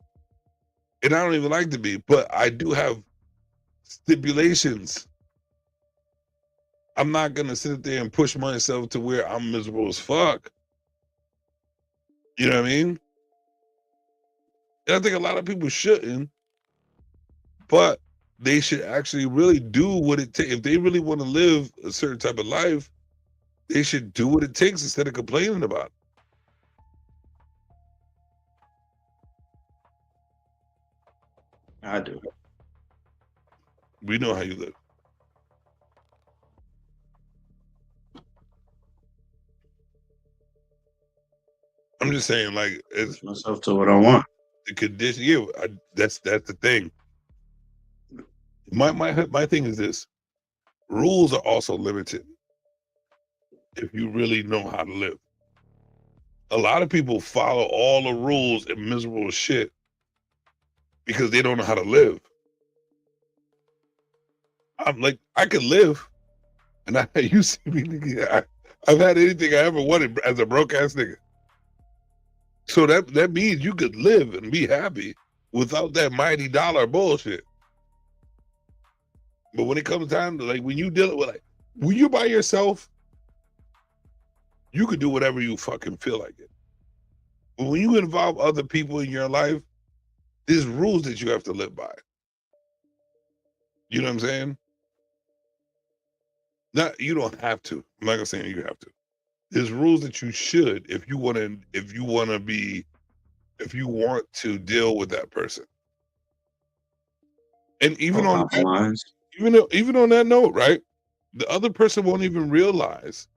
And I don't even like to be, but I do have stipulations. I'm not going to sit there and push myself to where I'm miserable as fuck. You know what I mean? And I think a lot of people shouldn't, but they should actually really do what it takes. If they really want to live a certain type of life, they should do what it takes instead of complaining about it. I do. We know how you live. I'm just saying, like, it's myself to what I want. The condition, yeah, that's the thing. My thing is this: rules are also limited. If you really know how to live, a lot of people follow all the rules and miserable shit because they don't know how to live. I'm like, I could live, and you see me, nigga, I've had anything I ever wanted as a broke ass nigga. So that means you could live and be happy without that mighty dollar bullshit. But when it comes time to, like, when you deal with, like, when you're by yourself, you could do whatever you fucking feel like it. But when you involve other people in your life, there's rules that you have to live by. You know what I'm saying? You don't have to. I'm not gonna say you have to. There's rules that you should if you want to deal with that person. And even on that note, right? The other person won't even realize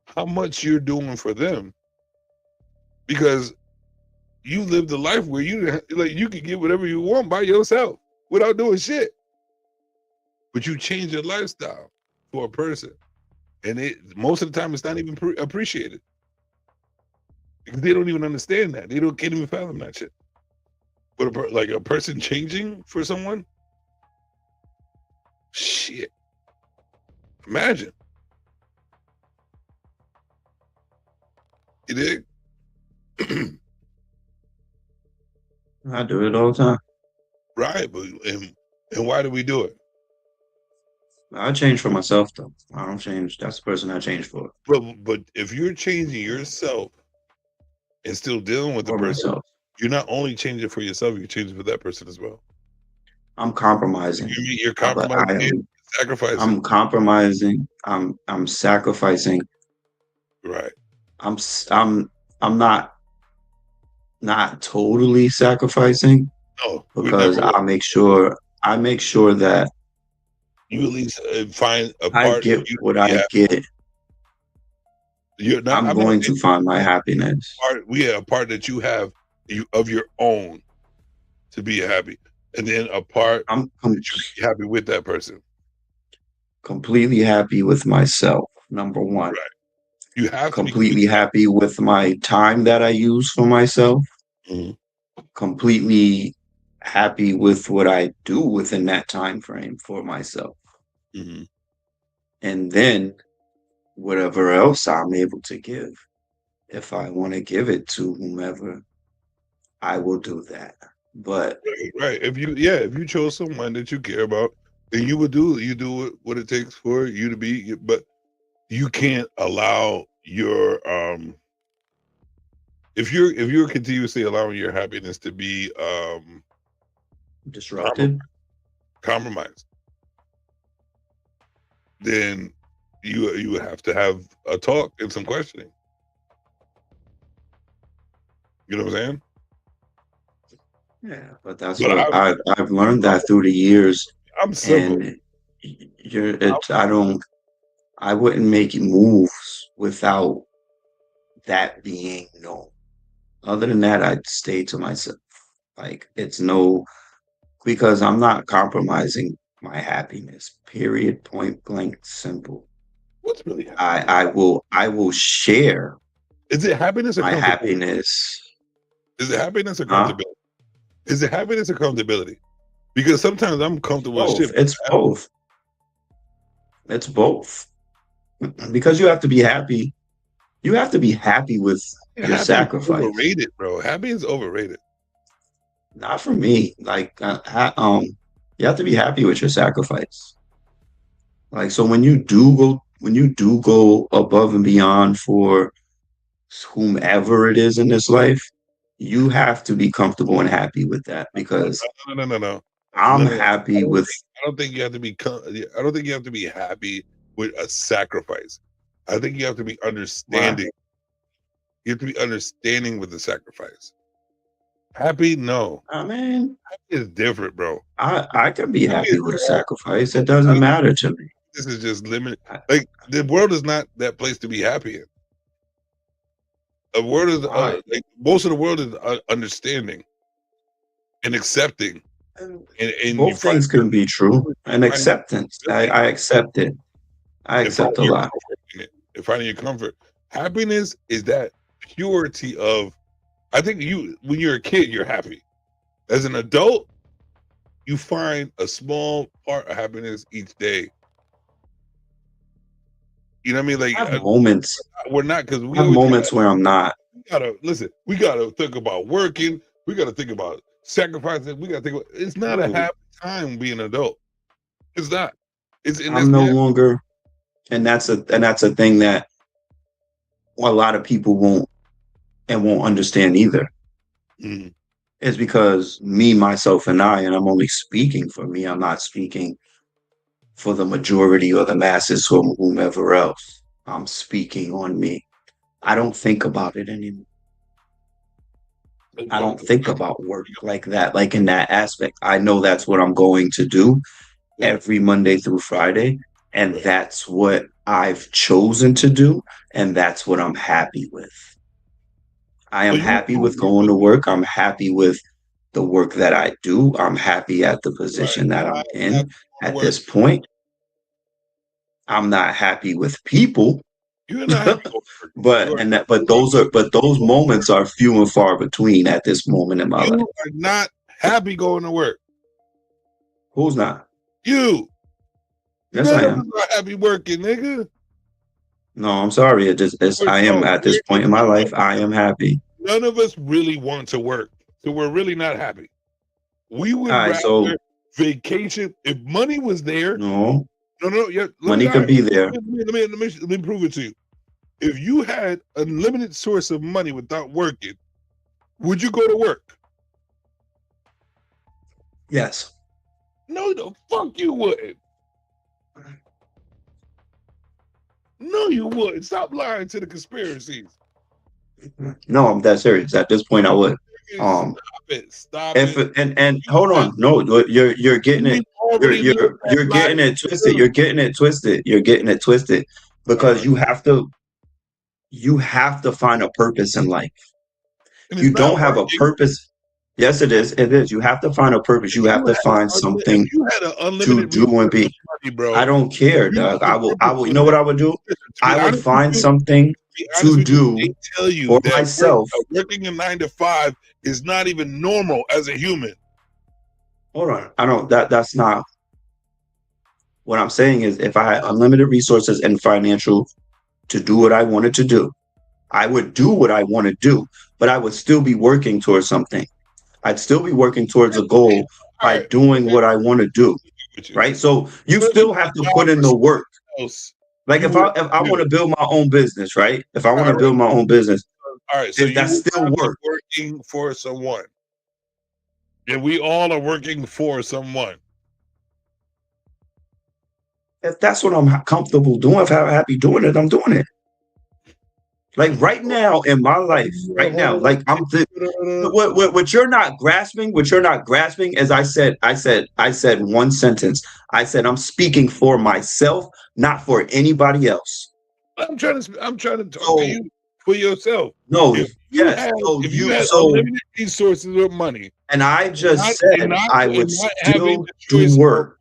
how much you're doing for them because you lived a life where you could get whatever you want by yourself without doing shit. But you change your lifestyle for a person. And most of the time, it's not even appreciated because they don't even understand that. They can't even fathom that shit. But a person changing for someone, shit. Imagine. You dig? I do it all the time. Right, but and why do we do it? I change for myself, though. I don't change. That's the person I change for. But if you're changing yourself and still dealing with the person, you're not only changing for yourself, you're changing for that person as well. I'm compromising. You're compromising, sacrificing. I'm compromising. I'm sacrificing. Right. I'm not totally sacrificing. No, because I make sure that you at least find a part. I get what I get. I'm going to find my happiness. A part that you have of your own to be happy, and then a part that you're happy with that person. Completely happy with myself. Number one. Right. You have completely happy with my time that I use for myself. Mm-hmm. Completely happy with what I do within that time frame for myself. Mm-hmm. And then whatever else I'm able to give, if I want to give it to whomever, I will do that. But right, if you chose someone that you care about, then you do what it takes for you to be. But you can't allow your if you're continuously allowing your happiness to be disrupted, compromised, then you would have to have a talk and some questioning. You know what I'm saying? Yeah, but that's what I've learned that through the years. I'm simple. And I wouldn't make moves without that being known. Other than that, I'd stay to myself. Like because I'm not compromising my happiness. Period. Point blank. Simple. What's really happening? I will share. Is it happiness or my happiness? Is it happiness or comfortability? Is it happiness or comfortability? Because sometimes I'm comfortable with shit. It's both. It's both. Because you have to be happy. You have to be happy with your sacrifice. Overrated, bro. Happy is overrated. Not for me. Like, you have to be happy with your sacrifice. Like, so when you do go above and beyond for whomever it is in this life, you have to be comfortable and happy with that. Because no. I'm No, happy with. I don't think you have to be. I don't think you have to be happy with a sacrifice. I think you have to be understanding. Right. You have to be understanding with the sacrifice. Happy? No. I mean, happy is different, bro. I can be happy with a sacrifice. It doesn't matter to me. This is just limited. Like the world is not that place to be happy in. The world is like most of the world is understanding and accepting. And Both things can be true. And acceptance. I accept it. I accept a lot. Finding your comfort. Happiness is that purity of. I think when you're a kid, you're happy. As an adult, you find a small part of happiness each day. You know what I mean? Like I have moments. We're not because we have moments where I'm not. We gotta listen. We gotta think about working. We gotta think about sacrificing. We gotta think about. It's not a happy time being an adult. It's not. I'm no longer, and that's a thing that a lot of people won't understand either. Mm. It's because me, myself, and I'm only speaking for me. I'm not speaking for the majority or the masses or whomever else. I'm speaking on me. I don't think about it anymore. I don't think about work like that, like in that aspect. I know that's what I'm going to do every Monday through Friday. And that's what I've chosen to do. And that's what I'm happy with. I am happy with going to work. I'm happy with the work that I do. I'm happy at the position that I'm in at this point. I'm not happy with people. You're not but those moments are few and far between at this moment in my life. You are not happy going to work. Who's not? You. Yes, I am. Not happy working, nigga. No, I'm sorry. I am at this point in my life. I am happy. None of us really want to work, so we're really not happy. We would rather vacation if money was there. No. Yeah, money could be there. Let me prove it to you. If you had a limited source of money without working, would you go to work? Yes. No, the fuck you wouldn't. No, you wouldn't. Stop lying to the conspiracies. No, I'm that serious. At this point, I would. Stop it. And hold on. No, you're getting it. You're getting it twisted. You're getting it twisted. You're getting it twisted because you have to find a purpose in life. You don't have a purpose. Yes, it is. It is. You have to find a purpose. You have to find something to do and be. I don't care, Doug. I will. You know what I would do? I would find something to do for myself. Working a 9 to 5 is not even normal as a human. Hold on. I don't. That's not. What I'm saying is, if I had unlimited resources and financial to do what I wanted to do, I would do what I want to do, but I would still be working towards something. I'd still be working towards a goal by doing what I want to do. Right. So you still have to put in the work. Like if I want to build my own business, right? If I want to build my own business, all right, so that's still work. Working for someone. And we all are working for someone. If that's what I'm comfortable doing, if I'm happy doing it, I'm doing it. Like right now in my life, right now, like what you're not grasping, as I said one sentence. I said I'm speaking for myself, not for anybody else. I'm trying to talk to you for yourself. No, if you had unlimited resources of money, and I just said I would still do work.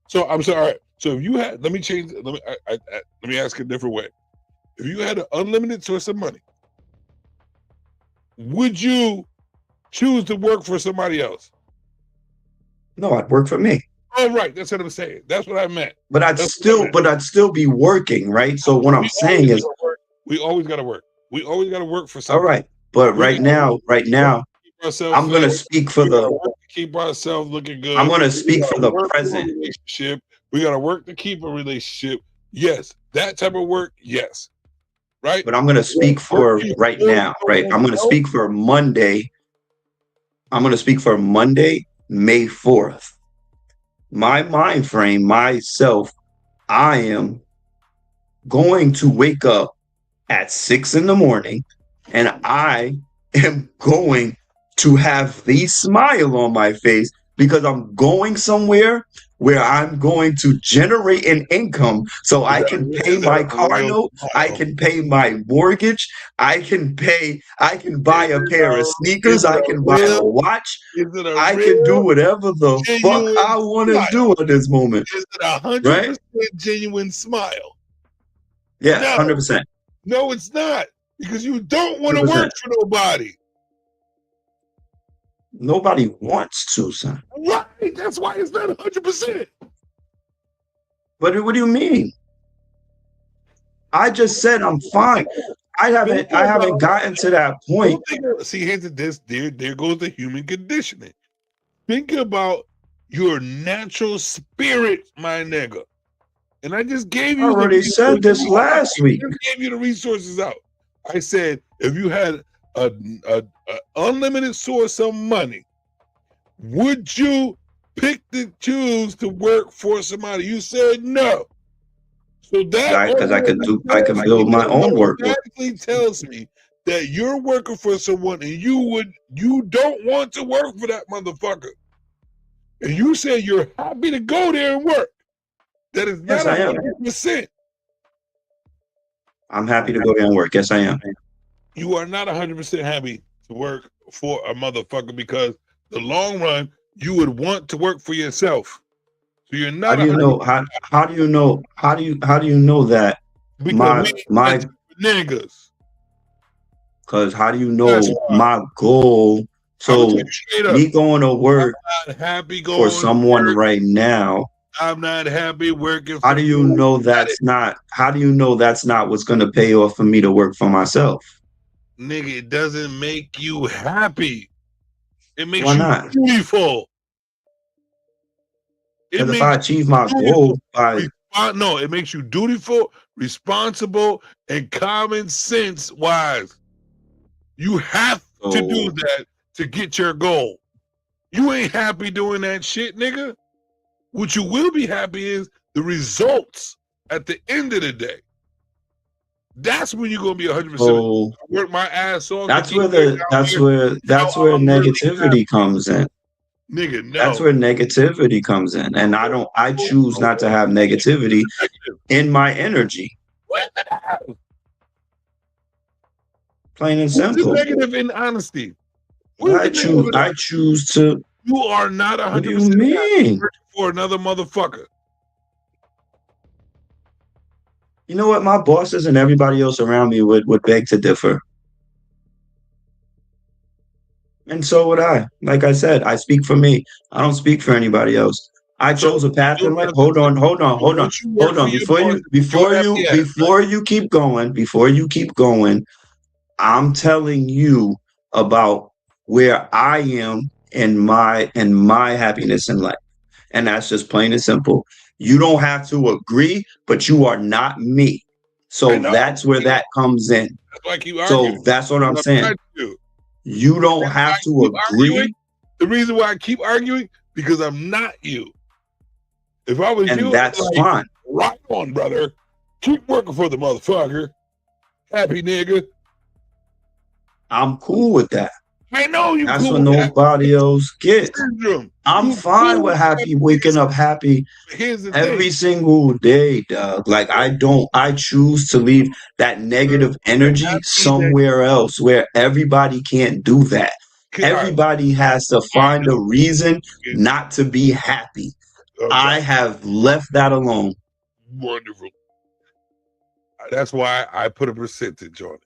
So I'm sorry. So if you had, let me change. Let me ask it a different way. If you had an unlimited source of money, would you choose to work for somebody else? No, I'd work for me. Oh, right. That's what I'm saying. That's what I meant. But I'd still be working, right? So what I'm saying is, we always got to work. We always got to work for something. All right, but right now, I'm going to speak for keep ourselves looking good. I'm going to speak for the present. Relationship. We got to work to keep a relationship. Yes, that type of work. Yes. Right. But I'm going to speak for right now, right? I'm going to speak for Monday. I'm going to speak for Monday, May 4th. my mind frame, myself, I am going to wake up at 6 in the morning and I am going to have the smile on my face because I'm going somewhere where I'm going to generate an income so I can pay my car note, I can pay my mortgage, I can buy a pair of sneakers, I can buy a watch, I can do whatever the fuck I want to do at this moment. Is it 100% Right? genuine smile? Yeah, No. 100%. No, it's not. Because you don't want to 100%. work for nobody. Nobody wants to, son. Right. That's why it's not 100%. But what do you mean? I just said I'm fine. I haven't gotten to that point. See, here's this. There goes the human conditioning. Think about your natural spirit, my nigga. And I just gave you. I already said this last week. I gave you the resources out. I said if you had a unlimited source of money, would you pick to choose to work for somebody? You said no. So that Because I can build my own work. automatically tells me that you're working for someone and you don't want to work for that motherfucker. And you said you're happy to go there and work. That is Yes, not I am. 100%. I'm happy to go there and work. Yes, I am. You are not 100% happy to work for a motherfucker because the long run you would want to work for yourself. So you're How not. do you know? How do you know? How do you know that Because my niggas? Because how do you know That's why. my goal? So tell you straight up, me going to work I'm not happy going for someone to work. right now. I'm not happy working. How do you know that's not? How do you know that's not what's going to pay off for me to work for myself? Nigga, it doesn't make you happy. It makes Why you not? beautiful. Because if I achieve my goal by no, it makes you dutiful, responsible, and common sense wise. You have to do that to get your goal. You ain't happy doing that shit, nigga. What you will be happy is the results at the end of the day. That's when you're gonna be 100%. So Work my ass off. that's to where get the that's where negativity comes in. Nigga, no. That's where negativity comes in. And I choose not to have negativity in my energy. Plain and What's simple. the negative in honesty? I choose to. You are not 100% What do you mean? for another motherfucker. You know what? My bosses and everybody else around me would beg to differ. And so would I. Like I said, I speak for me. I don't speak for anybody else. I chose a path in life. Hold on. Before you keep going, I'm telling you about where I am in my happiness in life. And that's just plain and simple. You don't have to agree, but you are not me. So that's where that comes in. That's why I keep arguing. So that's what I'm saying. You don't have to agree. The reason why I keep arguing, because I'm not you. If I was And you, that's like, fine. Right on, brother. Keep working for the motherfucker. Happy nigga. I'm cool with that. I know you. That's cool what with that. nobody else gets. Syndrome. I'm fine with waking up happy every single day, dog. Like I choose to leave that negative energy somewhere else where everybody can't do that. Everybody has to find a reason not to be happy. I have left that alone. Wonderful. That's why I put a percentage on it.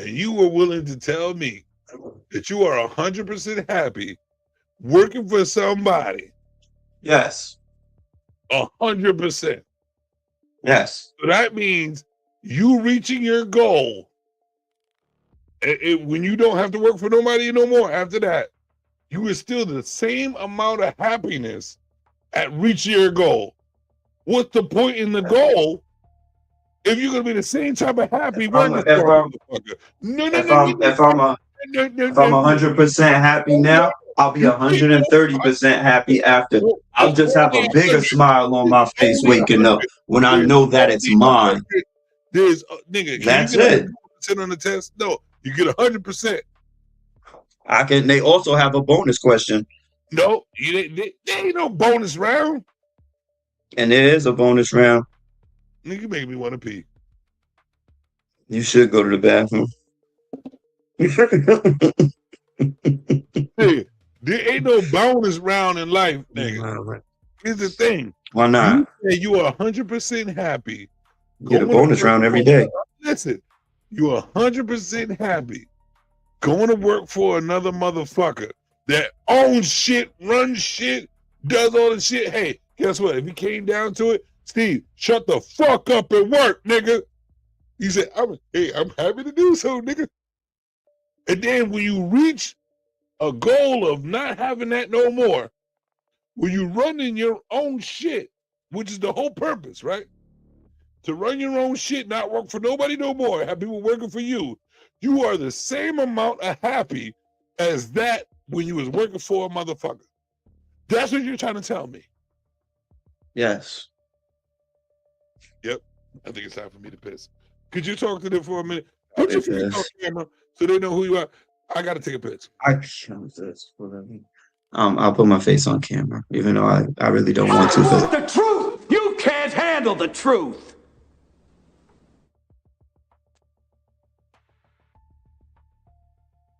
And you were willing to tell me that you are 100% happy working for somebody. Yes. 100%. Yes. So that means you reaching your goal. When you don't have to work for nobody no more after that, you are still the same amount of happiness at reaching your goal. What's the point in the goal if you're gonna be the same type of happy working for a motherfucker? If I'm 100% happy now, I'll be 130% happy after. I'll just have a bigger smile on my face waking up when I know that it's mine. There's nigga. That's you get it. 100% on the test? No, you get 100%. I can. They also have a bonus question. No, there ain't no bonus round. And there is a bonus round. Nigga, make me want to pee. You should go to the bathroom. Nigga, there ain't no bonus round in life, nigga. Here's the thing. Why not? You say you are 100% happy. Get a bonus round every day. Listen, you are 100% happy going to work for another motherfucker that owns shit, runs shit, does all the shit. Hey, guess what? If he came down to it, Steve, shut the fuck up and work, nigga. He said, I'm happy to do so, nigga. And then when you reach a goal of not having that no more, when you run in your own shit, which is the whole purpose, right? To run your own shit, not work for nobody no more, have people working for you, you are the same amount of happy as that when you was working for a motherfucker. That's what you're trying to tell me. Yes. Yep. I think it's time for me to piss. Could you talk to them for a minute? Put your face on camera so they know who you are. I got to take a piss. I'll put my face on camera, even though I really don't want to. The truth! You can't handle the truth!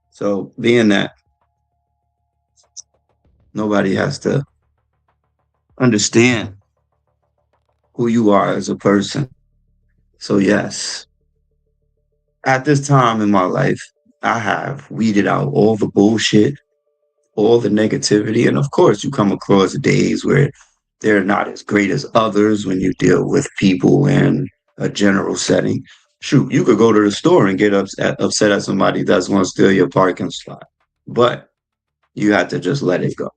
So, being that nobody has to understand who you are as a person. So, yes, at this time in my life, I have weeded out all the bullshit, all the negativity. And of course, you come across days where they're not as great as others when you deal with people in a general setting. Shoot, you could go to the store and get upset at somebody that's going to steal your parking spot. But you have to just let it go.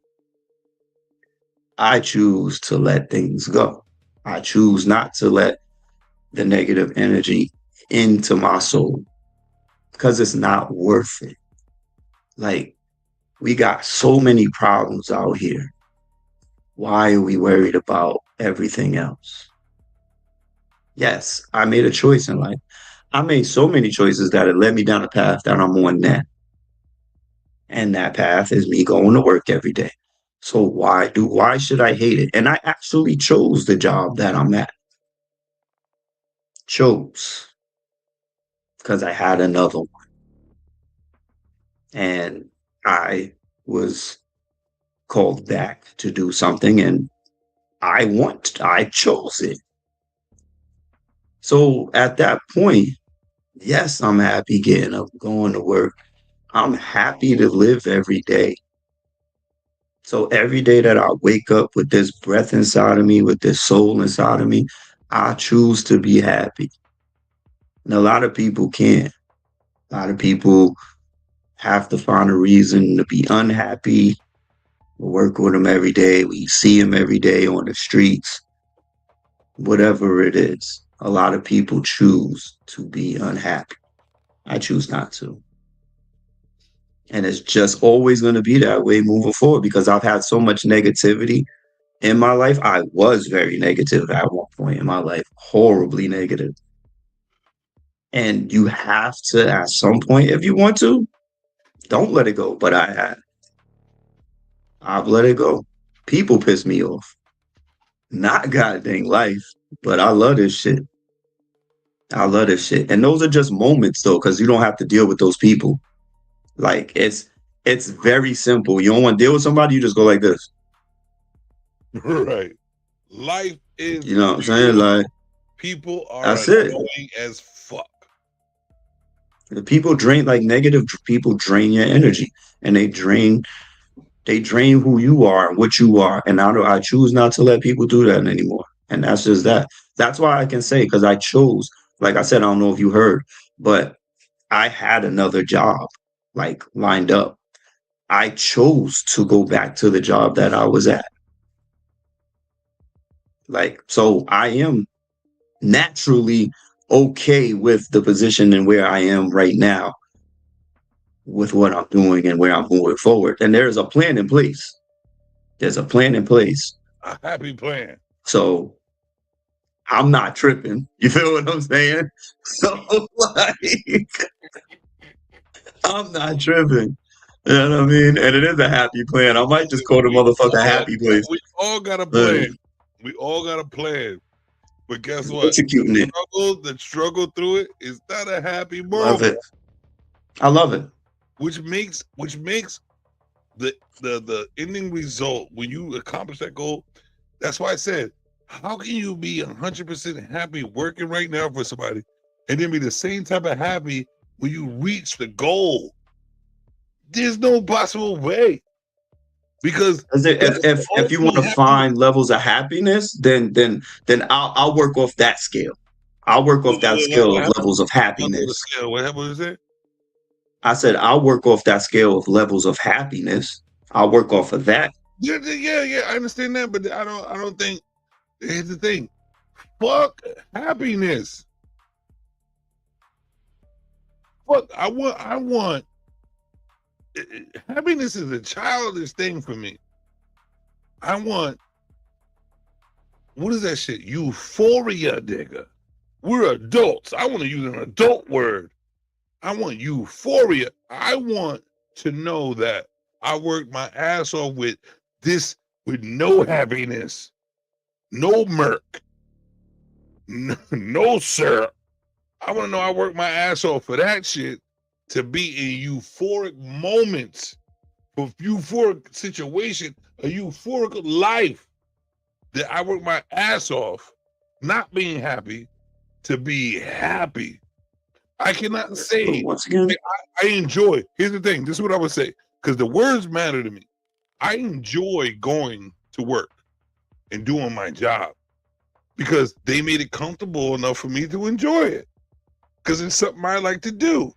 I choose to let things go. I choose not to let the negative energy into my soul because it's not worth it. Like, we got so many problems out here. Why are we worried about everything else? Yes, I made a choice in life. I made so many choices that it led me down a path that I'm on now. And that path is me going to work every day. So why should I hate it? And I actually chose the job that I'm at. Chose. Because I had another one. And I was called back to do something and I chose it. So at that point, yes, I'm happy getting up, going to work. I'm happy to live every day. So every day that I wake up with this breath inside of me, with this soul inside of me, I choose to be happy. And a lot of people can't. A lot of people have to find a reason to be unhappy. We work with them every day. We see them every day on the streets. Whatever it is, a lot of people choose to be unhappy. I choose not to. And it's just always going to be that way moving forward because I've had so much negativity in my life. I was very negative at one point in my life, horribly negative. And you have to, at some point, if you want to, don't let it go. But I've let it go. People piss me off. Not goddamn life, but I love this shit. I love this shit. And those are just moments, though, because you don't have to deal with those people. Like, it's very simple. You don't want to deal with somebody, you just go like this. Right. Life is... You know what I'm saying? Like, people are that's annoying it. as fuck. The people drain, like, negative people drain your energy. And they drain who you are and what you are. And I choose not to let people do that anymore. And that's just that. That's why I can say, because I chose, like I said, I don't know if you heard, but I had another job, like, lined up. I chose to go back to the job that I was at. Like, so I am naturally okay with the position and where I am right now. with what I'm doing and where I'm moving forward. And there's a plan in place. There's a plan in place. A happy plan. So I'm not tripping. You feel what I'm saying? So like, I'm not tripping. You know what I mean? And it is a happy plan. I might just call the motherfucker Happy Place. We all got a plan. We all got a plan. But guess what? Executing it. The struggle through it is not a happy moment. Love it. I love it. Which makes the ending result when you accomplish that goal. That's why I said, how can you be 100% happy working right now for somebody and then be the same type of happy when you reach the goal? There's no possible way. Because if you want to find levels of happiness, then I'll work off that scale. I'll work off that scale of levels of happiness. What was it? I said I'll work off that scale of levels of happiness. I'll work off of that. Yeah, I understand that, but I don't think. Here's the thing. Fuck happiness. Fuck, I want happiness is a childish thing for me. I want, what is that shit? Euphoria, nigga. We're adults. I want to use an adult word. I want euphoria. I want to know that I worked my ass off with this, with no happiness, no murk, no syrup. I want to know I worked my ass off for that shit, to be in euphoric moments, a euphoric situation, a euphoric life, that I work my ass off, not being happy, to be happy. I cannot say, once again, I enjoy, here's the thing, this is what I would say, because the words matter to me. I enjoy going to work and doing my job because they made it comfortable enough for me to enjoy it, because it's something I like to do.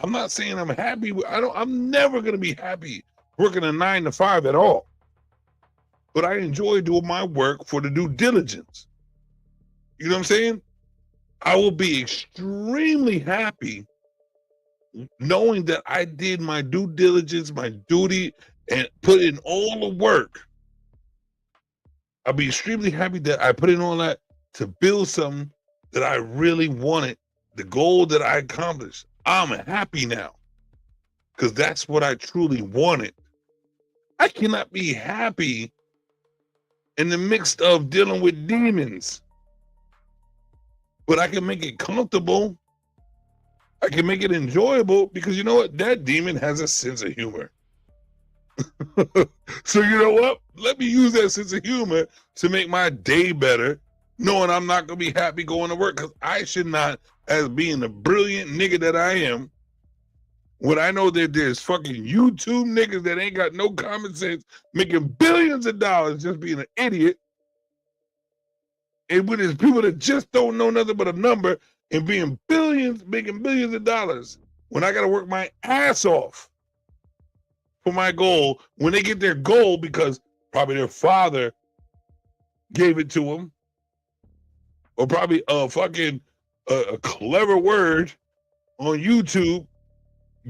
I'm not saying I'm happy. I'm never going to be happy working a 9 to 5 at all. But I enjoy doing my work for the due diligence. You know what I'm saying? I will be extremely happy knowing that I did my due diligence, my duty, and put in all the work. I'll be extremely happy that I put in all that to build something that I really wanted, the goal that I accomplished. I'm happy now because that's what I truly wanted. I cannot be happy in the midst of dealing with demons, but I can make it comfortable. I can make it enjoyable because you know what? That demon has a sense of humor. So you know what? Let me use that sense of humor to make my day better, knowing I'm not going to be happy going to work, because I should not, as being the brilliant nigga that I am, when I know that there's fucking YouTube niggas that ain't got no common sense, making billions of dollars just being an idiot, and when there's people that just don't know nothing but a number and being billions, making billions of dollars, when I got to work my ass off for my goal, when they get their goal because probably their father gave it to them, or probably a clever word on YouTube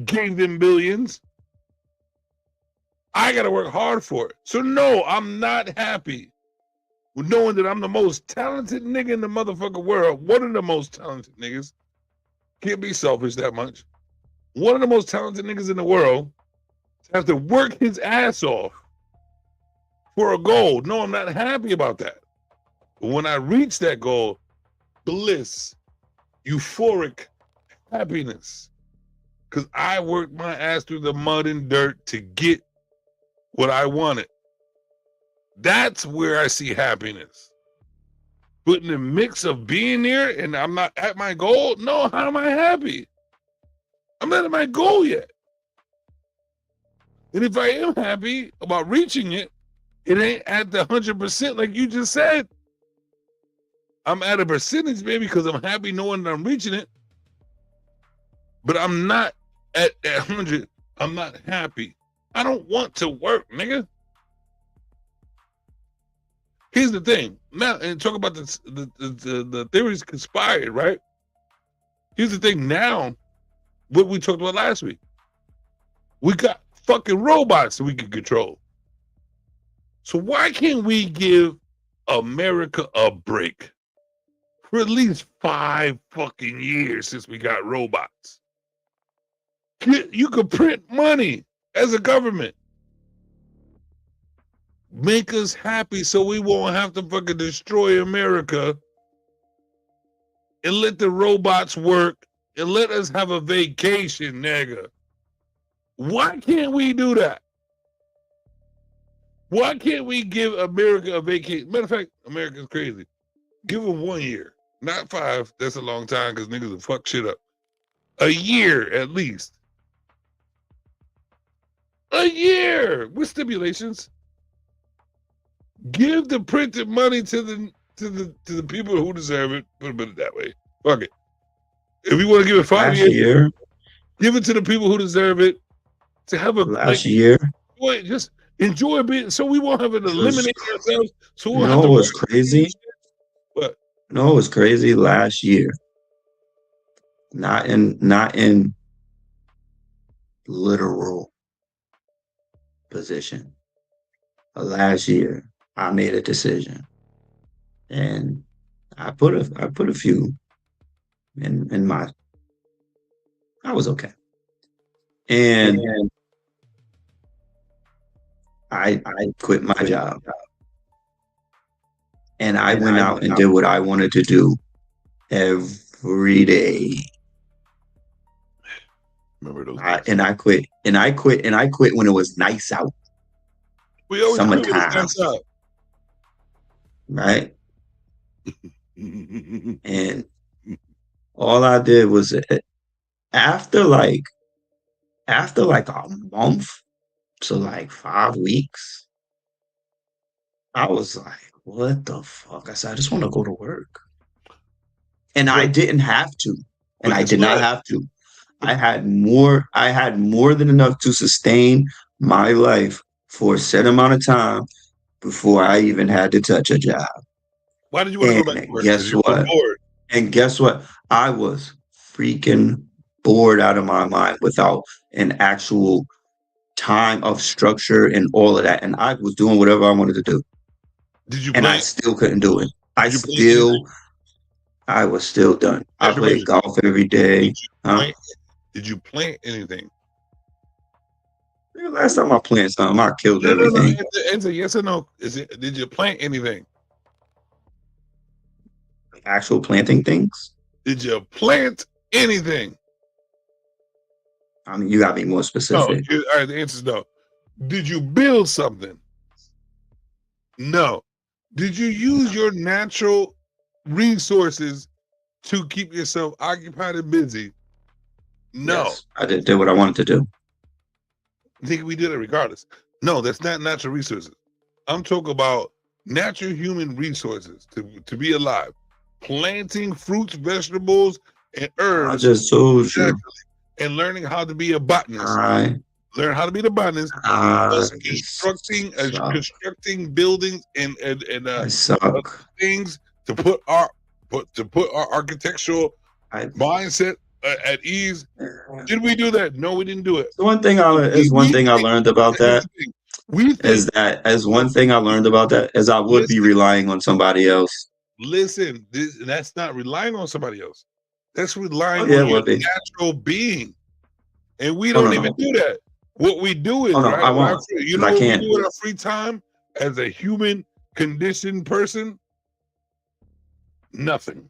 gave them billions, I got to work hard for it. So no, I'm not happy with knowing that I'm the most talented nigga in the motherfucking world. One of the most talented niggas. Can't be selfish that much. One of the most talented niggas in the world has to work his ass off for a goal. No, I'm not happy about that. But when I reach that goal, bliss, euphoric happiness, because I worked my ass through the mud and dirt to get what I wanted. That's where I see happiness. But in the mix of being there and I'm not at my goal, no, how am I happy? I'm not at my goal yet. And if I am happy about reaching it, it ain't at the 100% like you just said. I'm at a percentage, baby, because I'm happy knowing that I'm reaching it. But I'm not at 100. I'm not happy. I don't want to work, nigga. Here's the thing. Now, and talk about the theories conspired, right? Here's the thing now, what we talked about last week. We got fucking robots that we can control. So why can't we give America a break for at least 5 fucking years since we got robots? You could print money as a government. Make us happy so we won't have to fucking destroy America, and let the robots work, and let us have a vacation, nigga. Why can't we do that? Why can't we give America a vacation? Matter of fact, America's crazy. Give them 1 year, not 5. That's a long time because niggas will fuck shit up. A year at least. A year with stipulations. Give the printed money to the people who deserve it. Put it that way. Fuck it. If you want to give it 5 years, give it to the people who deserve it. To have a year. Wait, just enjoy a bit, so we won't have to eliminate ourselves. So we'll You have know to what's crazy? What? You know what's crazy? Last year, not in literal position. Last year, I made a decision, and I put a few in my. I was okay, and I quit my job, and I went out and did what I wanted to do every day. Remember those? I quit when it was nice out. We always Summertime, nice out. right? And all I did was after like a month to like 5 weeks, I was like, what the fuck? I said, I just want to go to work. And I didn't have to. And I did not have to. I had more than enough to sustain my life for a set amount of time before I even had to touch a job. Why did you want to go back to work? Guess what? And guess what? I was freaking bored out of my mind without an actual time of structure and all of that. And I was doing whatever I wanted to do. Did you? And I still couldn't do it. I was still done. I played golf every day. Did you plant anything? Last time I planted something, I killed everything. Answer yes or no. Did you plant anything? Actual planting things? Did you plant anything? I mean, you got to be more specific. No. All right, the answer is no. Did you build something? No. Did you use your natural resources to keep yourself occupied and busy? No. Yes, I did what I wanted to do. I think we did it regardless. No, that's not natural resources. I'm talking about natural human resources to be alive. Planting fruits, vegetables, and herbs. I just told you. And learning how to be a botanist. Learn how to be the botanist. Constructing buildings and things to put our architectural mindset at ease. Did we do that? No, we didn't do it. One thing I learned about that is I would be relying on somebody else. Listen, that's not relying on somebody else. That's relying on your natural being. And we don't even do that. What we do is, I won't. You know what we do in our free time as a human conditioned person? Nothing.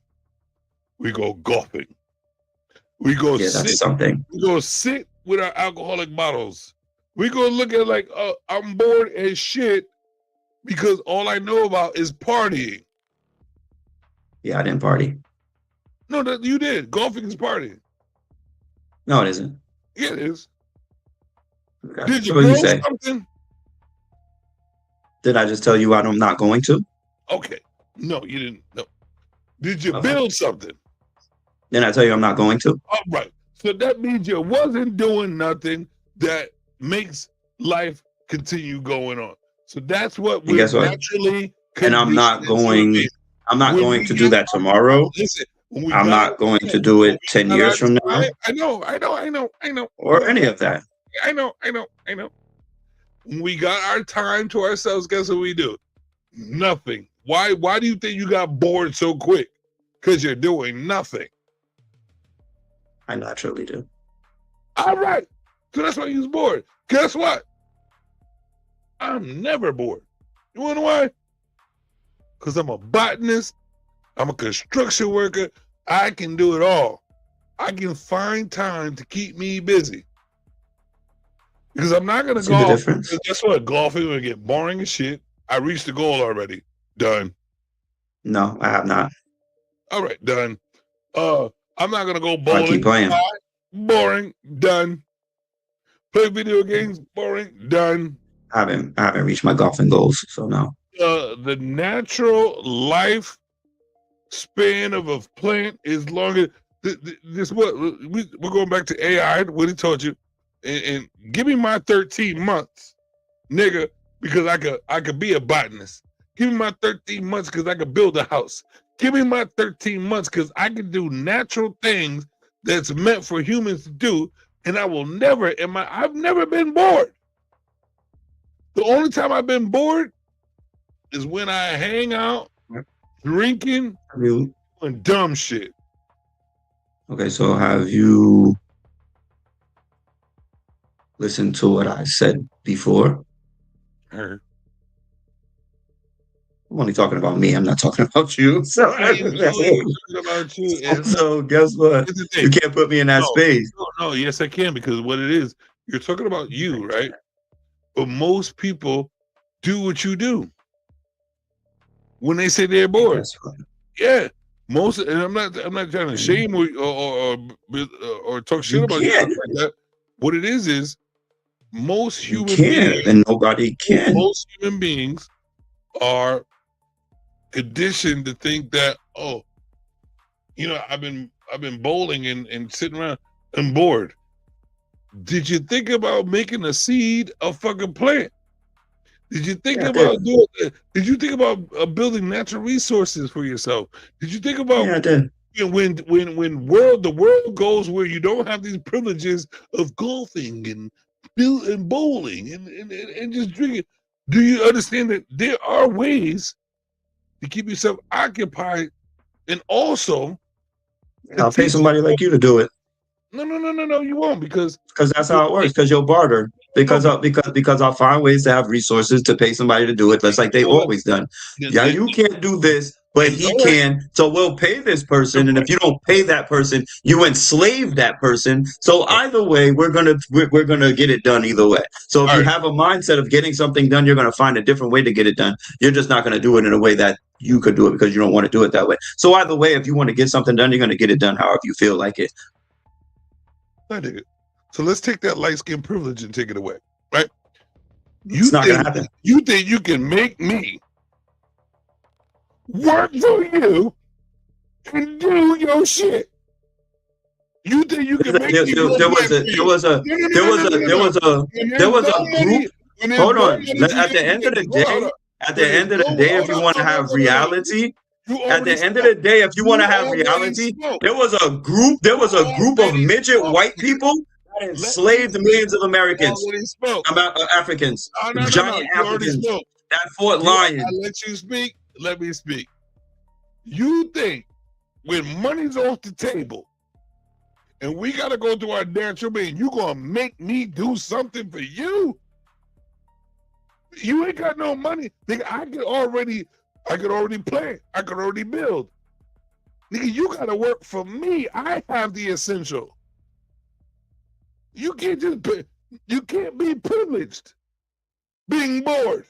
We go golfing. We go We go sit with our alcoholic bottles. We go look at like, I'm bored as shit because all I know about is partying. Yeah, I didn't party. No, you did. Golfing is partying. No, it isn't. Yeah, it is. Okay. Did you build something? Did I just tell you I'm not going to? Okay. No, you didn't. No. Did you build something? Then I tell you I'm not going to? All right. So that means you wasn't doing nothing that makes life continue going on. So that's what we naturally. And I'm not going to do that tomorrow. Listen, I'm not going to do it 10 years from now. I know. Or any of that. I know. When we got our time to ourselves, guess what we do? Nothing. Why do you think you got bored so quick? Because you're doing nothing. I naturally do. All right. So that's why you was bored. Guess what? I'm never bored. You wanna know why? Because I'm a botanist. I'm a construction worker. I can do it all. I can find time to keep me busy. Because I'm not gonna See the golf. difference? Guess what? Golfing will get boring as shit. I reached the goal already. Done. No, I have not. All right, done. I'm not gonna go I bowling. keep playing. Boring. Done. Play video games. Boring. Done. I haven't reached my golfing goals, so no. The natural life span of a plant is longer. This what we're going back to AI. What he told you, and give me my 13 months, nigga, because I could be a botanist. Give me my 13 months because I could build a house. Give me my 13 months because I can do natural things that's meant for humans to do, and I will never. I've never been bored. The only time I've been bored is when I hang out, drinking, Really? and dumb shit. Okay, so have you listened to what I said before? Heard. I'm only talking about me. I'm not talking about you. So, About you. so guess what? Here's the thing. You can't put me in that space. No, yes, I can, because what it is, you're talking about you, right? But most people do what you do when they say they're bored. That's right. Yeah, most, and I'm not trying to shame or talk shit about you like that. What it is most human beings, and nobody can. Most human beings are conditioned to think that, oh, I've been bowling and sitting around and bored. Did you think about making a seed a fucking plant? Did you think about doing? Did you think about building natural resources for yourself? Did you think about when the world goes where you don't have these privileges of golfing and bowling and just drinking? Do you understand that there are ways to keep yourself occupied, and also I'll pay somebody like you to do it. No, you won't, because that's how it works. Because you'll barter. Because I'll find ways to have resources to pay somebody to do it, just like they've always done. Yeah, you can't do this, but he can. So we'll pay this person, and if you don't pay that person, you enslave that person. So either way, we're gonna get it done either way. So if you have a mindset of getting something done, you're gonna find a different way to get it done. You're just not gonna do it in a way that you could do it because you don't want to do it that way. So either way, if you want to get something done, you're gonna get it done however you feel like it. I dig it. So let's take that light skin privilege and take it away, right? It's not gonna happen. You think you can make me work for you and do your shit? You think you can make me work there was a group. Hold on. At the end of the day, if you want to have reality. At the end of the day, if you want to have reality, there was a group of midget white people that enslaved millions of Americans, Africans, giant Africans at Fort Lyon. I let you speak. Let me speak. You think when money's off the table and we got to go to our natural being, you going to make me do something for you? You ain't got no money. Nigga, I could already plan. I could already build. Nigga, you gotta work for me. I have the essential. You can't be privileged being bored.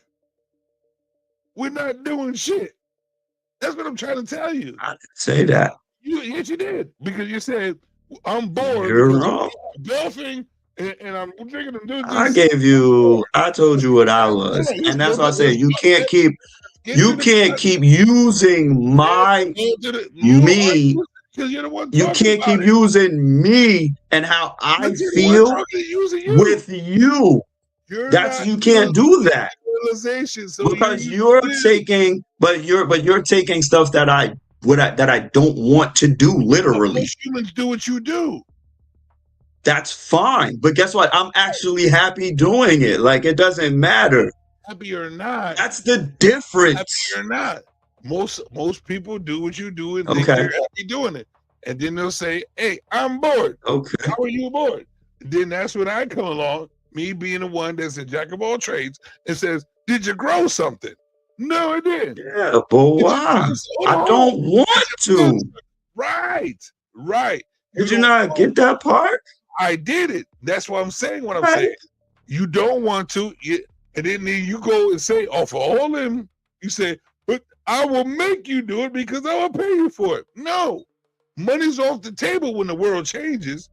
We're not doing shit. That's what I'm trying to tell you. I didn't say that. Yes, you did. Because you said, I'm bored. You're wrong. I'm golfing and I'm drinking and doing this. I told you what I was. And that's why I said you can't keep using me. You can't keep using me and how I feel with you. You can't do that. Because you're taking stuff that I don't want to do literally. Most humans do what you do. that's fine. But guess what? I'm actually happy doing it. Like, it doesn't matter. Happy or not. That's the difference. Happy or not. Most people do what you do and think they're happy doing it. And then they'll say, hey, I'm bored. Okay. How are you bored? Then that's when I come along, me being the one that's a jack of all trades, and says, did you grow something? No, I didn't. Yeah, but why? I don't want to. Right. Did you not get that part? I did it. That's what I'm saying. What I'm saying. You don't want to, and then you go and say, "Oh, for all them," you say, "But I will make you do it because I will pay you for it." No, money's off the table when the world changes.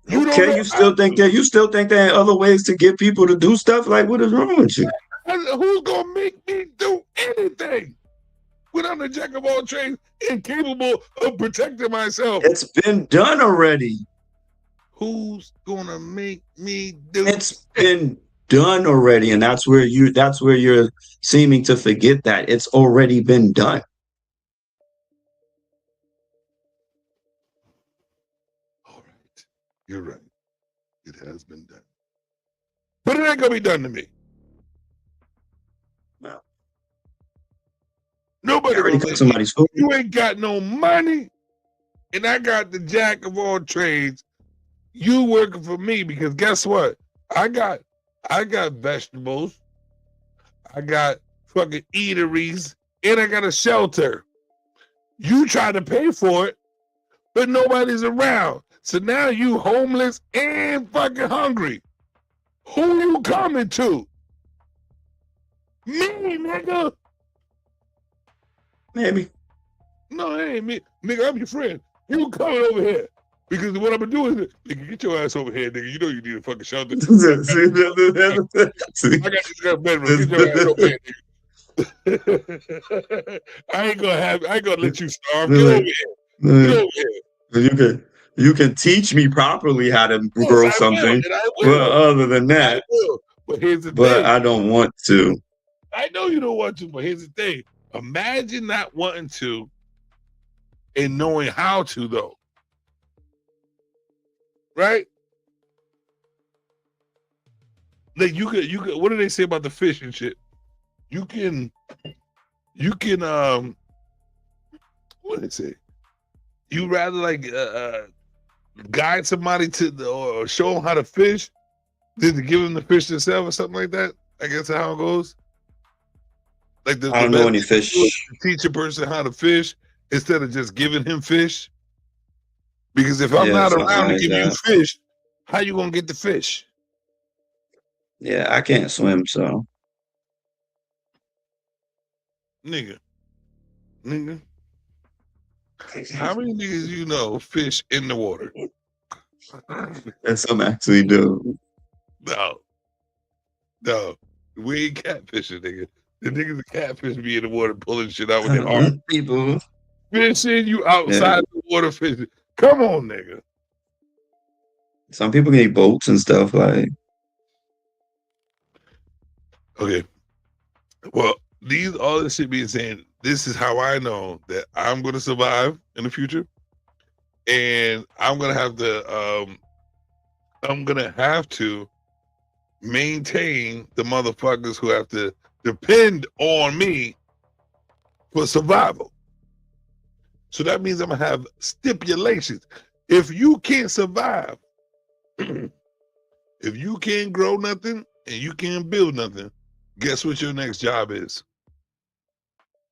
You still think there are other ways to get people to do stuff? Like, what is wrong with you? Who's gonna make me do anything when I'm the jack of all trades, incapable of protecting myself? It's been done already. Who's gonna make me do? It's been done already, and that's where you're seeming to forget that it's already been done. All right, you're right. It has been done, but it ain't gonna be done to me. Well, nobody already got somebody's food. You ain't got no money, and I got the jack of all trades. You working for me because guess what? I got vegetables, I got fucking eateries, and I got a shelter. You try to pay for it, but nobody's around. So now you homeless and fucking hungry. Who you coming to? Me, nigga. Maybe. No, it ain't me. Nigga, I'm your friend. You coming over here. Because what I'm gonna do is, nigga, get your ass over here, nigga. You know you need a fucking shelter. I got this bedroom. Get your ass over here, nigga. I ain't gonna let you starve. Get over here. Get over here. You can teach me properly how to grow something. Well, other than that, but here's the thing. I don't want to. I know you don't want to, but here's the thing. Imagine not wanting to and knowing how to, though. Right? Like you could what do they say about the fish and shit? You can what do they say? You rather like guide somebody to or show them how to fish than to give them the fish themselves or something like that. I guess that's how it goes. Like I don't know any fish. Teach a person how to fish instead of just giving him fish. Because if I'm not around to give you fish, how you gonna get the fish? Yeah, I can't swim, so. Nigga. How many niggas you know fish in the water? And some actually do. No. We ain't catfishing, nigga. The niggas that catfish be in the water pulling shit out with their arm. People. Fishing you outside the water fishing. Come on, nigga. Some people get boats and stuff like. Okay. Well, all this shit being saying, this is how I know that I'm gonna survive in the future. And I'm gonna have to maintain the motherfuckers who have to depend on me for survival. So that means I'm gonna have stipulations. If you can't survive, if you can't grow nothing and you can't build nothing, guess what your next job is?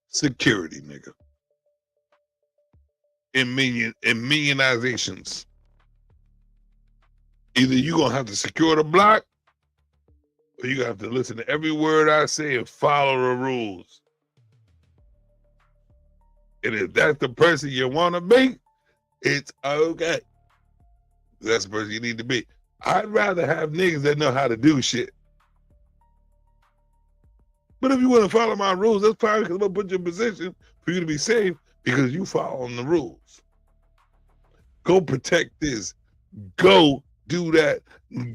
Security, nigga. In millionizations. Either you're gonna have to secure the block, or you have to listen to every word I say and follow the rules. And if that's the person you want to be, it's okay. That's the person you need to be. I'd rather have niggas that know how to do shit. But if you want to follow my rules, that's fine, because I'm going to put you in position for you to be safe because you following the rules. Go protect this. Go do that.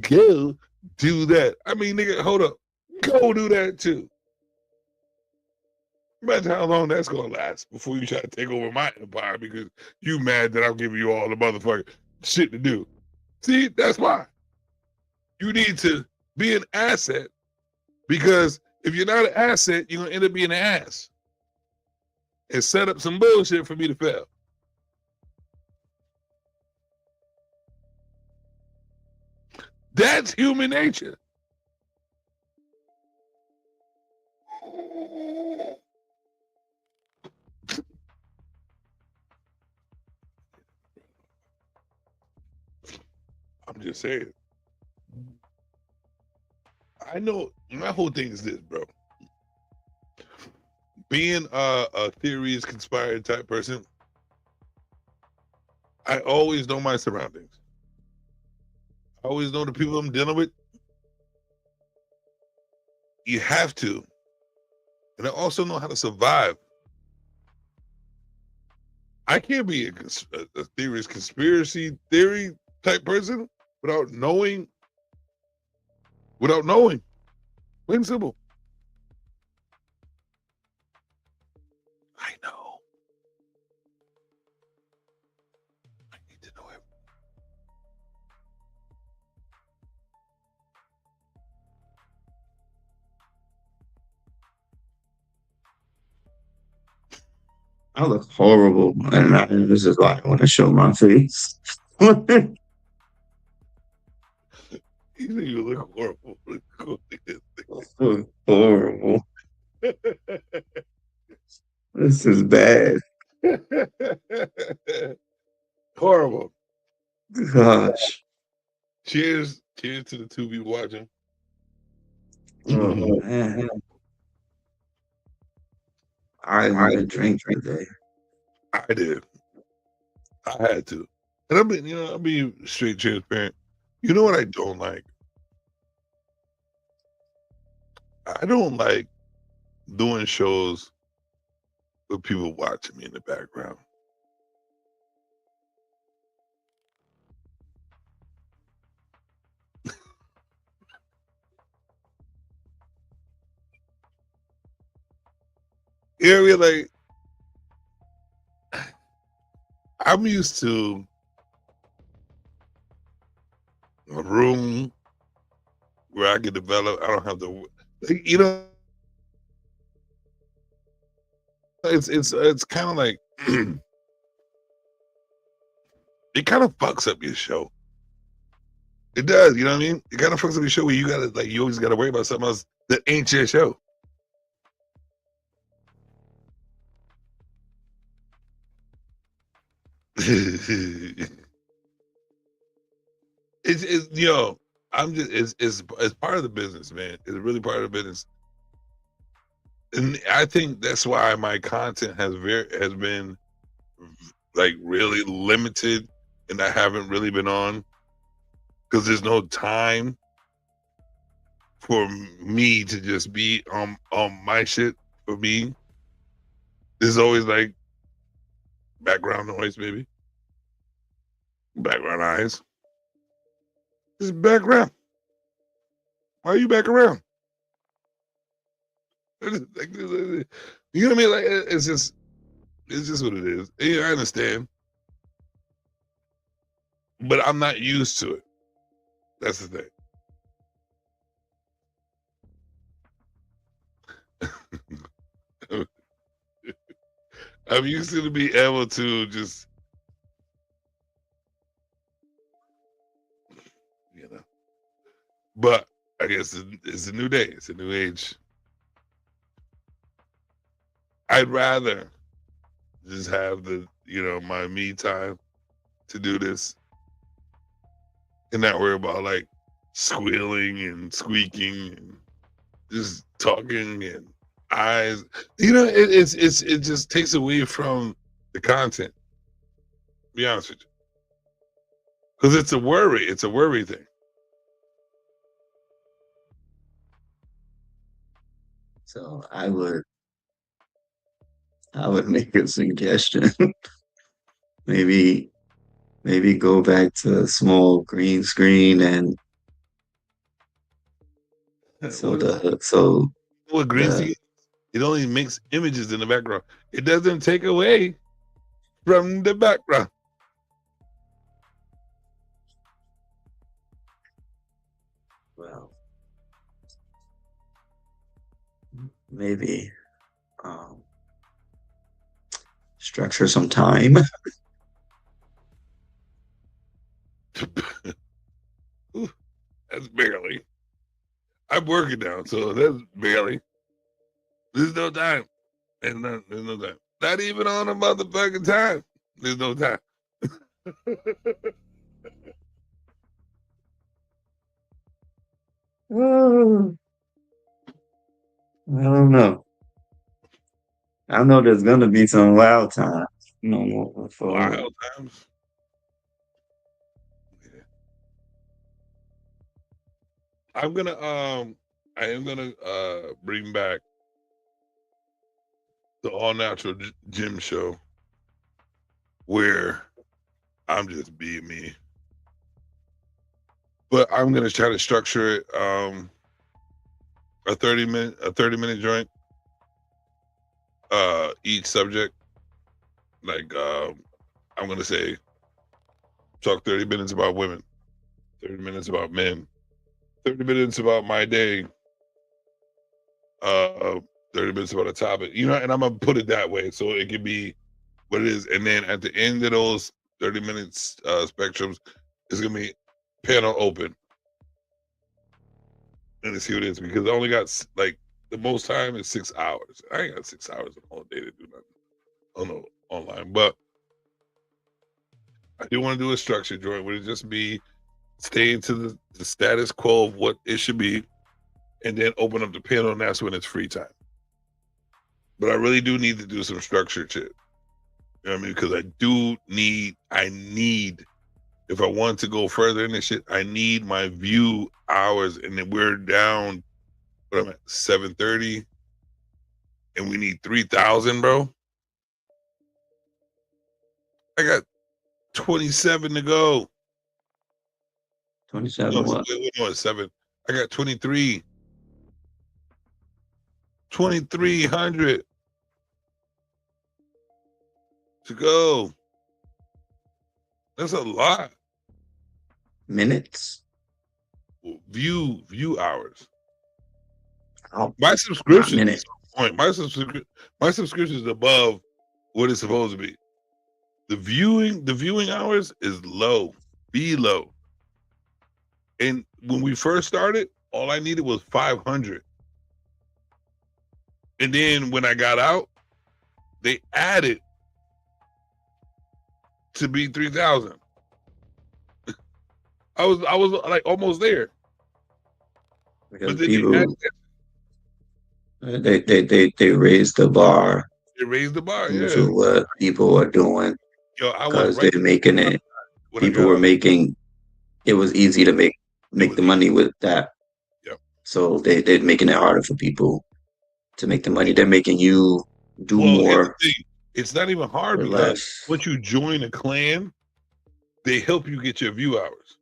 Go do that. I mean, nigga, hold up. Go do that too. Imagine how long that's gonna last before you try to take over my empire because you mad that I'm giving you all the motherfucking shit to do. See, that's why you need to be an asset, because if you're not an asset, you're gonna end up being an ass and set up some bullshit for me to fail. That's human nature. I'm just saying. I know my whole thing is this, bro. Being a theories conspired type person, I always know my surroundings. I always know the people I'm dealing with. You have to. And I also know how to survive. I can't be a theorist, conspiracy theory type person without knowing. Plain and simple. I know. I need to know everything. I look horrible, and this is why I want to show my face. You look horrible. Look horrible. This is bad. Horrible. Gosh. Cheers to the two people watching. Oh, man. I didn't drink today. I did. I had to. And I'll be straight transparent. You know what I don't like? I don't like doing shows with people watching me in the background. Yeah, like, I'm used to a room where I can develop. I don't have to, like, it's kind of like it kind of fucks up your show. It does, you know what I mean? It kind of fucks up your show where you always gotta worry about something else that ain't your show. It's part of the business, man. It's really part of the business, and I think that's why my content has been like really limited, and I haven't really been on, because there's no time for me to just be on my shit. For me, there's always like background noise, maybe background eyes. Just background. Why are you back around? You know what I mean? Like, it's just what it is. Yeah, I understand, but I'm not used to it. That's the thing. I'm used to be able to just, but I guess it's a new day. It's a new age. I'd rather just have my me time to do this and not worry about like squealing and squeaking and just talking and eyes. It just takes away from the content. To be honest with you, because it's a worry thing. So I would make a suggestion. maybe go back to a small green screen and what green screen? It only makes images in the background. It doesn't take away from the background. maybe structure some time. Ooh, that's barely. I'm working now, so that's barely. There's no time. There's no time. Not even on a motherfucking time. There's no time. I don't know. I know there's gonna be some wild times. Wild times. Yeah. I am gonna bring back the All Natural Gym Show, where I'm just being me. But I'm gonna try to structure it a 30-minute joint. Each subject. Like I'm gonna say talk 30 minutes about women, 30 minutes about men, 30 minutes about my day, 30 minutes about a topic, and I'm gonna put it that way so it can be what it is. And then at the end of those 30 minutes spectrums, it's gonna be panel open. And to see what it is, because I only got like the most time is 6 hours. I ain't got 6 hours all day to do nothing. Oh no, online. But I do want to do a structured joint where it just be staying to the status quo of what it should be, and then open up the panel, and that's when it's free time. But I really do need to do some structured shit. You know what I mean? Because I need, if I want to go further in this shit, I need my view hours, and then we're down, what I'm at, 730, and we need 3,000, bro. I got 27 to go. 27 what? No, 7. I got 23. 2,300 to go. That's a lot. Minutes? View hours. Oh, my subscription minutes. Is on point. My subscription is above what it's supposed to be. The viewing hours is low, low. And when we first started, all I needed was 500. And then when I got out, they added to be 3,000. I was like almost there. Because people, they raised the bar. They raised the bar, yeah. To what people are doing. Because they're making it. People were making. It was easy to make the money with that. Yeah. So they're making it harder for people to make the money. They're making you do more. It's not even hard because less. Once you join a clan, they help you get your view hours.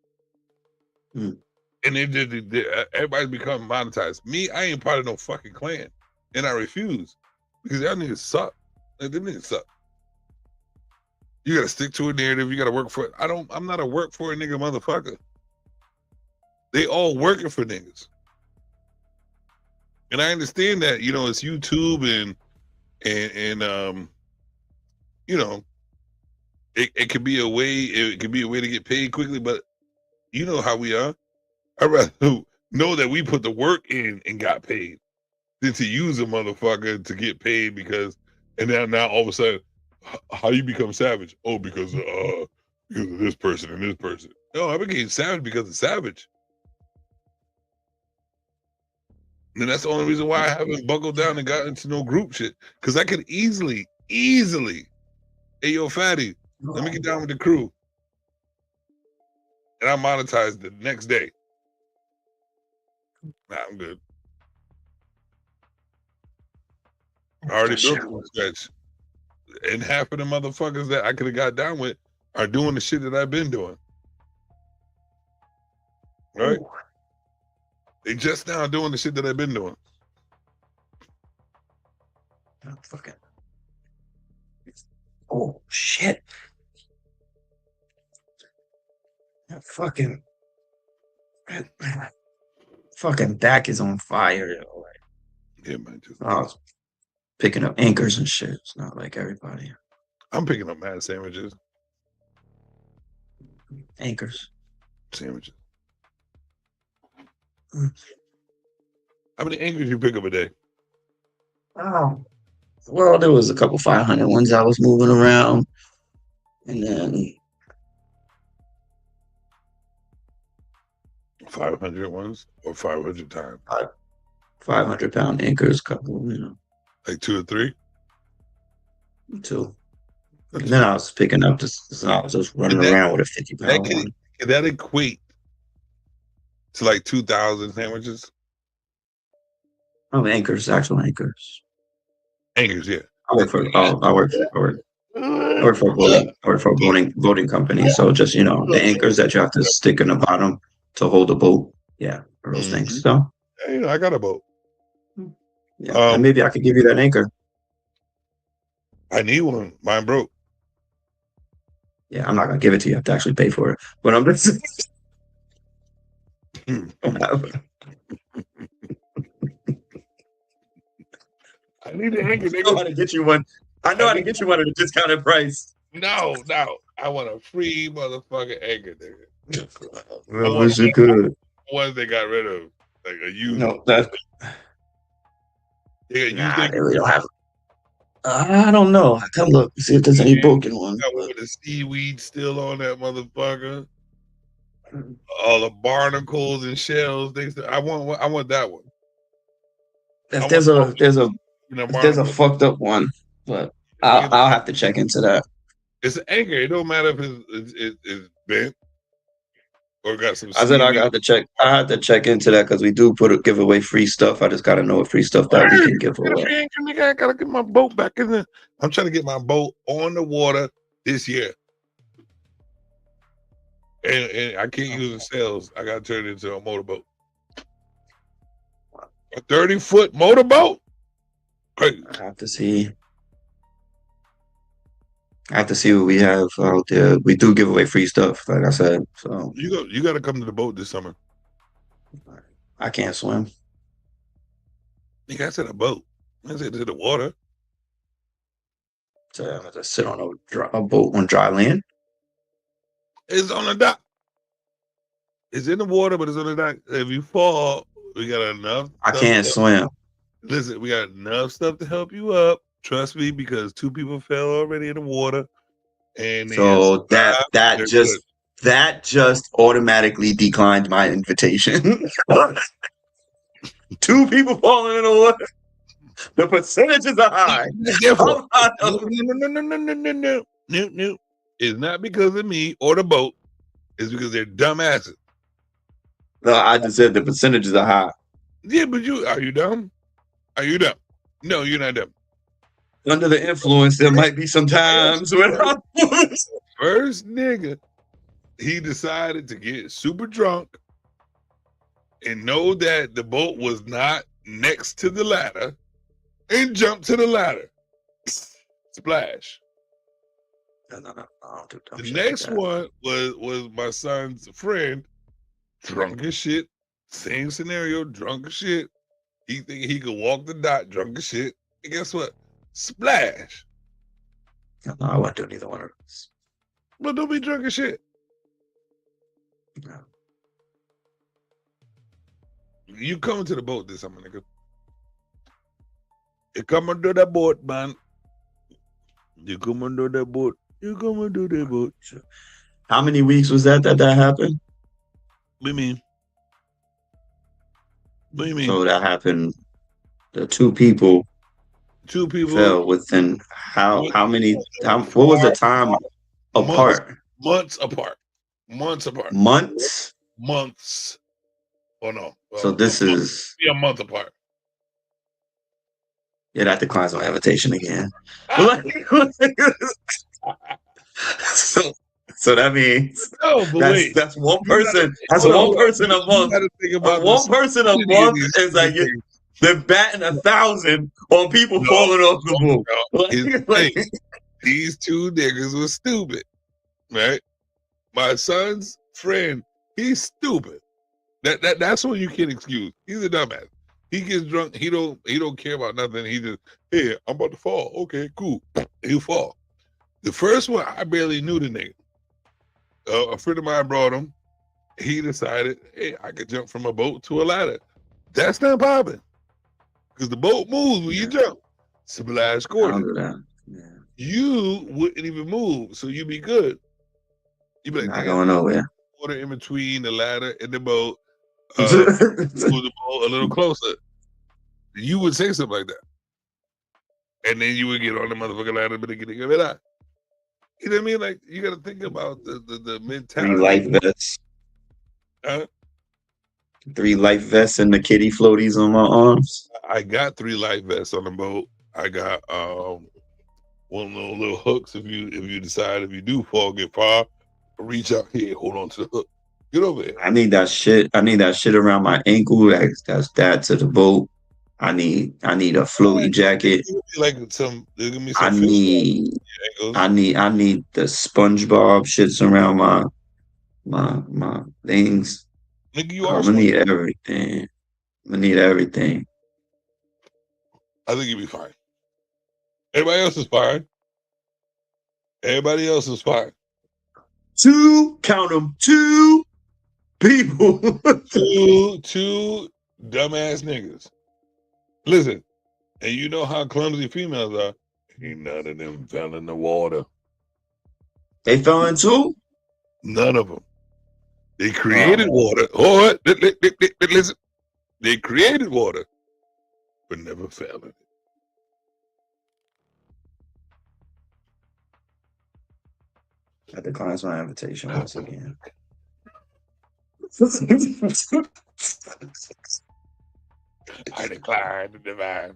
And everybody's become monetized. Me, I ain't part of no fucking clan, and I refuse because y'all niggas suck. Like, them niggas suck. You gotta stick to a narrative. You gotta work for it. I'm not a work for a nigga motherfucker. They all working for niggas, and I understand that. It's YouTube and it could be a way. It could be a way to get paid quickly, but you know how we are. I'd rather know that we put the work in and got paid than to use a motherfucker to get paid because now all of a sudden, how you become savage? Oh, because of this person and this person. No, I became savage because of savage. And that's the only reason why I haven't buckled down and got into no group shit. Because I could easily, hey, yo, fatty, let me get down with the crew. And I monetized the next day. Nah, I'm good. I already built it from scratch. And half of the motherfuckers that I could have got down with are doing the shit that I've been doing. Right? Ooh. They just now doing the shit that I've been doing. Fucking. Oh, shit. That fucking Dak is on fire, yo. Yeah, man. I was picking up anchors and shit. It's not like everybody. I'm picking up mad sandwiches. Anchors. Sandwiches. How many anchors you pick up a day? Oh. Well, there was a couple 500 ones I was moving around. And then 500 ones or 500 times? 500-pound anchors, couple, Like 2 or 3? 2. And then I was picking up I was just running around with a 50-pound one. Can that equate to like 2,000 sandwiches? Oh, anchors, actual anchors. Anchors, yeah. I work for a boating company. So just, the anchors that you have to stick in the bottom to hold the boat. Yeah, or those things. So Hey, I got a boat. yeah, and maybe I could give you that anchor. I need one. Mine broke. Yeah, I'm not gonna give it to you. You have to actually pay for it. But I'm just I need an anchor. I know how to get you one. I know how to get you one at a discounted price. No. I want a free motherfucking anchor, nigga. I wish you could. Ones they got rid of. Like a used. No, that's they really don't have. I don't know. I come look see if there's any broken ones. Got one with the seaweed still on that motherfucker. All the barnacles and shells. I want that one. If there's a fucked up one, but I'll have to check into that. It's an anchor. It don't matter if it's bent or got some. I said I got to check. I had to check into that because we do give away free stuff. I just got to know what free stuff that we can give away. I gotta get my boat back in there. I'm trying to get my boat on the water this year, and I can't use the sails. I gotta turn it into a motorboat. A 30-foot motorboat. Crazy. I have to see. what we have out there. We do give away free stuff, like I said. So you got to come to the boat this summer. I can't swim. I said a boat. I said to the water. So I'm gonna sit on a boat on dry land. It's on the dock. It's in the water, but it's on the dock. If you fall, we got enough. I can't swim. Listen, we got enough stuff to help you up. Trust me, because 2 people fell already in the water, and so that just automatically declined my invitation. 2 people falling in the water. The percentages are high. No. It's not because of me or the boat. It's because they're dumbasses. No, I just said the percentages are high. Yeah, but are you dumb? Are you dumb? No, you're not dumb. Under the influence, there might be some times when first nigga, he decided to get super drunk and know that the boat was not next to the ladder and jump to the ladder. Splash. No. I don't do dumb The shit next like one was my son's friend, drunk as shit. Same scenario, drunk as shit. He think he could walk the dock, drunk as shit. And guess what? Splash. No, I wouldn't do neither one of those. But don't be drunk as shit. No. You coming to the boat this summer, nigga. You coming to the boat, man. You coming to the boat. You coming to the boat. How many weeks was that happened? What do you mean? What do you mean? So that happened. The 2 people. 2 people fell within how many? What was the time apart? Months apart. Months apart. Months. Months. Oh no. So this is a month apart. Yeah, that declines my invitation again. So that means that's one person. That's one person a month. One person a month is like they're batting 1,000 on people falling off the boat. These 2 niggas was stupid, right? My son's friend, he's stupid. That's what you can excuse. He's a dumbass. He gets drunk. He don't care about nothing. He just, hey, I'm about to fall. Okay, cool. He'll fall. The first one, I barely knew the nigga. A friend of mine brought him. He decided, hey, I could jump from a boat to a ladder. That's not popping. Because the boat moves when you jump. Civilized I'll Gordon. do that. Yeah. You wouldn't even move, so you'd be good. You'd be like, Not going nowhere. water in between the ladder and the boat. Move the boat a little closer. You would say something like that. And then you would get on the motherfucking ladder, but get it out. You know what I mean? Like, you got to think about the mentality. 3 life vests. Huh? 3 life vests and the kitty floaties on my arms. I got 3 life vests on the boat. I got one of those little hooks if you decide if you do fall, get far, reach out here, hold on to the hook. Get over there. I need that shit. I need that shit around my ankle. That's that to the boat. I need a floaty jacket. Like some, give me some I need the SpongeBob shits around my things. Nigga, I'm gonna need everything. I'm gonna need everything. I think you'll be fine. Everybody else is fine. Everybody else is fine. 2, count them, 2 people. two dumbass niggas. Listen, and you know how clumsy females are. Ain't none of them fell in the water. They fell in too? None of them. They created water. Oh, listen. They created water, but never fell in it. That declines my invitation once again. I decline the divine.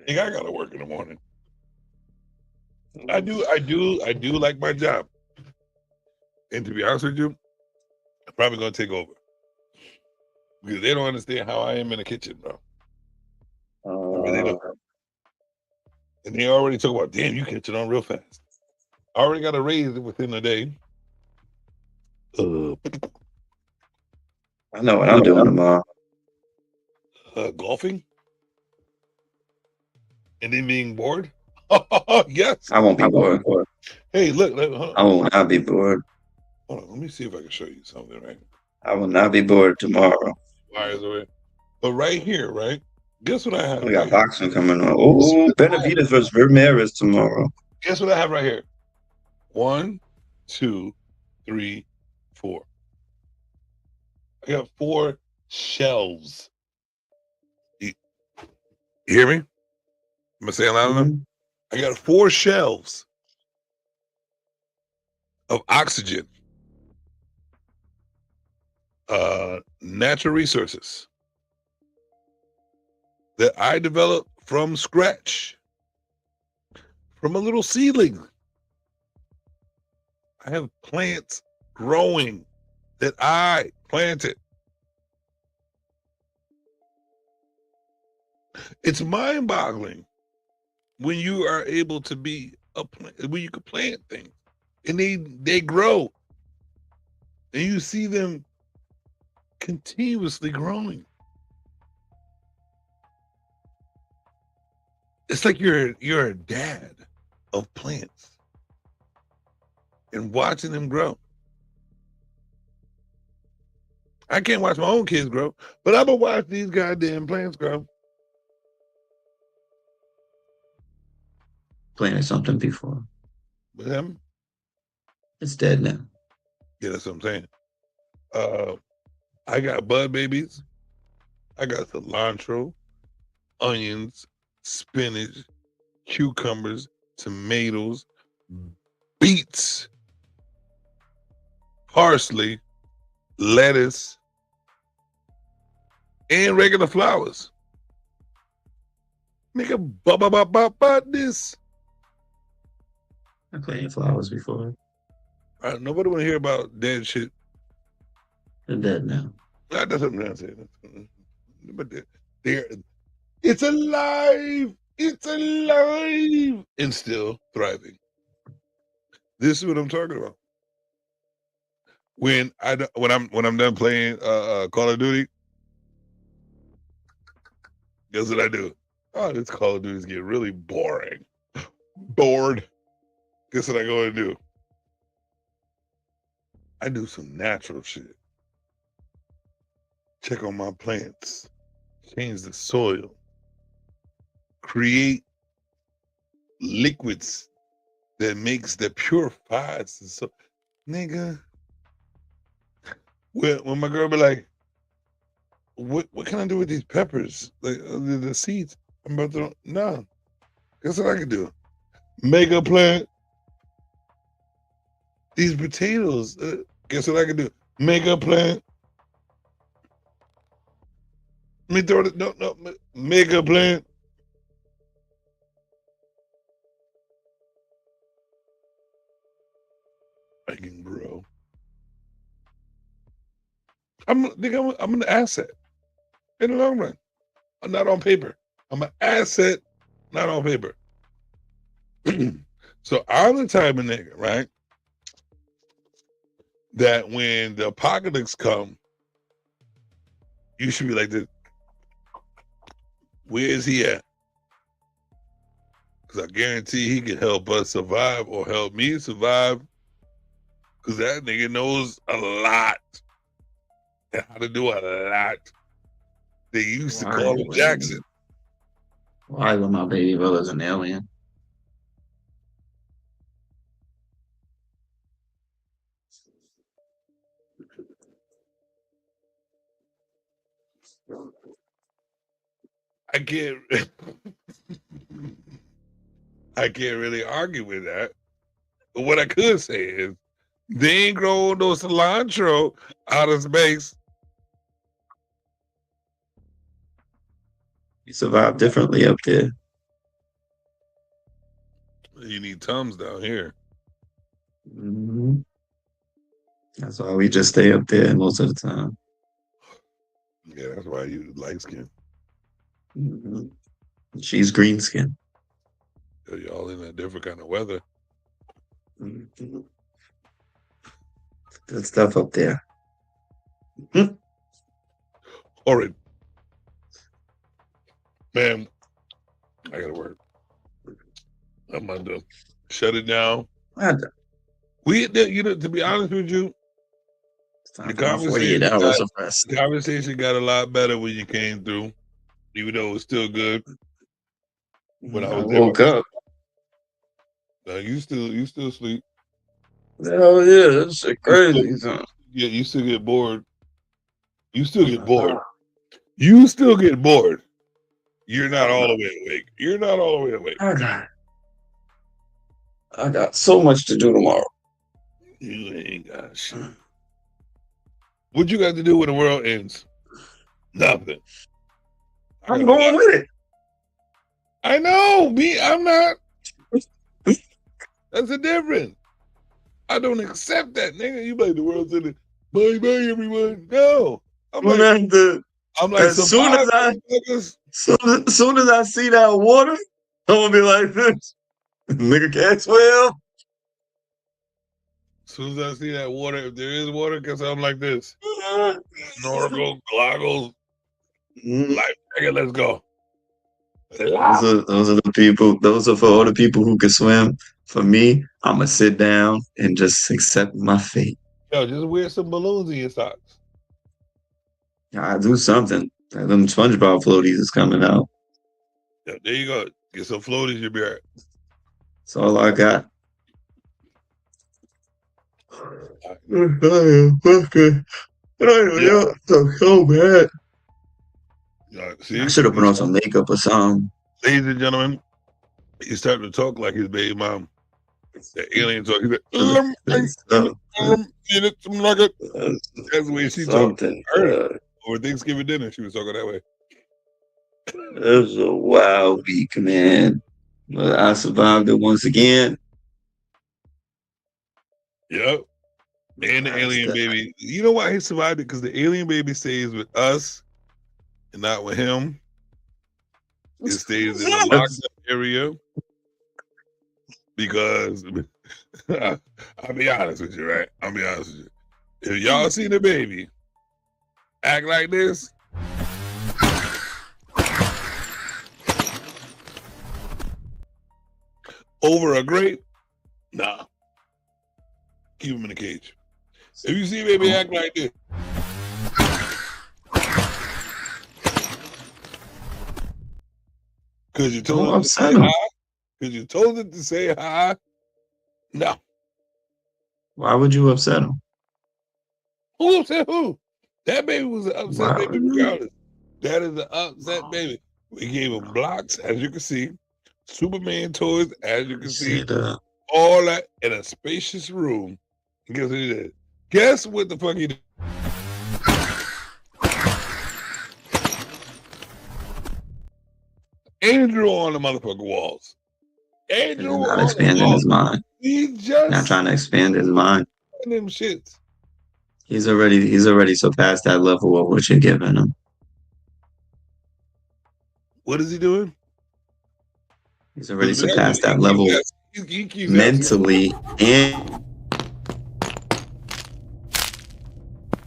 I gotta work in the morning. I do like my job. And to be honest with you, I'm probably gonna take over. Because they don't understand how I am in the kitchen, bro. I really don't. And they already talk about, damn, you catch it on real fast. I already got a raise within a day. I know what I'm doing tomorrow. Golfing? And then being bored? Yes. I won't be bored. Hey, look. I will not be bored. Hold on, let me see if I can show you something, right? I will not be bored tomorrow. Wires away. But right here, right? Guess what I have? We got boxing coming on. Oh, Benavidez versus Ramirez tomorrow. Guess what I have right here? 1, 2, 3, 4. I got 4 shelves. You hear me? Am I saying loud enough? I got 4 shelves of oxygen, natural resources that I developed from scratch, from a little seedling. I have plants growing that I planted. It's mind-boggling when you are able to be when you can plant things and they grow and you see them continuously growing. It's like you're a dad of plants and watching them grow. I can't watch my own kids grow, but I'm gonna watch these goddamn plants grow. Planted something before. With him? It's dead now. Yeah, that's what I'm saying. I got bud babies. I got cilantro, onions, spinach, cucumbers, tomatoes, beets, parsley, lettuce, and regular flowers. Nigga, this. I planted flowers before. Nobody want to hear about dead shit. They're dead now. That's what I'm trying to say. But it's alive. It's alive and still thriving. This is what I'm talking about. when I'm done playing Call of Duty, guess what I do? Oh, this Call of Duty is getting really boring. Bored. Guess what I go and do? I do some natural shit. Check on my plants. Change the soil. Create liquids that purifies the soil. Nigga. When my girl be like, what can I do with these peppers? Like the seeds. I'm about to no. Guess what I can do? Make a plant. These potatoes. Guess what I can do? Make a plant. Let me throw it. No. Make a plant. I can grow. I'm an asset in the long run. I'm not on paper. I'm an asset, not on paper. So I'm the type of nigga, right? That when the apocalypse come, you should be like this. Where is he at? Because I guarantee he can help us survive or help me survive. Because that nigga knows a lot. And how to do a lot. They used to call him Jackson. Why would my baby brother's an alien? I can't really argue with that. But what I could say is they ain't growing no cilantro out of space. We survive differently up there. You need Tums down here. Mm-hmm. That's why we just stay up there most of the time. Yeah, that's why you light skin. Mm-hmm. She's green skin. Y'all in a different kind of weather. Mm-hmm. Good stuff up there. All right. Man, I gotta work. I'm about to shut it down. To be honest with you, the conversation got a lot better when you came through, even though it was still good. When I woke up. You still sleep. Hell yeah, that's shit crazy. You still get bored. You still get bored. You still get bored. You're not all the way awake. You're not all the way awake. I got so much to do tomorrow. You ain't got shit. What you got to do when the world ends? Nothing. I'm going with it. I know. I'm not. That's the difference. I don't accept that, nigga. You like the world's ending. Bye bye, everyone. No. I'm like as soon as I see that water, I'm gonna be like this. Nigga can't swim. As soon as I see that water, if there is water, guess I'm like this. Snorkel, goggles, life jacket, let's go. Those are the people. Those are for all the people who can swim. For me, I'm gonna sit down and just accept my fate. Yo, just wear some balloons in your socks. I do something. Them SpongeBob floaties is coming out. Yeah, there you go. Get some floaties, you'll be all right. That's all I got. So bad. See? I should have put on some makeup or something. Ladies and gentlemen, he's starting to talk like his baby mom. The alien talk. He's like, that's the way she talked. Over Thanksgiving dinner, she was talking that way. It was a wild week, man. But I survived it once again. Yep. And the alien baby. You know why he survived it? Because the alien baby stays with us and not with him. It stays in the locked up area. Because I'll be honest with you, right? I'll be honest with you. If y'all see the baby act like this, over a grape, nah. Keep him in the cage. If you see a baby act like this, because you told him to say hi, because you told it to say hi, no. Why would you upset him? Who upset who? That baby was an upset Why baby would you? regardless. That is an upset baby. We gave him blocks, as you can see, Superman toys, as you can see, all that in a spacious room. And guess what he did? Guess what the fuck he did? Andrew on the motherfucking walls. Andrew Not on the expanding walls. his mind. He just Not trying to expand his mind. them shits. He's already surpassed that level of what you're giving him. What is he doing? He's already surpassed that level He keeps mentally and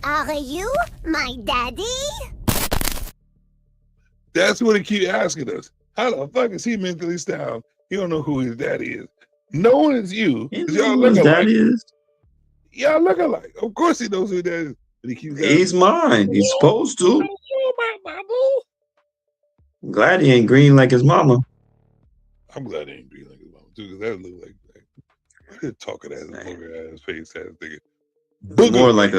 Are you my daddy? That's what he keep asking us. How the fuck is he mentally sound? He don't know who his daddy is. Knowing it's you, he 'cause knows y'all who look his alike. daddy is. Y'all look alike. Of course he knows who that is. But he keeps He's asking, mine. He's supposed to. "Oh, my boo." I'm glad he ain't green like his mama. I'm glad he ain't green like his mama too, because that look like talking ass, booger ass, face ass nigga. More like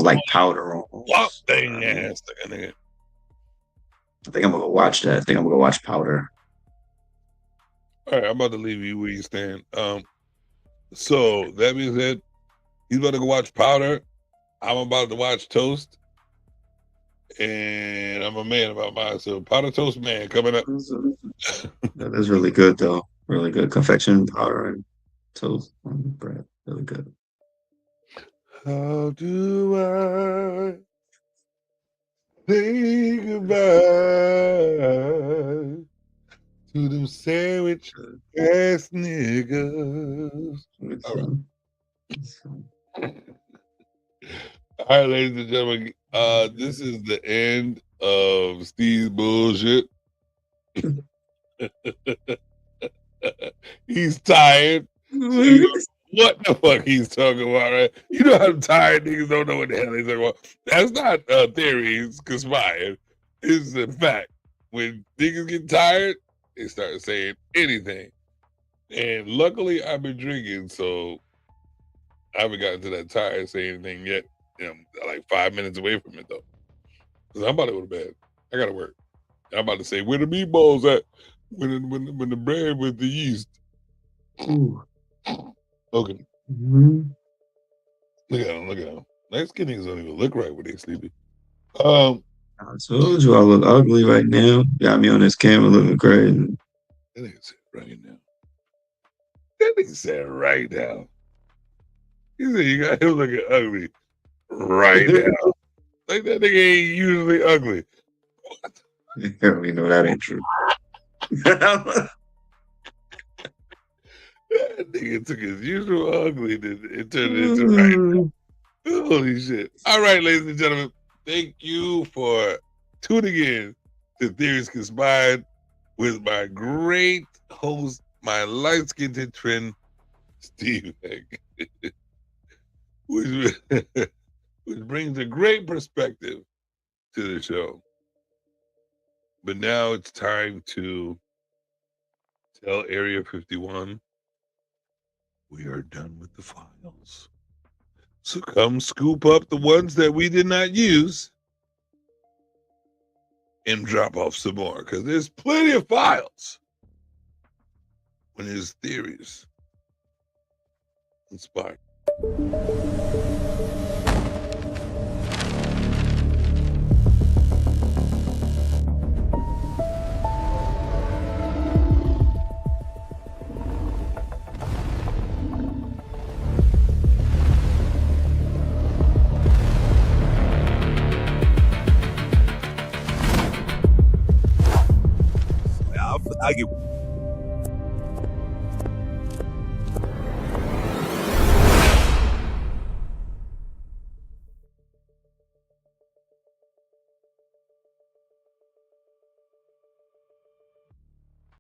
like powder almost. What thing ass nigga. I think I'm gonna go watch that. I think I'm gonna go watch Powder. All right, I'm about to leave you where you stand. So that being said, he's about to go watch Powder. I'm about to watch Toast. And I'm a man about mine. So Powder Toast Man coming up. That is really good though. Really good. Confection powder and toast on bread. Really good. How do I say goodbye to them sandwich ass niggas? All right. All right, ladies and gentlemen, this is the end of Steve's bullshit. He's tired. So you know what the fuck he's talking about, right? You know how tired niggas don't know what the hell he's talking about. That's not theories conspired. It's a fact. When niggas get tired, they start saying anything. And luckily, I've been drinking, so I haven't gotten to that tired saying anything yet. I'm like 5 minutes away from it though, because I'm about to go to bed. I gotta work. I'm about to say where the meatballs at when the bread with the yeast. Ooh. Okay. Mm-hmm. Look at him. Look at him. Light skinned niggas don't even look right when they sleepy. I told you I look ugly right now. Got me on this camera looking crazy. That nigga said right now. That nigga said right now. He said you got him looking ugly right now. Like that nigga ain't usually ugly. We know that ain't true. That nigga took his usual ugly and turned it into right now. Holy shit. All right, ladies and gentlemen, thank you for tuning in to Theories Conspired with my great host, my light-skinned friend, Steve Heck. which brings a great perspective to the show. But now it's time to tell Area 51 we are done with the files. So come scoop up the ones that we did not use and drop off some more, because there's plenty of files when there's theories inspired. I get